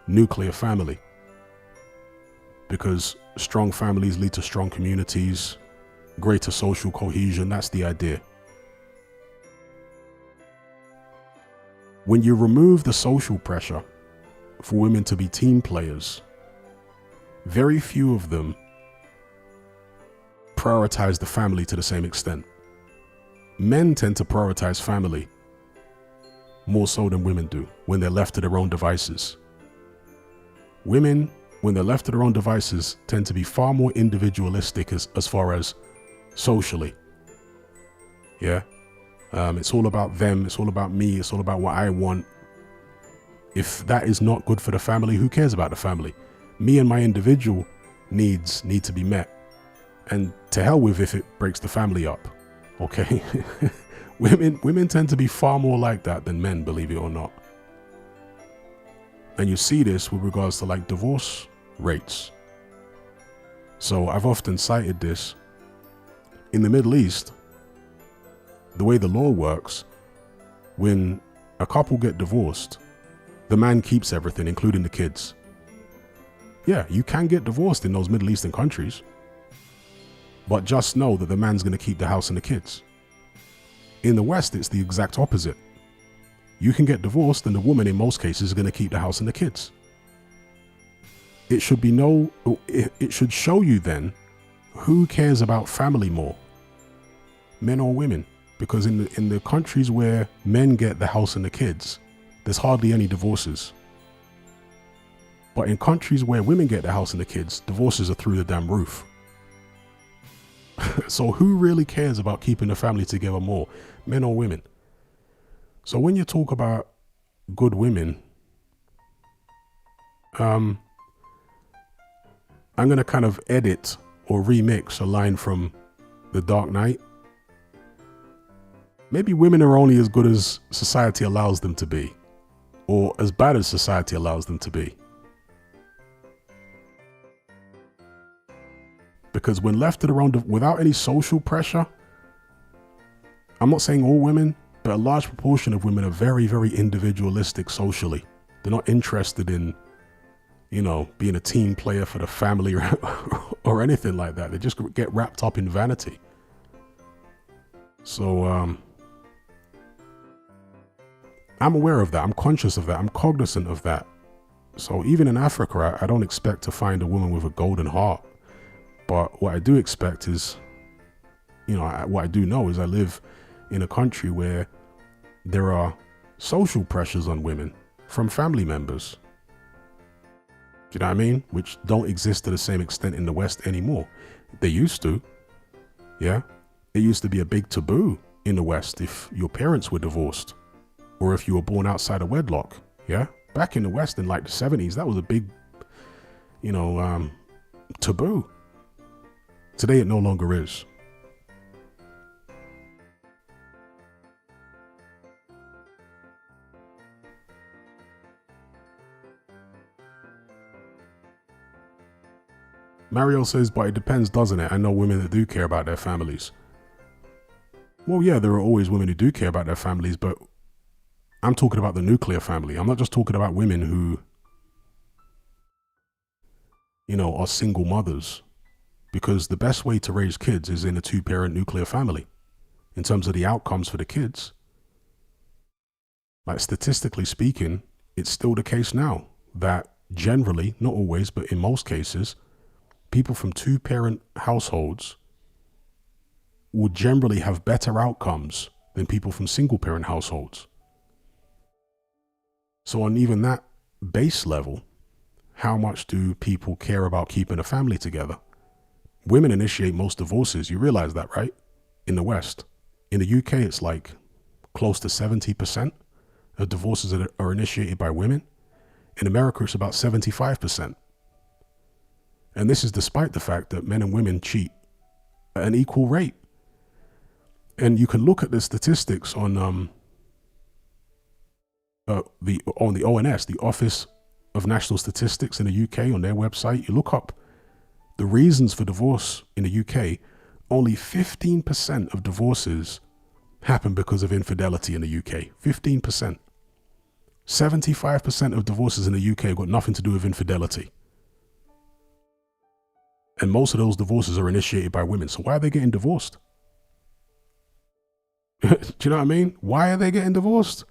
nuclear family because strong families lead to strong communities, greater social cohesion. That's the idea. When you remove the social pressure for women to be team players, very few of them prioritize the family to the same extent. Men tend to prioritize family more so than women do when they're left to their own devices. Women, when they're left to their own devices, tend to be far more individualistic as far as socially. Yeah. It's all about them. It's all about me. It's all about what I want. If that is not good for the family, who cares about the family? Me and my individual needs need to be met. And to hell with if it breaks the family up. Okay. Women tend to be far more like that than men, believe it or not. And you see this with regards to like divorce rates. So I've often cited this. In the Middle East, the way the law works, when a couple get divorced, the man keeps everything, including the kids. Yeah, you can get divorced in those Middle Eastern countries, but just know that the man's going to keep the house and the kids. In the West, it's the exact opposite. You can get divorced and the woman in most cases is going to keep the house and the kids. It should show you then who cares about family more, men or women. Because in the countries where men get the house and the kids, there's hardly any divorces. But in countries where women get the house and the kids, divorces are through the damn roof. So who really cares about keeping the family together more, men or women? So when you talk about good women, I'm going to kind of edit or remix a line from The Dark Knight. Maybe women are only as good as society allows them to be, or as bad as society allows them to be. Because when left to their own, without any social pressure, I'm not saying all women, but a large proportion of women are very, very individualistic socially. They're not interested in, being a team player for the family or anything like that. They just get wrapped up in vanity. So I'm aware of that. I'm conscious of that. I'm cognizant of that. So even in Africa, I don't expect to find a woman with a golden heart. But what I do expect is, what I do know is I live in a country where there are social pressures on women from family members. Do you know what I mean? Which don't exist to the same extent in the West anymore. They used to. Yeah. It used to be a big taboo in the West if your parents were divorced or if you were born outside of wedlock. Yeah. Back in the West in like the 70s, that was a big, taboo. Today, it no longer is. Mario says, but it depends, doesn't it? I know women that do care about their families. Well, yeah, there are always women who do care about their families, but I'm talking about the nuclear family. I'm not just talking about women who, are single mothers. Because the best way to raise kids is in a 2-parent nuclear family. In terms of the outcomes for the kids. Like statistically speaking, it's still the case now that generally, not always, but in most cases, people from 2-parent households will generally have better outcomes than people from single-parent households. So on even that base level, how much do people care about keeping a family together? Women initiate most divorces. You realize that, right? In the West. In the UK, it's like close to 70% of divorces are initiated by women. In America, it's about 75%. And this is despite the fact that men and women cheat at an equal rate. And you can look at the statistics on the ONS, the Office of National Statistics in the UK, on their website. You look up the reasons for divorce in the UK. Only 15% of divorces happen because of infidelity in the UK. 15%. 75% of divorces in the UK have got nothing to do with infidelity. And most of those divorces are initiated by women. So why are they getting divorced? Do you know what I mean? Why are they getting divorced?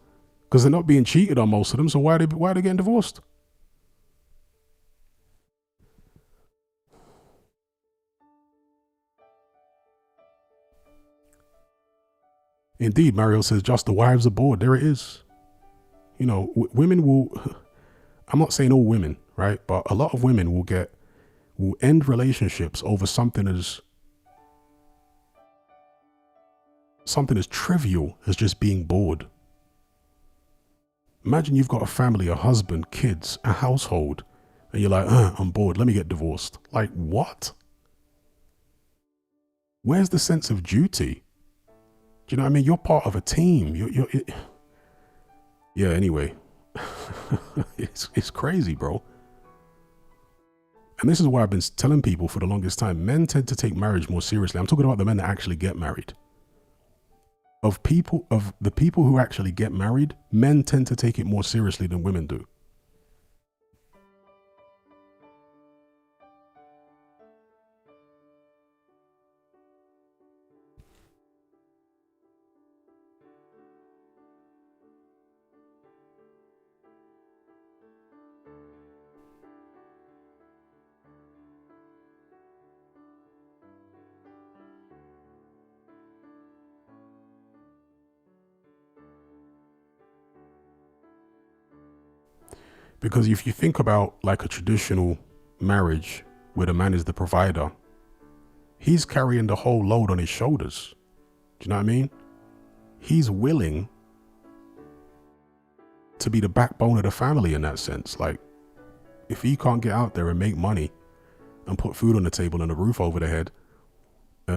Because they're not being cheated on, most of them. So why are they getting divorced? Indeed, Mario says, just the wives are bored. There it is. Women will, I'm not saying all women, right? But a lot of women will end relationships over something as trivial as just being bored. Imagine you've got a family, a husband, kids, a household, and you're like, I'm bored. Let me get divorced. Like, what? Where's the sense of duty? Do you know what I mean? You're part of a team. Yeah, anyway. It's crazy, bro. And this is why I've been telling people for the longest time, men tend to take marriage more seriously. I'm talking about the men that actually get married. Of the people who actually get married, men tend to take it more seriously than women do. Because if you think about like a traditional marriage where the man is the provider, He's carrying the whole load on his shoulders. Do you know what I mean? He's willing to be the backbone of the family in that sense. Like, if he can't get out there and make money and put food on the table and a roof over their head,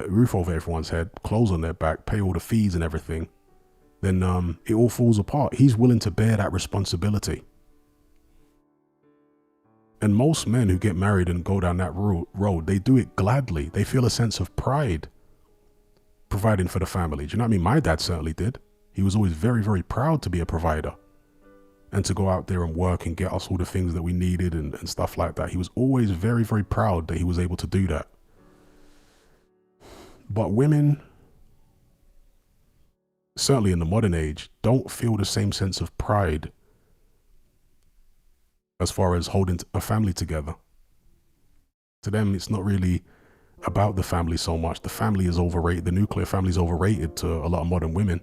roof over everyone's head, clothes on their back, pay all the fees and everything, then it all falls apart. He's willing to bear that responsibility. And most men who get married and go down that road, they do it gladly. They feel a sense of pride providing for the family. Do you know what I mean? My dad certainly did. He was always very, very proud to be a provider and to go out there and work and get us all the things that we needed and stuff like that. He was always very, very proud that he was able to do that. But women, certainly in the modern age, don't feel the same sense of pride as far as holding a family together. To them, it's not really about the family so much. The family is overrated. The nuclear family is overrated to a lot of modern women.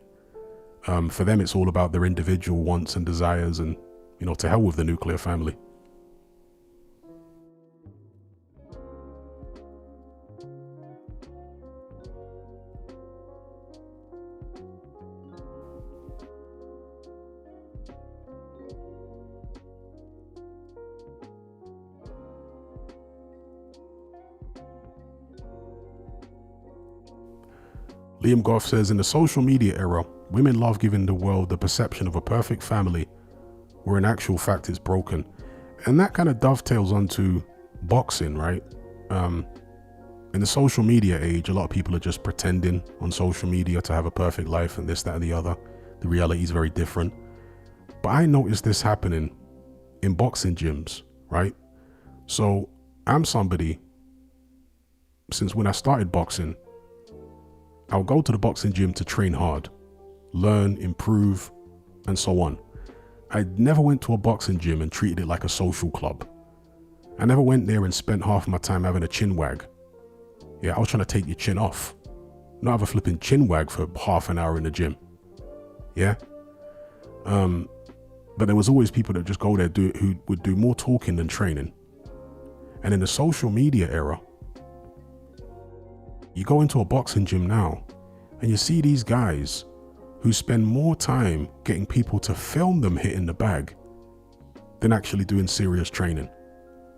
For them, it's all about their individual wants and desires, and, you know, to hell with the nuclear family. Liam Goff says, in the social media era, women love giving the world the perception of a perfect family where in actual fact it's broken. And that kind of dovetails onto boxing, right? In the social media age, a lot of people are just pretending on social media to have a perfect life and this, that, and the other. The reality is very different. But I noticed this happening in boxing gyms, right? So I'm somebody, since when I started boxing, I'll go to the boxing gym to train hard, learn, improve, and so on. I never went to a boxing gym and treated it like a social club. I never went there and spent half my time having a chin wag. Yeah, I was trying to take your chin off, not have a flipping chin wag for half an hour in the gym. Yeah. But there was always people that just go there who would do more talking than training. And in the social media era, you go into a boxing gym now and you see these guys who spend more time getting people to film them hitting the bag than actually doing serious training.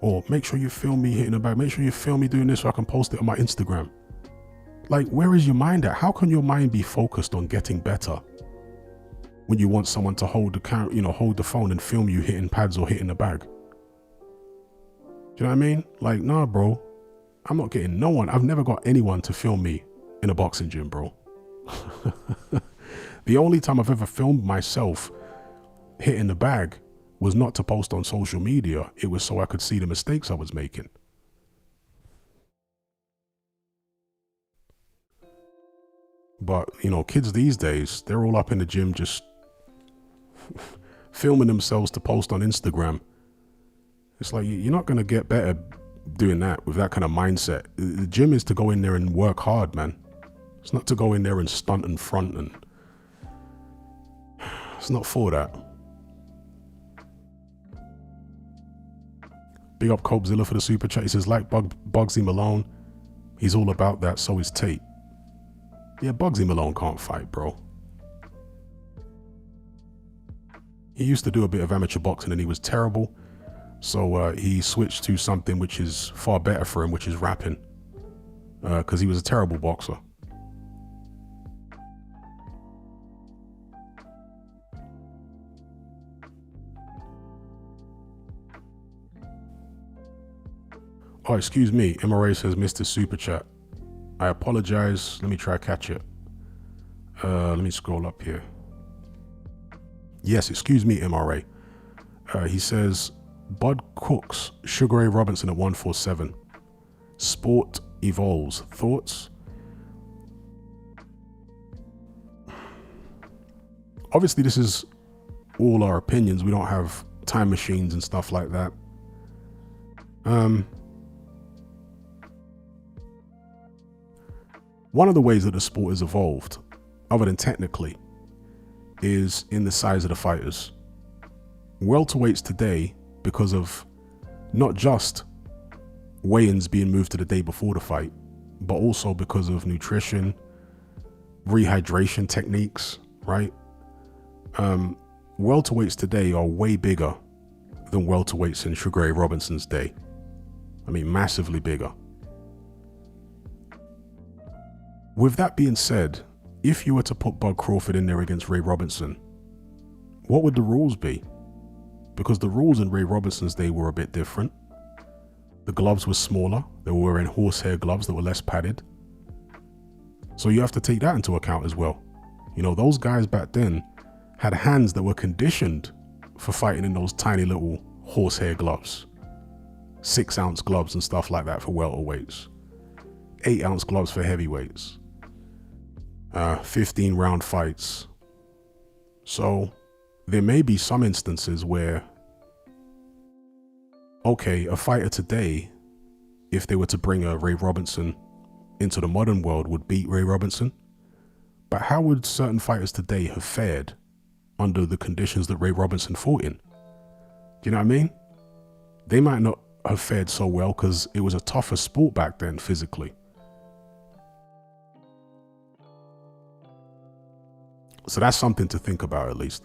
Or make sure you film me hitting the bag. Make sure you film me doing this so I can post it on my Instagram. Like, where is your mind at? How can your mind be focused on getting better when you want someone to hold the camera, hold the phone and film you hitting pads or hitting the bag? Do you know what I mean? Like, nah, bro. I'm not getting no one. I've never got anyone to film me in a boxing gym, bro. The only time I've ever filmed myself hitting the bag was not to post on social media. It was so I could see the mistakes I was making. But, kids these days, they're all up in the gym just filming themselves to post on Instagram. It's like, you're not going to get better doing that with that kind of mindset. The gym is to go in there and work hard, man. It's not to go in there and stunt and front, and it's not for that. Big up Cobezilla for the super chat. He says, like Bugsy Malone, he's all about that, so is Tate. Yeah, Bugsy Malone can't fight, bro. He used to do a bit of amateur boxing and he was terrible. So he switched to something which is far better for him, which is rapping, because he was a terrible boxer. Oh, excuse me. MRA says, Mr. Super Chat. I apologize. Let me try catch it. Let me scroll up here. Yes, excuse me, MRA. He says, Bud Cooks, Sugar Ray Robinson at 147. Sport evolves. Thoughts? Obviously, this is all our opinions. We don't have time machines and stuff like that. One of the ways that the sport has evolved, other than technically, is in the size of the fighters. Welterweights today, because of not just weigh-ins being moved to the day before the fight, but also because of nutrition, rehydration techniques, right? Welterweights today are way bigger than welterweights in Sugar Ray Robinson's day. I mean, massively bigger. With that being said, if you were to put Bud Crawford in there against Ray Robinson, what would the rules be? Because the rules in Ray Robinson's day were a bit different. The gloves were smaller. They were wearing horsehair gloves that were less padded. So you have to take that into account as well. You know, those guys back then had hands that were conditioned for fighting in those tiny little horsehair gloves. 6-ounce gloves and stuff like that for welterweights. 8-ounce gloves for heavyweights. 15-round fights. So there may be some instances where, okay, a fighter today, if they were to bring a Ray Robinson into the modern world, would beat Ray Robinson. But how would certain fighters today have fared under the conditions that Ray Robinson fought in? Do you know what I mean? They might not have fared so well because it was a tougher sport back then physically. So that's something to think about at least.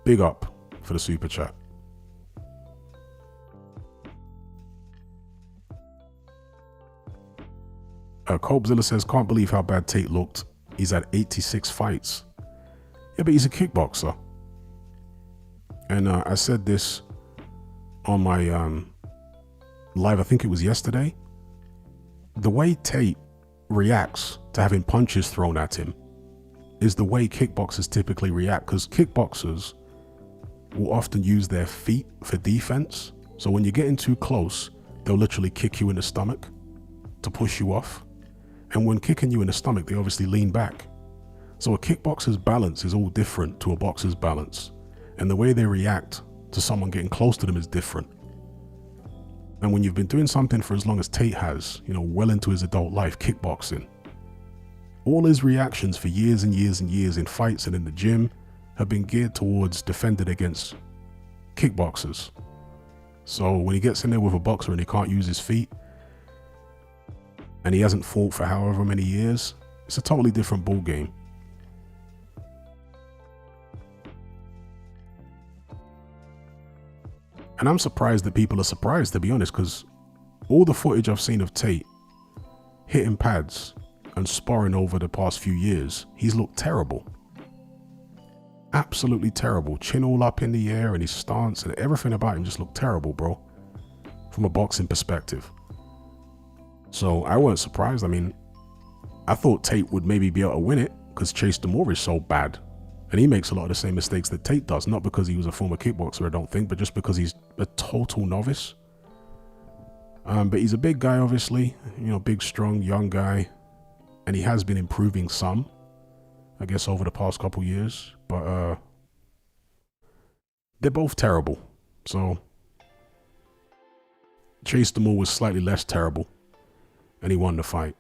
Big up for the super chat. Colbzilla says, can't believe how bad Tate looked. He's had 86 fights. Yeah, but he's a kickboxer. And I said this on my live, I think it was yesterday. The way Tate reacts to having punches thrown at him is the way kickboxers typically react, because kickboxers will often use their feet for defense. So when you're getting too close, they'll literally kick you in the stomach to push you off. And when kicking you in the stomach, they obviously lean back. So a kickboxer's balance is all different to a boxer's balance. And the way they react to someone getting close to them is different. And when you've been doing something for as long as Tate has, you know, well into his adult life, kickboxing, all his reactions for years and years and years in fights and in the gym have been geared towards defending against kickboxers. So when he gets in there with a boxer and he can't use his feet, and he hasn't fought for however many years, it's a totally different ball game. And I'm surprised that people are surprised, to be honest, because all the footage I've seen of Tate hitting pads and sparring over the past few years, he's looked terrible. Absolutely terrible. Chin all up in the air, and his stance and everything about him just looked terrible, bro, from a boxing perspective. So I wasn't surprised. I mean, I thought Tate would maybe be able to win it because Chase Damore is so bad. And he makes a lot of the same mistakes that Tate does. Not because he was a former kickboxer, I don't think, but just because he's a total novice. But he's a big guy, obviously. You know, big, strong, young guy. And he has been improving some, I guess, over the past couple years. But they're both terrible. So Chase Damore was slightly less terrible. And he won the fight.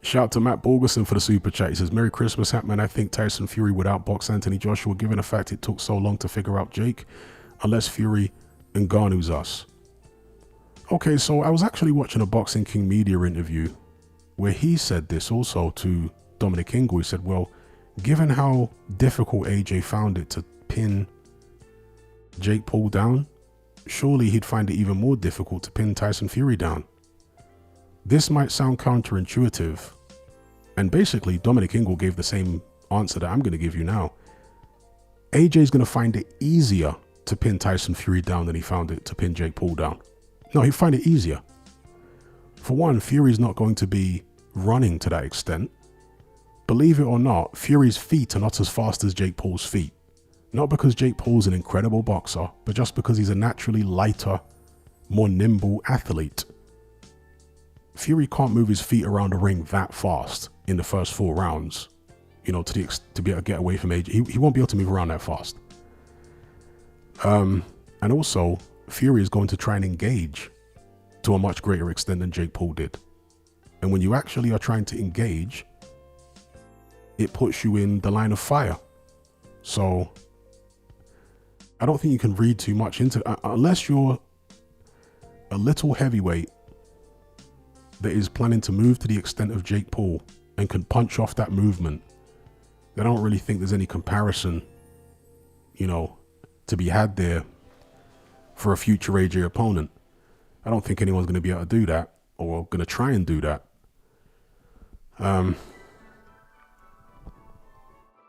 Shout out to Matt Borgerson for the super chat. He says, Merry Christmas, Hatman. I think Tyson Fury would outbox Anthony Joshua, given the fact it took so long to figure out Jake, unless Fury Ngannou's us. Okay, so I was actually watching a Boxing King media interview where he said this also to Dominic Ingle. He said, well, given how difficult AJ found it to pin Jake Paul down, surely he'd find it even more difficult to pin Tyson Fury down. This might sound counterintuitive, and basically Dominic Ingle gave the same answer that I'm going to give you now. AJ's going to find it easier to pin Tyson Fury down than he found it to pin Jake Paul down. No, he'd find it easier. For one, Fury's not going to be running to that extent. Believe it or not, Fury's feet are not as fast as Jake Paul's feet. Not because Jake Paul's an incredible boxer, but just because he's a naturally lighter, more nimble athlete. Fury can't move his feet around the ring that fast in the first 4 rounds, you know, to be able to get away from AJ. He won't be able to move around that fast. And also, Fury is going to try and engage to a much greater extent than Jake Paul did. And when you actually are trying to engage, it puts you in the line of fire. So I don't think you can read too much into it, unless you're a little heavyweight that is planning to move to the extent of Jake Paul and can punch off that movement. I don't really think there's any comparison, to be had there for a future AJ opponent. I don't think anyone's going to be able to do that or going to try and do that.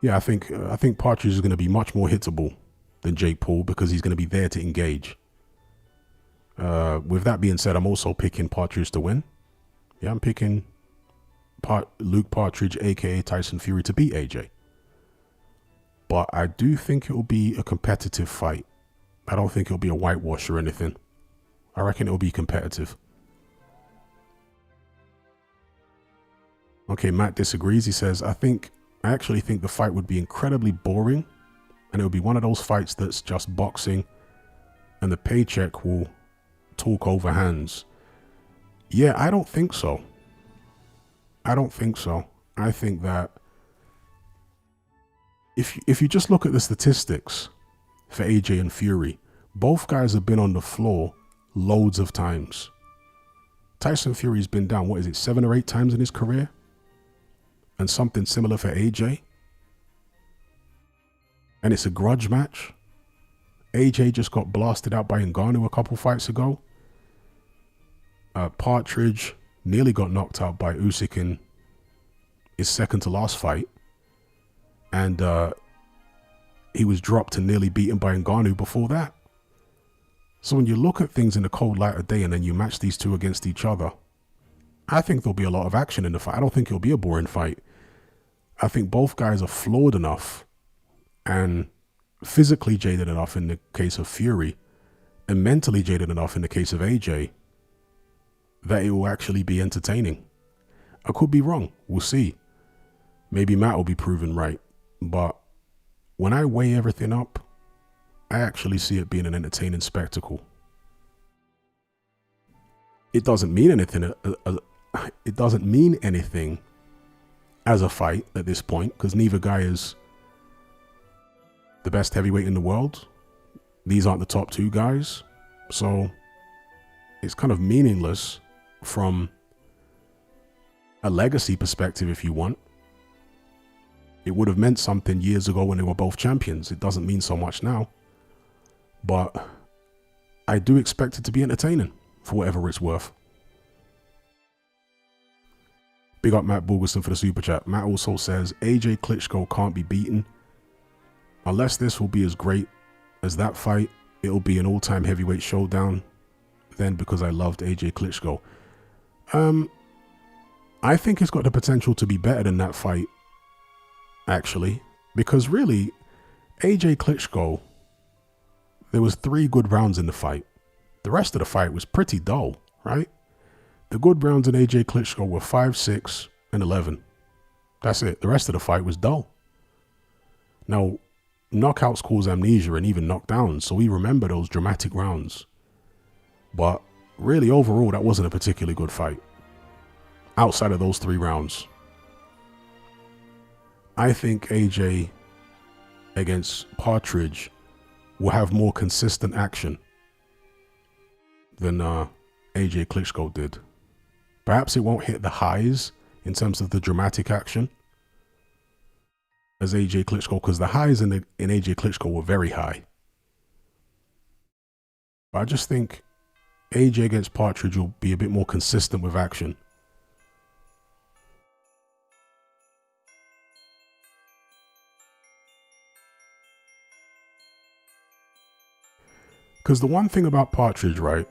Yeah, I think Partridge is going to be much more hittable than Jake Paul because he's going to be there to engage. With that being said, I'm also picking Partridge to win. Yeah, I'm picking Luke Partridge, aka Tyson Fury, to beat AJ. But I do think it will be a competitive fight. I don't think it'll be a whitewash or anything. I reckon it'll be competitive. Okay, Matt disagrees. He says, I actually think the fight would be incredibly boring, and it'll be one of those fights that's just boxing and the paycheck will talk over hands. Yeah, I don't think so. I think that if you just look at the statistics for AJ and Fury, both guys have been on the floor loads of times. Tyson Fury's been down, 7 or 8 times in his career? And something similar for AJ. And it's a grudge match. AJ just got blasted out by Ngannou a couple fights ago. Partridge nearly got knocked out by Usyk in his second to last fight. And he was dropped and nearly beaten by Ngannou before that. So when you look at things in the cold light of day and then you match these two against each other, I think there'll be a lot of action in the fight. I don't think it'll be a boring fight. I think both guys are flawed enough and physically jaded enough in the case of Fury and mentally jaded enough in the case of AJ that it will actually be entertaining. I could be wrong. We'll see. Maybe Matt will be proven right. But when I weigh everything up, I actually see it being an entertaining spectacle. It doesn't mean anything. It doesn't mean anything as a fight at this point because neither guy is the best heavyweight in the world. These aren't the top 2 guys. So it's kind of meaningless from a legacy perspective, if you want. It would have meant something years ago when they were both champions. It doesn't mean so much now. But I do expect it to be entertaining for whatever it's worth. Big up Matt Borgerson for the super chat. Matt also says AJ Klitschko can't be beaten. Unless this will be as great as that fight, it'll be an all-time heavyweight showdown. Then because I loved AJ Klitschko. I think it's got the potential to be better than that fight, actually. Because really, AJ Klitschko, there was 3 good rounds in the fight. The rest of the fight was pretty dull, right? The good rounds in AJ Klitschko were 5, 6, and 11. That's it. The rest of the fight was dull. Now, knockouts cause amnesia and even knockdowns, so we remember those dramatic rounds. But really, overall, that wasn't a particularly good fight. Outside of those 3 rounds. I think AJ against Partridge will have more consistent action than AJ Klitschko did. Perhaps it won't hit the highs in terms of the dramatic action as AJ Klitschko, because the highs in AJ Klitschko were very high. But I just think AJ against Partridge will be a bit more consistent with action. Because the one thing about Partridge, right,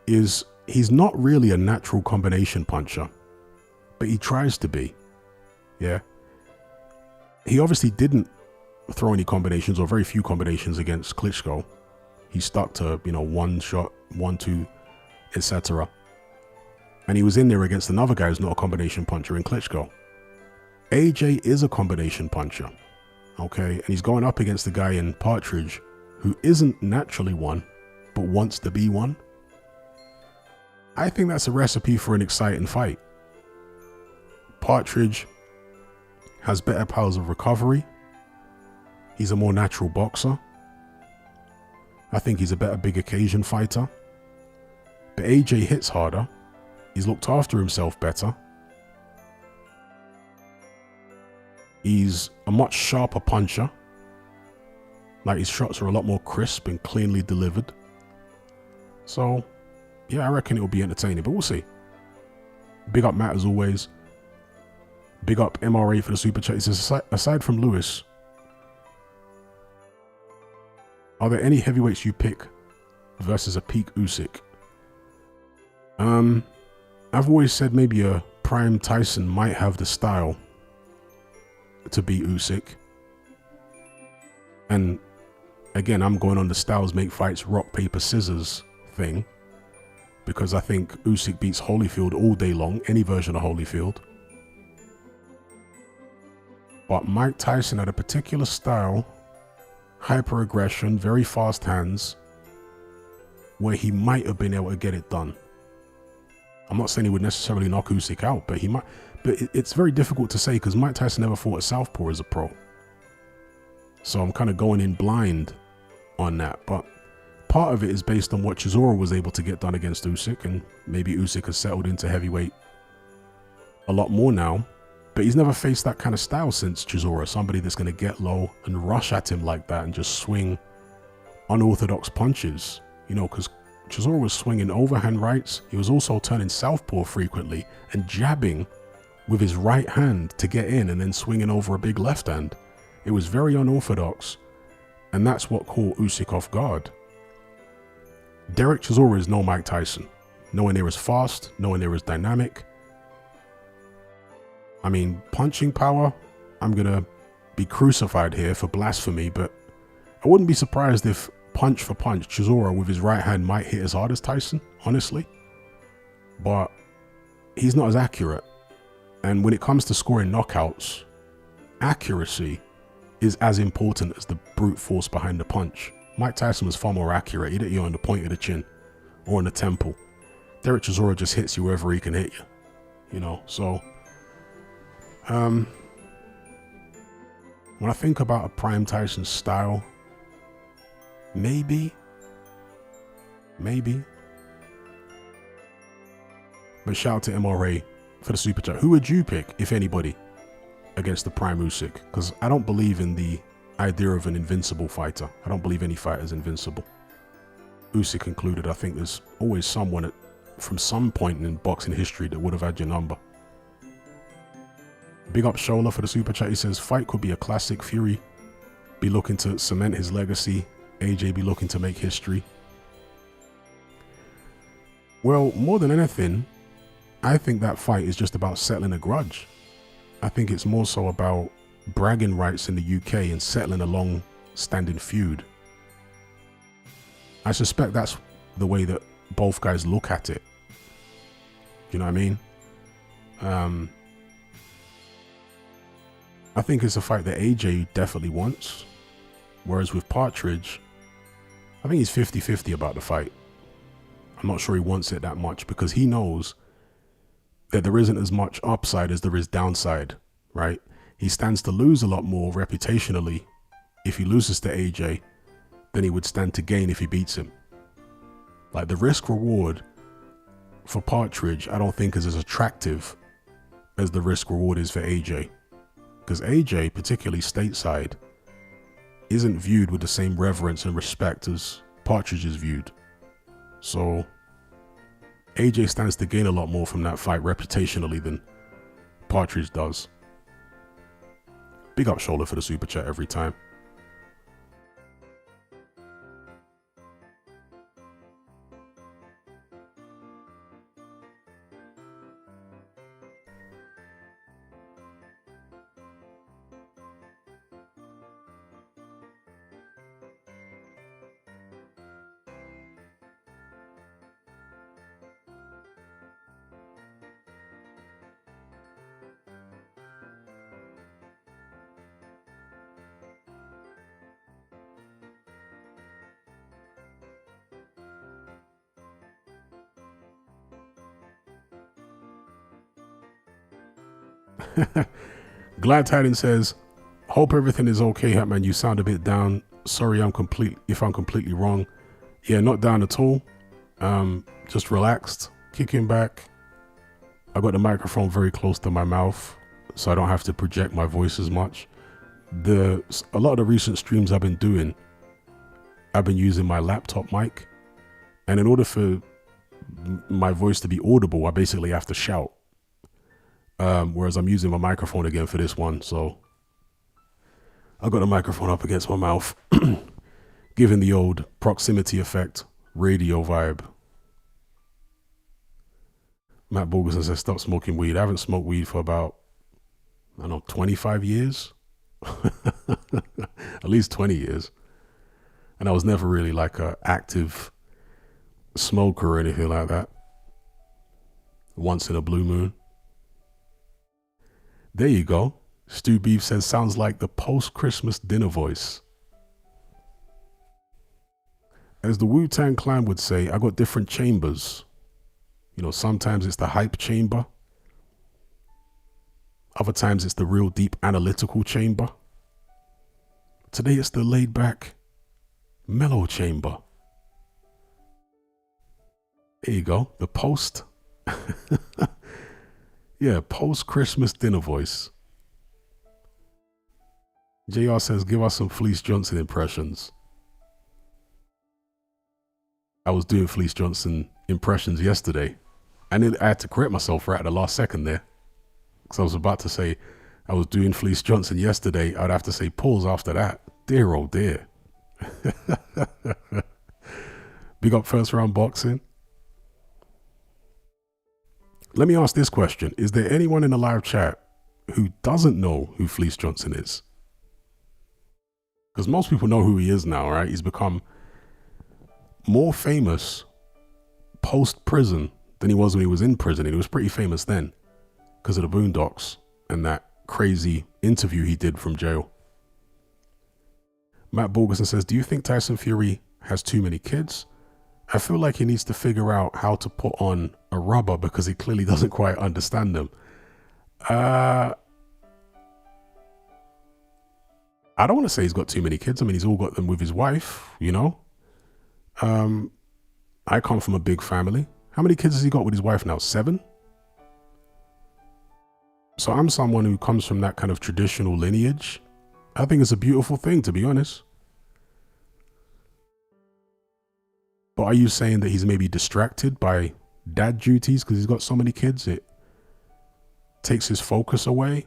is he's not really a natural combination puncher, but he tries to be. Yeah. He obviously didn't throw any combinations or very few combinations against Klitschko. He stuck to, one shot, 1, 2, etc. And he was in there against another guy who's not a combination puncher in Klitschko. AJ is a combination puncher. Okay. And he's going up against the guy in Partridge who isn't naturally one, but but wants to be one. I think that's a recipe for an exciting fight. Partridge has better powers of recovery. He's a more natural boxer. I think he's a better big occasion fighter. But AJ hits harder. He's looked after himself better. He's a much sharper puncher. Like, his shots are a lot more crisp and cleanly delivered. So, yeah, I reckon it will be entertaining, but we'll see. Big up Matt as always. Big up MRA for the super chat. He says, aside from Lewis, are there any heavyweights you pick versus a peak Usyk? I've always said maybe a prime Tyson might have the style to beat Usyk. And again, I'm going on the styles make fights rock, paper, scissors thing, because I think Usyk beats Holyfield all day long, any version of Holyfield. But Mike Tyson had a particular style, hyper aggression, very fast hands, where he might have been able to get it done. I'm not saying he would necessarily knock Usyk out, but he might. But it's very difficult to say because Mike Tyson never fought a southpaw as a pro. So I'm kind of going in blind on that. But part of it is based on what Chisora was able to get done against Usyk, and maybe Usyk has settled into heavyweight a lot more now. But he's never faced that kind of style since Chisora, somebody that's going to get low and rush at him like that and just swing unorthodox punches, you know, because Chisora was swinging overhand rights. He was also turning southpaw frequently and jabbing with his right hand to get in and then swinging over a big left hand. It was very unorthodox, and that's what caught Usyk off guard. Derek Chisora is no Mike Tyson. Nowhere near as fast, nowhere near as dynamic. I mean, punching power, I'm going to be crucified here for blasphemy, but I wouldn't be surprised if punch for punch, Chisora with his right hand might hit as hard as Tyson, honestly. But he's not as accurate. And when it comes to scoring knockouts, accuracy is as important as the brute force behind the punch. Mike Tyson was far more accurate. He'd hit you on the point of the chin or on the temple. Derek Chisora just hits you wherever he can hit you, you know. So when I think about a prime Tyson style, maybe. But shout out to MRA for the super chat. Who would you pick, if anybody, against the prime Usyk? Because I don't believe in the idea of an invincible fighter. I don't believe any fighter is invincible, Usyk included. I think there's always someone from some point in boxing history that would have had your number. Big up Shola for the super chat. He says, fight could be a classic. Fury be looking to cement his legacy. AJ be looking to make history. Well, more than anything, I think that fight is just about settling a grudge. I think it's more so about bragging rights in the UK and settling a long-standing feud. I suspect that's the way that both guys look at it. You know what I mean? I think it's a fight that AJ definitely wants. Whereas with Partridge, I think he's 50-50 about the fight. I'm not sure he wants it that much because he knows that there isn't as much upside as there is downside, right? He stands to lose a lot more reputationally if he loses to AJ than he would stand to gain if he beats him. Like, the risk reward for Partridge, I don't think is as attractive as the risk reward is for AJ. Because AJ, particularly stateside, isn't viewed with the same reverence and respect as Partridge is viewed. So AJ stands to gain a lot more from that fight reputationally than Partridge does. Big up Shoulder for the super chat every time. Glad Tidings says, hope everything is okay, Hatman. You sound a bit down. Sorry if I'm completely wrong. Yeah, not down at all. Just relaxed, kicking back. I got the microphone very close to my mouth, so I don't have to project my voice as much. A lot of the recent streams I've been doing, I've been using my laptop mic, and in order for my voice to be audible, I basically have to shout. Whereas I'm using my microphone again for this one, so I got the microphone up against my mouth, giving the old proximity effect, radio vibe. Matt Borgerson says, stop smoking weed. I haven't smoked weed for about, 25 years. At least 20 years. And I was never really like a active smoker or anything like that. Once in a blue moon. There you go. Stu Beef says, sounds like the post-Christmas dinner voice. As the Wu-Tang Clan would say, I got different chambers. Sometimes it's the hype chamber. Other times it's the real deep analytical chamber. Today it's the laid back, mellow chamber. There you go. The post. Yeah, post-Christmas dinner voice. JR says, give us some Fleece Johnson impressions. I was doing Fleece Johnson impressions yesterday. And I had to correct myself right at the last second there. Because I was about to say I was doing Fleece Johnson yesterday. I'd have to say pause after that. Dear, oh dear. Big up first round boxing. Let me ask this question. Is there anyone in the live chat who doesn't know who Fleece Johnson is? Because most people know who he is now, right? He's become more famous post-prison than he was when he was in prison. And he was pretty famous then because of the Boondocks and that crazy interview he did from jail. Matt Borgerson says, do you think Tyson Fury has too many kids? I feel like he needs to figure out how to put on a rubber because he clearly doesn't quite understand them. I don't want to say he's got too many kids. I mean, he's all got them with his wife, I come from a big family. How many kids has he got with his wife now? 7? So I'm someone who comes from that kind of traditional lineage. I think it's a beautiful thing, to be honest. But are you saying that he's maybe distracted by dad duties because he's got so many kids? It takes his focus away?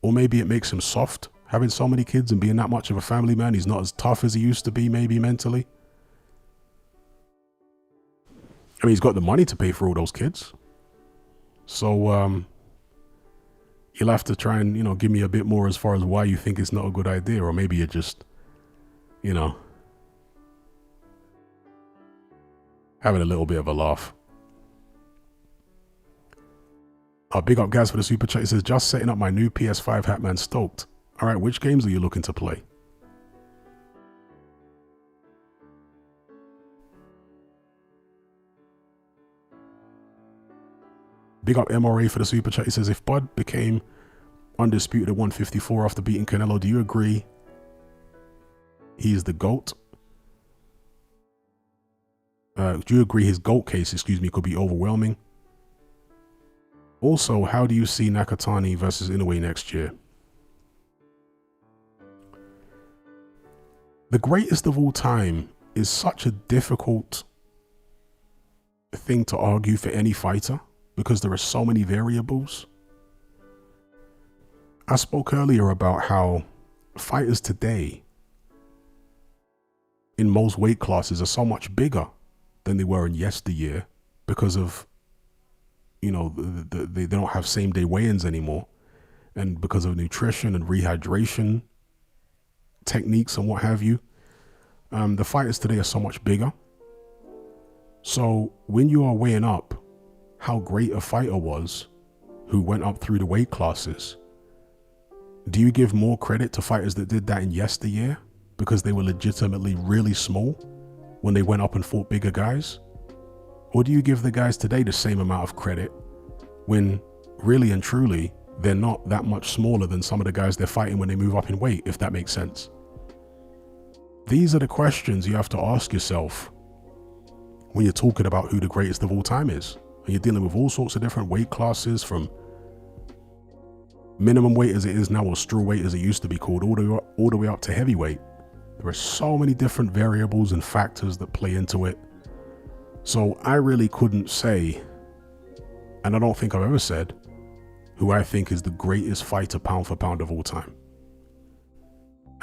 Or maybe it makes him soft, having so many kids and being that much of a family man. He's not as tough as he used to be, maybe mentally. I mean, he's got the money to pay for all those kids. So you'll have to try and, give me a bit more as far as why you think it's not a good idea. Or maybe you're just, having a little bit of a laugh. Big up Gaz for the super chat. It says, just setting up my new PS5 Hatman stoked. All right, which games are you looking to play? Big up MRA for the super chat. He says, if Bud became undisputed at 154 after beating Canelo, do you agree he is the GOAT? Do you agree his GOAT case, could be overwhelming? Also, how do you see Nakatani versus Inoue next year? The greatest of all time is such a difficult thing to argue for any fighter because there are so many variables. I spoke earlier about how fighters today in most weight classes are so much bigger than they were in yesteryear because of, they don't have same day weigh-ins anymore. And because of nutrition and rehydration techniques and what have you, the fighters today are so much bigger. So when you are weighing up how great a fighter was who went up through the weight classes, do you give more credit to fighters that did that in yesteryear because they were legitimately really small when they went up and fought bigger guys? Or do you give the guys today the same amount of credit when really and truly they're not that much smaller than some of the guys they're fighting when they move up in weight, if that makes sense. These are the questions you have to ask yourself when you're talking about who the greatest of all time is. And you're dealing with all sorts of different weight classes, from minimum weight as it is now, or straw weight as it used to be called, all the way up to heavyweight. There are so many different variables and factors that play into it. So I really couldn't say, and I don't think I've ever said, who I think is the greatest fighter pound for pound of all time.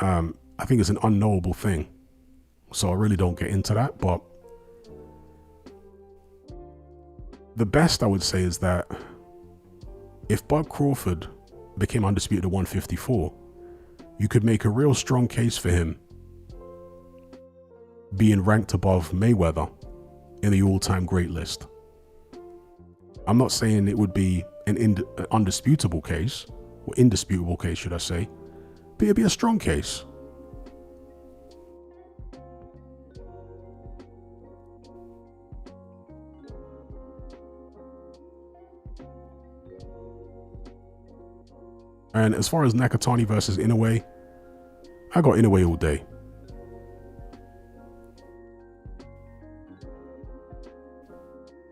I think it's an unknowable thing, so I really don't get into that. But the best I would say is that if Bud Crawford became undisputed at 154, you could make a real strong case for him being ranked above Mayweather in the all-time great list. I'm not saying it would be an undisputable case, or indisputable case, should I say, but it'd be a strong case. And as far as Nakatani versus Inoue, I got Inoue all day.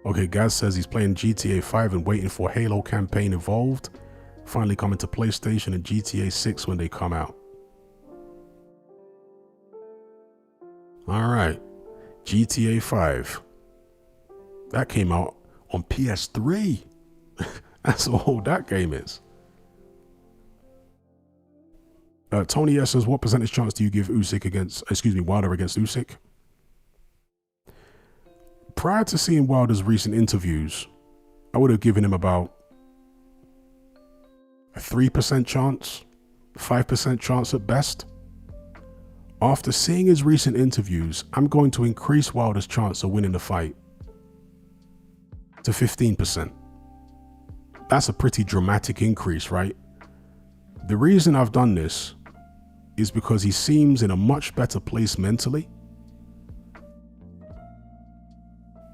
Okay, Gaz says he's playing GTA 5 and waiting for Halo campaign Evolved, finally coming to PlayStation, and GTA 6 when they come out. Alright, GTA 5. That came out on PS3. That's how old that game is. Tony S says, what percentage chance do you give Wilder against Usyk? Prior to seeing Wilder's recent interviews, I would have given him about a 3% chance, 5% chance at best. After seeing his recent interviews, I'm going to increase Wilder's chance of winning the fight to 15%. That's a pretty dramatic increase, right? The reason I've done this is because he seems in a much better place mentally.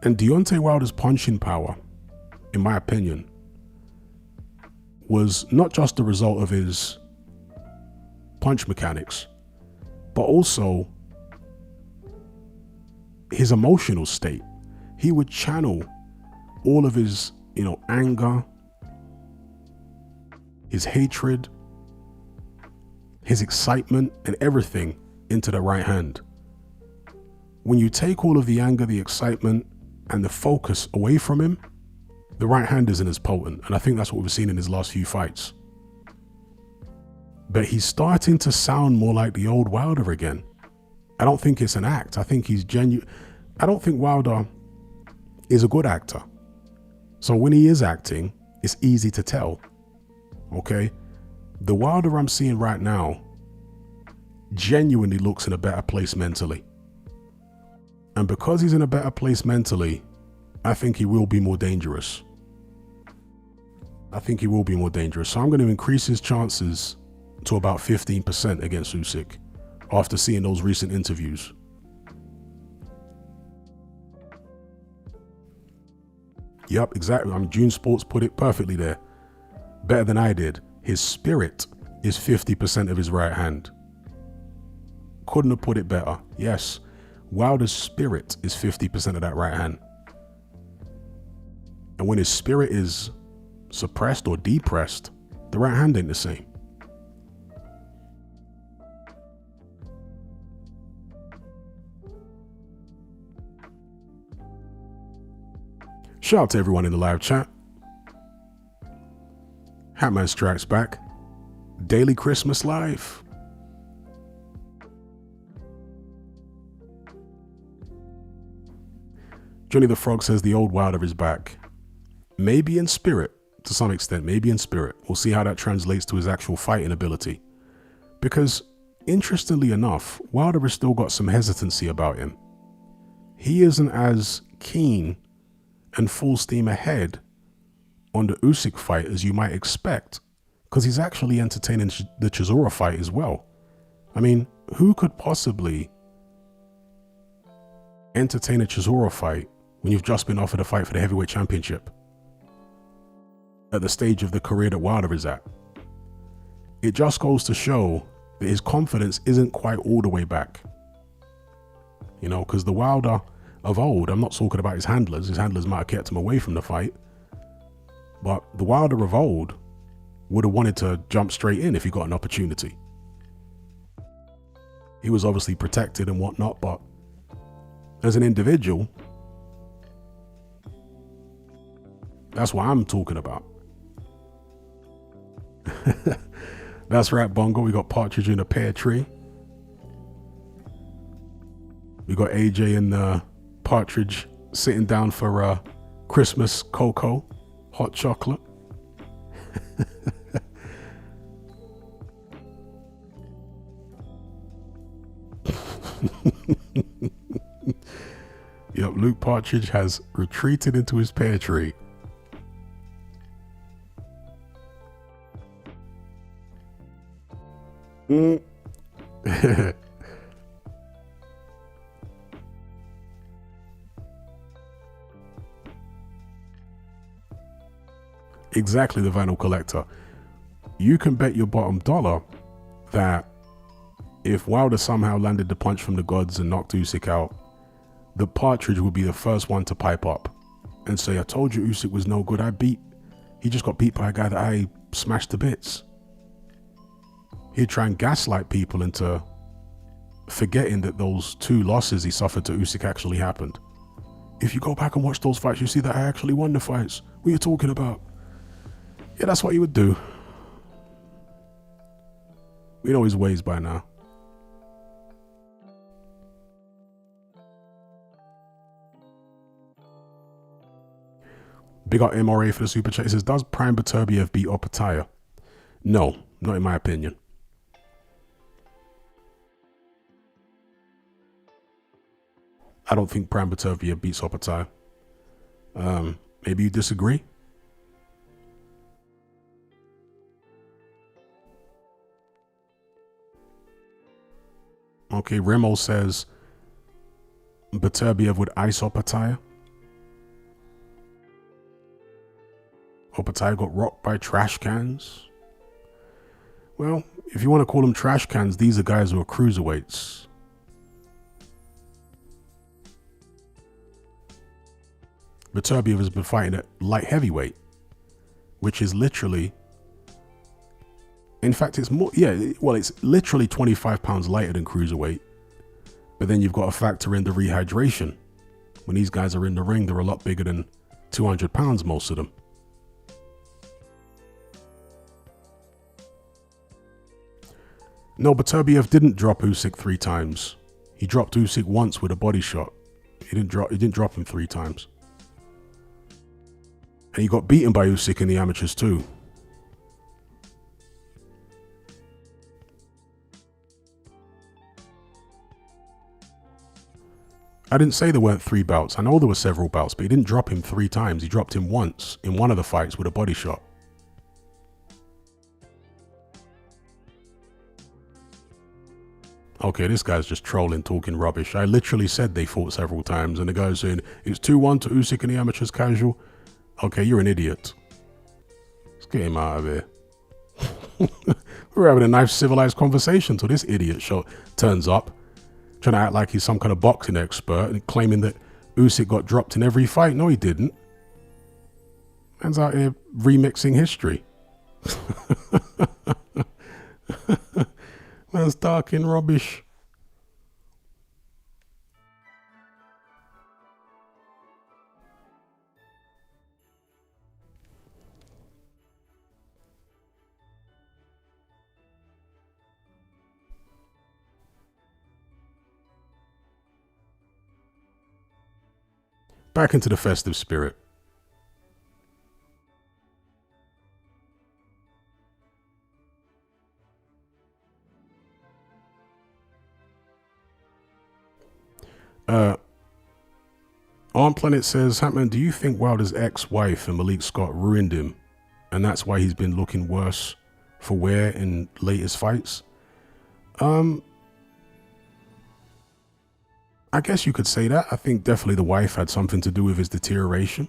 And Deontay Wilder's punching power, in my opinion, was not just the result of his punch mechanics, but also his emotional state. He would channel all of his, anger, his hatred, his excitement, and everything into the right hand. When you take all of the anger, the excitement, and the focus away from him, the right hand isn't as potent. And I think that's what we've seen in his last few fights. But he's starting to sound more like the old Wilder again. I don't think it's an act. I think he's genuine. I don't think Wilder is a good actor. So when he is acting, it's easy to tell. Okay? The Wilder I'm seeing right now genuinely looks in a better place mentally. And because he's in a better place mentally, I think he will be more dangerous. So I'm going to increase his chances to about 15% against Usyk after seeing those recent interviews. Yep, exactly. June Sports put it perfectly there. Better than I did. His spirit is 50% of his right hand. Couldn't have put it better. Yes, Wilder's spirit is 50% of that right hand. And when his spirit is suppressed or depressed, the right hand ain't the same. Shout out to everyone in the live chat. Hatman Strikes Back. Daily Christmas Live. Johnny the Frog says the old Wilder is back. Maybe in spirit, to some extent, maybe in spirit. We'll see how that translates to his actual fighting ability. Because, interestingly enough, Wilder has still got some hesitancy about him. He isn't as keen and full steam ahead on the Usyk fight as you might expect, because he's actually entertaining the Chisora fight as well. I mean, who could possibly entertain a Chisora fight when you've just been offered a fight for the heavyweight championship? at the stage of the career that Wilder is at. It just goes to show that his confidence isn't quite all the way back. You know, because the Wilder of old, I'm not talking about his handlers might have kept him away from the fight, but the Wilder of old would have wanted to jump straight in if he got an opportunity. He was obviously protected and whatnot, but as an individual, that's what I'm talking about. That's right, Bongo. We got Partridge in a Pear Tree. We got AJ and Partridge sitting down for Christmas cocoa, hot chocolate. Yep, Luke Partridge has retreated into his pear tree. Exactly, the vinyl collector. You can bet your bottom dollar that if Wilder somehow landed the punch from the gods and knocked Usyk out, the Partridge would be the first one to pipe up and say, I told you Usyk was no good. He just got beat by a guy that I smashed to bits. He'd try and gaslight people into forgetting that those 2 losses he suffered to Usyk actually happened. If you go back and watch those fights, you see that I actually won the fights. What are you talking about? Yeah, that's what he would do. We know his ways by now. Big up MRA for the super chat. It says, does Prime Beterbiev beat Opataya? No, not in my opinion. I don't think Prime Beterbiev beats Opataya. Maybe you disagree? Okay, Remo says Beterbiev would ice Opataya. Opataya got rocked by trash cans. Well, if you want to call them trash cans, these are guys who are cruiserweights. Beterbiev has been fighting at light heavyweight, which is literally, in fact, it's more, it's literally 25 pounds lighter than cruiserweight. But then you've got to factor in the rehydration. When these guys are in the ring, they're a lot bigger than 200 pounds, most of them. No, Beterbiev didn't drop Usyk 3 times. He dropped Usyk once with a body shot. He didn't drop him 3 times. And he got beaten by Usyk in the amateurs too. I didn't say there weren't 3 bouts. I know there were several bouts, but he didn't drop him 3 times. He dropped him once in one of the fights with a body shot. Okay, this guy's just trolling, talking rubbish. I literally said they fought several times, and the guy's saying it's 2-1 to Usyk in the amateurs casual. Okay, you're an idiot. Let's get him out of here. We're having a nice civilized conversation till this idiot turns up, trying to act like he's some kind of boxing expert and claiming that Usyk got dropped in every fight. No, he didn't. Man's out here remixing history. Man's talking rubbish. Back into the festive spirit. On Planet says, Hatman, do you think Wilder's ex-wife and Malik Scott ruined him, and that's why he's been looking worse for wear in latest fights? I guess you could say that. I think definitely the wife had something to do with his deterioration.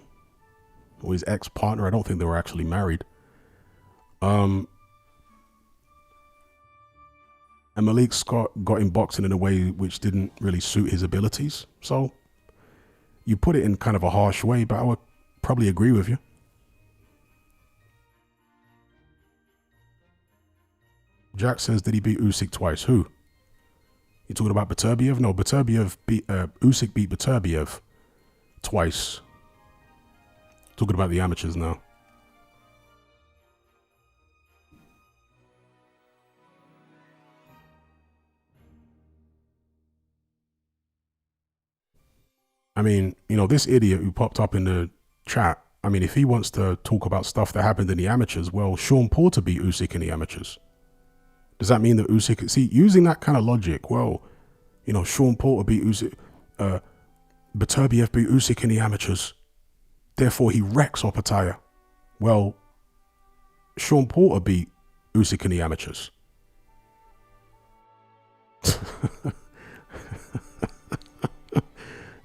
or his ex-partner. I don't think they were actually married. And Malik Scott got in boxing in a way which didn't really suit his abilities. So you put it in kind of a harsh way, but I would probably agree with you. Jack says, did he beat Usyk twice? Who? You talking about Beterbiev? No, Beterbiev beat, Usyk beat Beterbiev twice. Talking about the amateurs now. I mean, you know, this idiot who popped up in the chat, I mean, if he wants to talk about stuff that happened in the amateurs, well, Sean Porter beat Usyk in the amateurs. Does that mean that Usyk, see, using that kind of logic, well, you know, Sean Porter beat Usyk, Beterbiev beat Usyk in the amateurs, therefore he wrecks Opataya. Well, Sean Porter beat Usyk in the amateurs.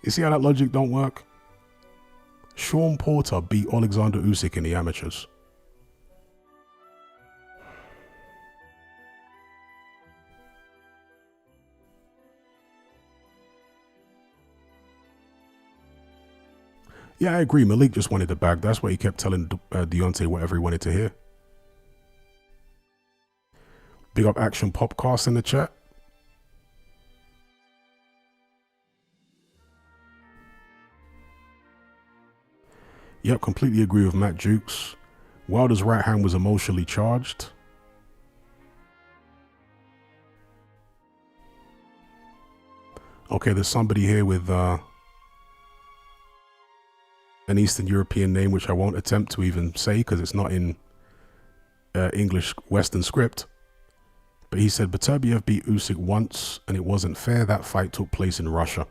You see how that logic don't work? Sean Porter beat Alexander Usyk in the amateurs. Yeah, I agree. Malik just wanted the bag. That's why he kept telling Deontay whatever he wanted to hear. Big up Action Popcast in the chat. Yep, completely agree with Matt Jukes. Wilder's right hand was emotionally charged. Okay, there's somebody here with an Eastern European name, which I won't attempt to even say because it's not in English Western script. But he said Beterbiev beat Usyk once and it wasn't fair. That fight took place in Russia.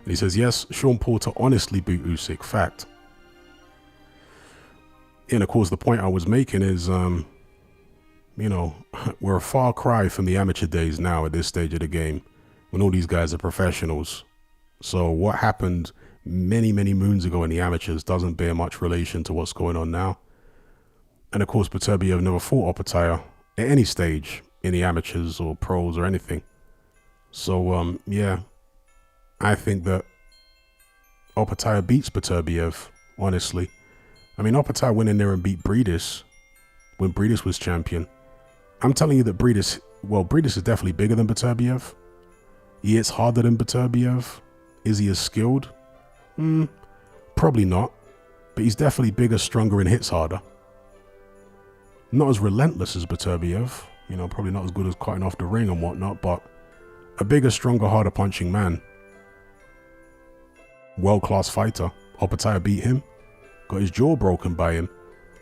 And he says, yes, Sean Porter honestly beat Usyk. Fact. And of course, the point I was making is, you know, we're a far cry from the amateur days now at this stage of the game when all these guys are professionals. So what happened many, many moons ago in the amateurs doesn't bear much relation to what's going on now. And of course, Beterbiev never fought Opataya at any stage in the amateurs or pros or anything. So, yeah. I think that Opataya beats Beterbiev, honestly. I mean, Opataya went in there and beat Breedis when Breedis was champion. I'm telling you that Breedis, well, Breedis is definitely bigger than Beterbiev. He hits harder than Beterbiev. Is he as skilled? Probably not. But he's definitely bigger, stronger, and hits harder. Not as relentless as Beterbiev. You know, probably not as good as cutting off the ring and whatnot, but a bigger, stronger, harder punching man. World-class fighter. Opataya beat him. Got his jaw broken by him.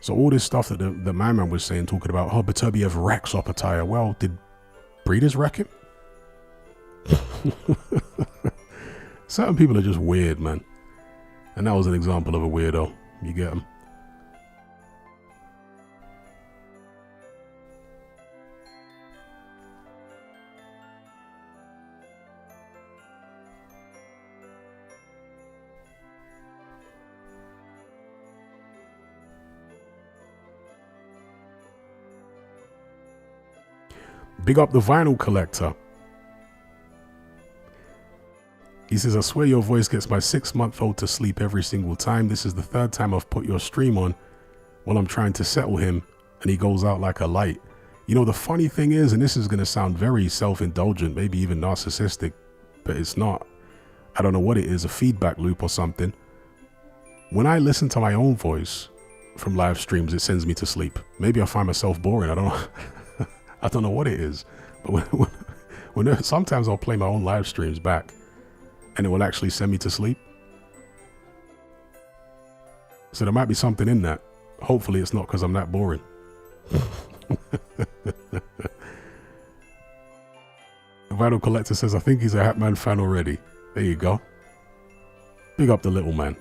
So all this stuff that the man was saying, talking about, oh, Beterbiev wrecks Opataya. Well, did Breeders wreck him? Certain people are just weird, man. And that was an example of a weirdo. You get him? Big up the vinyl collector. He says, I swear your voice gets my 6-month-old to sleep every single time. This is the 3rd time I've put your stream on while I'm trying to settle him and he goes out like a light. You know, the funny thing is, and this is going to sound very self-indulgent, maybe even narcissistic, but it's not. I don't know what it is, a feedback loop or something. When I listen to my own voice from live streams, it sends me to sleep. Maybe I find myself boring. I don't know. I don't know what it is, but sometimes I'll play my own live streams back and it will actually send me to sleep. So there might be something in that. Hopefully it's not because I'm that boring. Vital Collector says, I think he's a Hatman fan already. There you go. Big up the little man.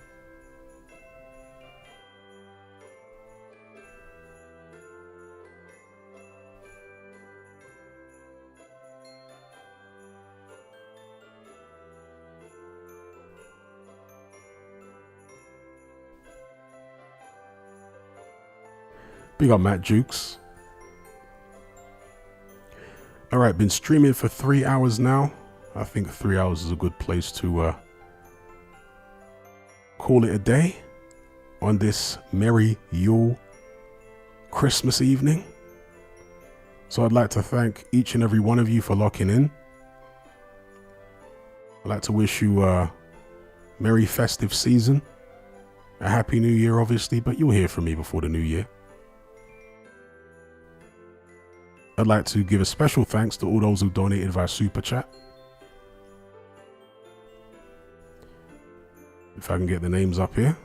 Big up Matt Jukes. All right, been streaming for 3 hours now. I think 3 hours is a good place to call it a day on this merry Yule Christmas evening. So I'd like to thank each and every one of you for locking in. I'd like to wish you a merry festive season, a happy new year obviously, but you'll hear from me before the new year. I'd like to give a special thanks to all those who donated via Super Chat. If I can get the names up here.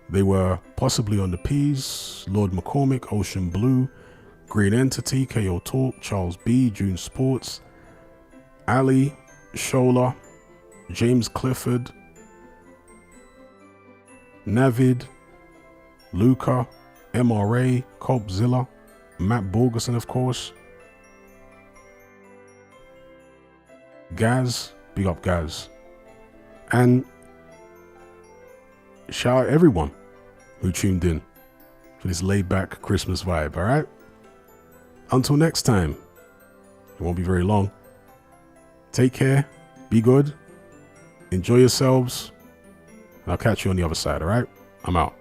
They were possibly on the P's, Lord McCormick, Ocean Blue, Green Entity, KO Talk, Charles B, June Sports, Ali, Shola, James Clifford, Navid, Luca, MRA, Copzilla, Matt Borgerson, of course, Gaz, big up Gaz, and shout out everyone who tuned in for this laid back Christmas vibe, all right? Until next time, it won't be very long. Take care, be good, enjoy yourselves, and I'll catch you on the other side, all right? I'm out.